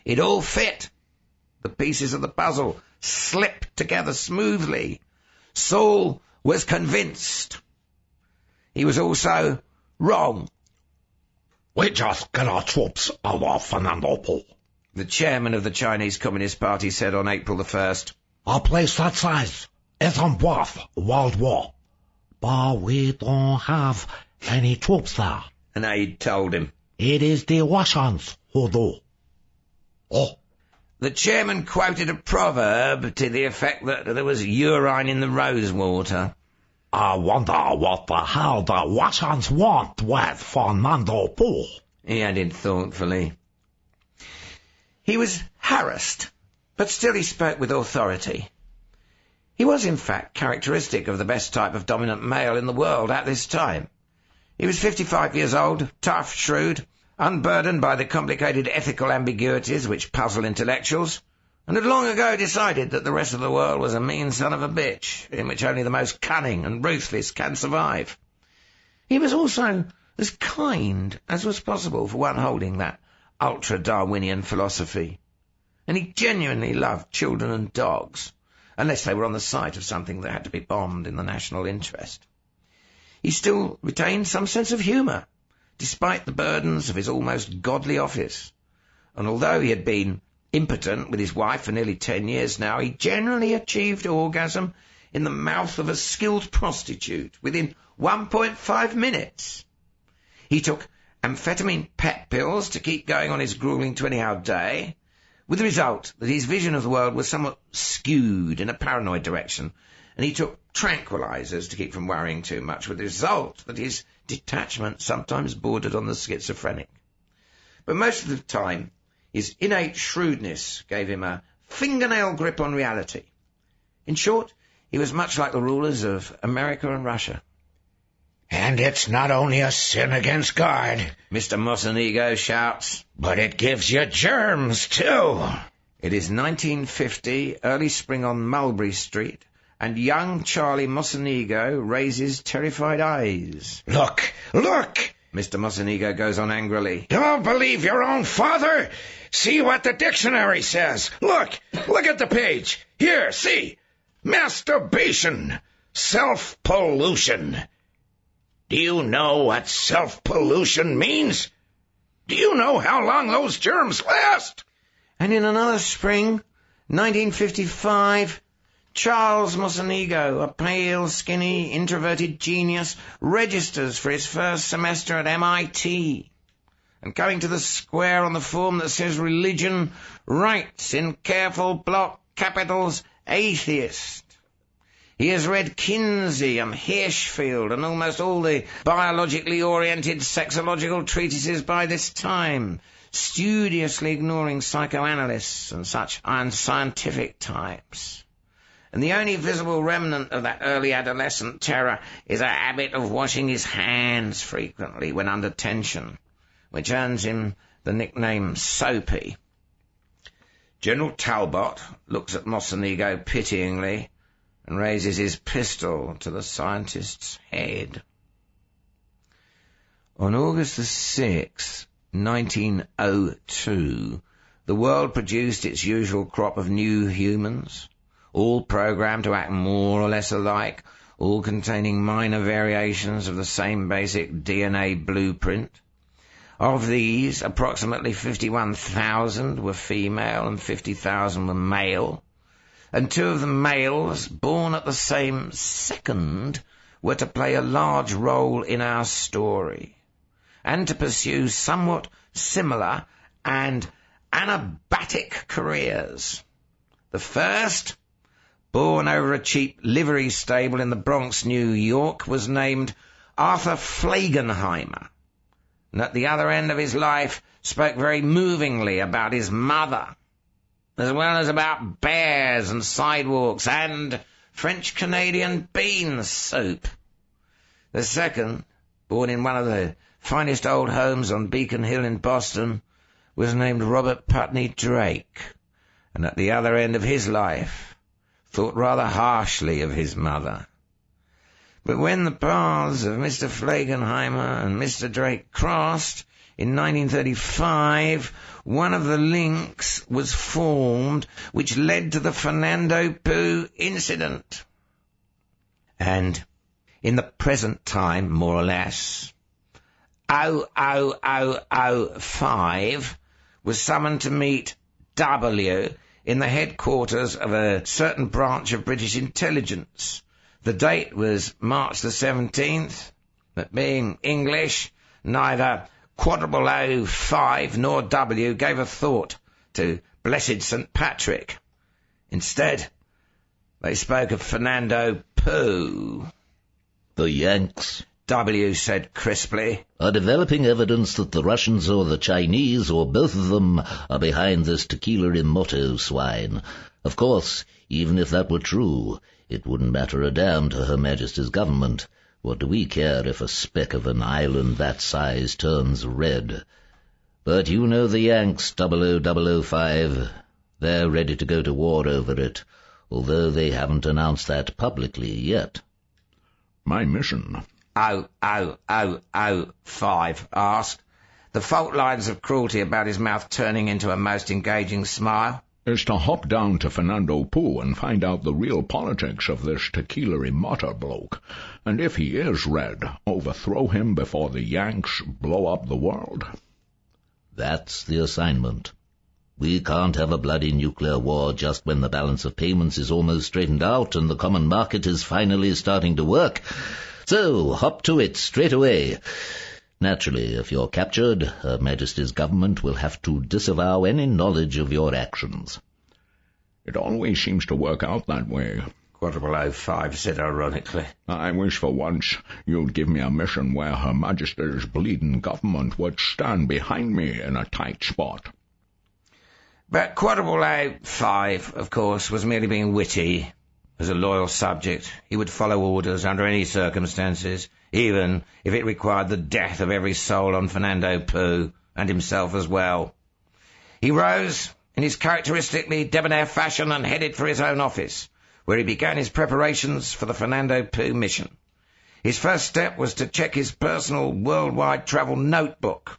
It all fit. The pieces of the puzzle slipped together smoothly. Saul was convinced. He was also wrong. We just get our troops out of Fernando Poo, the chairman of the Chinese Communist Party said on April the 1st. A place that size isn't worth World War. But we don't have any troops there. An aide told him. It is the Russians who do. Oh. The chairman quoted a proverb to the effect that there was urine in the rose water. I wonder what the hell the Russians want with Fernando Poo, he added thoughtfully. He was harassed, but still he spoke with authority. He was, in fact, characteristic of the best type of dominant male in the world at this time. He was 55 years old, tough, shrewd, unburdened by the complicated ethical ambiguities which puzzle intellectuals, and had long ago decided that the rest of the world was a mean son of a bitch, in which only the most cunning and ruthless can survive. He was also as kind as was possible for one holding that ultra-Darwinian philosophy, and he genuinely loved children and dogs, unless they were on the site of something that had to be bombed in the national interest. He still retained some sense of humour, despite the burdens of his almost godly office, and although he had been impotent with his wife for nearly 10 years now, he generally achieved orgasm in the mouth of a skilled prostitute within 1.5 minutes. He took amphetamine pet pills to keep going on his grueling 20-hour day, with the result that his vision of the world was somewhat skewed in a paranoid direction, and he took tranquilizers to keep from worrying too much, with the result that his detachment sometimes bordered on the schizophrenic. But most of the time, his innate shrewdness gave him a fingernail grip on reality. In short, he was much like the rulers of America and Russia. And it's not only a sin against God, Mr. Mocenigo shouts, but it gives you germs, too. It is 1950, early spring on Mulberry Street, and young Charlie Mocenigo raises terrified eyes. Look, look! Mr. Mocenigo goes on angrily. Don't believe your own father? See what the dictionary says. Look at the page. Here, see. Masturbation. Self-pollution. Do you know what self-pollution means? Do you know how long those germs last? And in another spring, 1955... Charles Mocenigo, a pale, skinny, introverted genius, registers for his first semester at MIT, and coming to the square on the form that says religion, writes in careful block capitals, atheist. He has read Kinsey and Hirschfeld and almost all the biologically oriented sexological treatises by this time, studiously ignoring psychoanalysts and such unscientific types. And the only visible remnant of that early adolescent terror is a habit of washing his hands frequently when under tension, which earns him the nickname Soapy. General Talbot looks at Mocenigo pityingly and raises his pistol to the scientist's head. On August the 6th, 1902, the world produced its usual crop of new humans, all programmed to act more or less alike, all containing minor variations of the same basic DNA blueprint. Of these, approximately 51,000 were female and 50,000 were male, and 2 of the males, born at the same second, were to play a large role in our story, and to pursue somewhat similar and anabatic careers. The first, born over a cheap livery stable in the Bronx, New York, was named Arthur Flagenheimer, and at the other end of his life spoke very movingly about his mother, as well as about bears and sidewalks and French-Canadian bean soup. The second, born in one of the finest old homes on Beacon Hill in Boston, was named Robert Putney Drake, and at the other end of his life thought rather harshly of his mother. But when the paths of Mr. Flagenheimer and Mr. Drake crossed in 1935, one of the links was formed which led to the Fernando Poo incident. And in the present time, more or less, 00005 was summoned to meet W in the headquarters of a certain branch of British intelligence. The date was March the 17th, but being English, neither 00005 nor W gave a thought to blessed St. Patrick. Instead, they spoke of Fernando Poo. The Yanks, W said crisply, are developing evidence that the Russians or the Chinese, or both of them, are behind this tequila in motto swine. Of course, even if that were true, it wouldn't matter a damn to Her Majesty's government. What do we care if a speck of an island that size turns red? But you know the Yanks, 00005. They're ready to go to war over it, although they haven't announced that publicly yet. My mission, 00005 asked, the fault lines of cruelty about his mouth turning into a most engaging smile, is to hop down to Fernando Poo and find out the real politics of this tequila motor bloke. And if he is red, overthrow him before the Yanks blow up the world. That's the assignment. We can't have a bloody nuclear war just when the balance of payments is almost straightened out and the common market is finally starting to work. So, hop to it straight away. Naturally, if you're captured, Her Majesty's government will have to disavow any knowledge of your actions. It always seems to work out that way. 00005 said ironically. I wish for once you'd give me a mission where Her Majesty's bleeding government would stand behind me in a tight spot. But 00005, of course, was merely being witty. As a loyal subject, he would follow orders under any circumstances, even if it required the death of every soul on Fernando Poo, and himself as well. He rose in his characteristically debonair fashion and headed for his own office, where he began his preparations for the Fernando Poo mission. His first step was to check his personal worldwide travel notebook,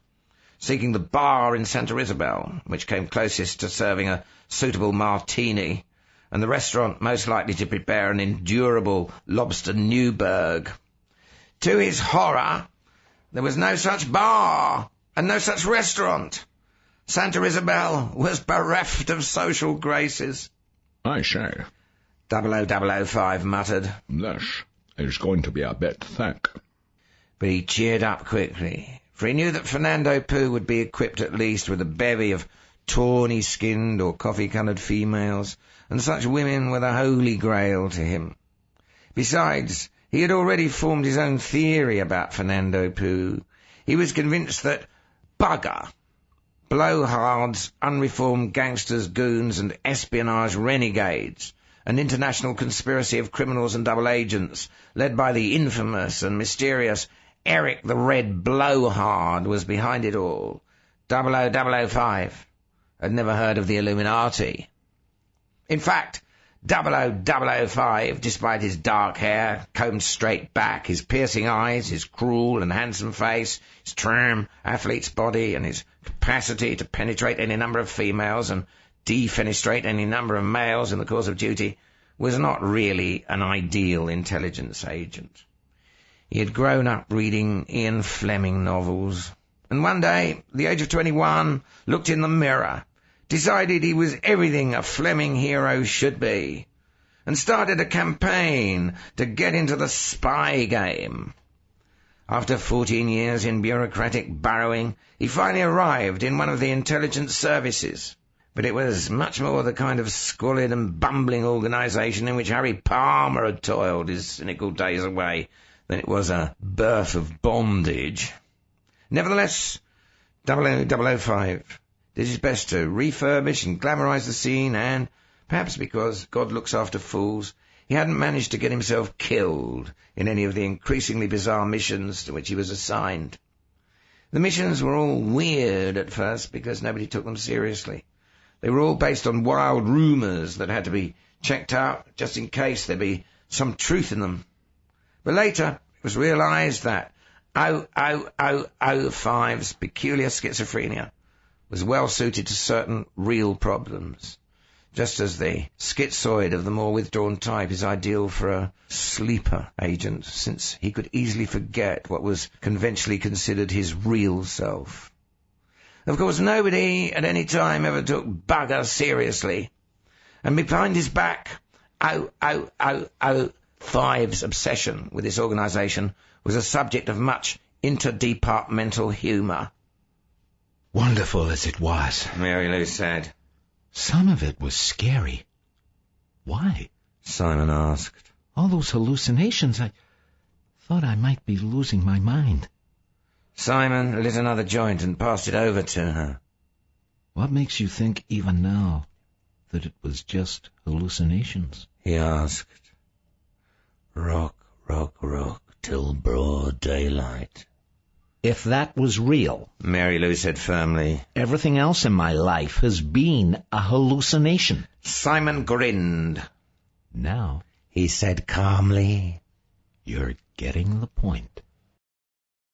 seeking the bar in Santa Isabel, which came closest to serving a suitable martini, and the restaurant most likely to prepare an endurable lobster Newburg. To his horror, there was no such bar and no such restaurant. Santa Isabel was bereft of social graces. I say, 00005 muttered. This is going to be a bit thick. But he cheered up quickly, for he knew that Fernando Poo would be equipped at least with a bevy of tawny-skinned or coffee-coloured females, and such women were the holy grail to him. Besides, he had already formed his own theory about Fernando Poo. He was convinced that bugger, blowhards, unreformed gangsters, goons, and espionage renegades, an international conspiracy of criminals and double agents, led by the infamous and mysterious Eric the Red Blowhard, was behind it all. 00005 had never heard of the Illuminati. In fact, 00005, despite his dark hair, combed straight back, his piercing eyes, his cruel and handsome face, his trim athlete's body, and his capacity to penetrate any number of females and defenestrate any number of males in the course of duty, was not really an ideal intelligence agent. He had grown up reading Ian Fleming novels, and one day, at the age of 21, looked in the mirror, decided he was everything a Fleming hero should be, and started a campaign to get into the spy game. After 14 years in bureaucratic burrowing, he finally arrived in one of the intelligence services, but it was much more the kind of squalid and bumbling organisation in which Harry Palmer had toiled his cynical days away than it was a birth of bondage. Nevertheless, 00005 did his best to refurbish and glamorise the scene, and, perhaps because God looks after fools, he hadn't managed to get himself killed in any of the increasingly bizarre missions to which he was assigned. The missions were all weird at first because nobody took them seriously. They were all based on wild rumours that had to be checked out just in case there'd be some truth in them. But later it was realised that 0005's peculiar schizophrenia was well suited to certain real problems, just as the schizoid of the more withdrawn type is ideal for a sleeper agent, since he could easily forget what was conventionally considered his real self. Of course, nobody at any time ever took bugger seriously, and behind his back, 0005's obsession with this organisation was a subject of much interdepartmental humour. Wonderful as it was, Mary Lou said. Some of it was scary. Why? Simon asked. All those hallucinations, I thought I might be losing my mind. Simon lit another joint and passed it over to her. What makes you think even now that it was just hallucinations? He asked. Rock, rock, rock, till broad daylight. If that was real, Mary Lou said firmly, everything else in my life has been a hallucination. Simon grinned. Now, he said calmly, you're getting the point.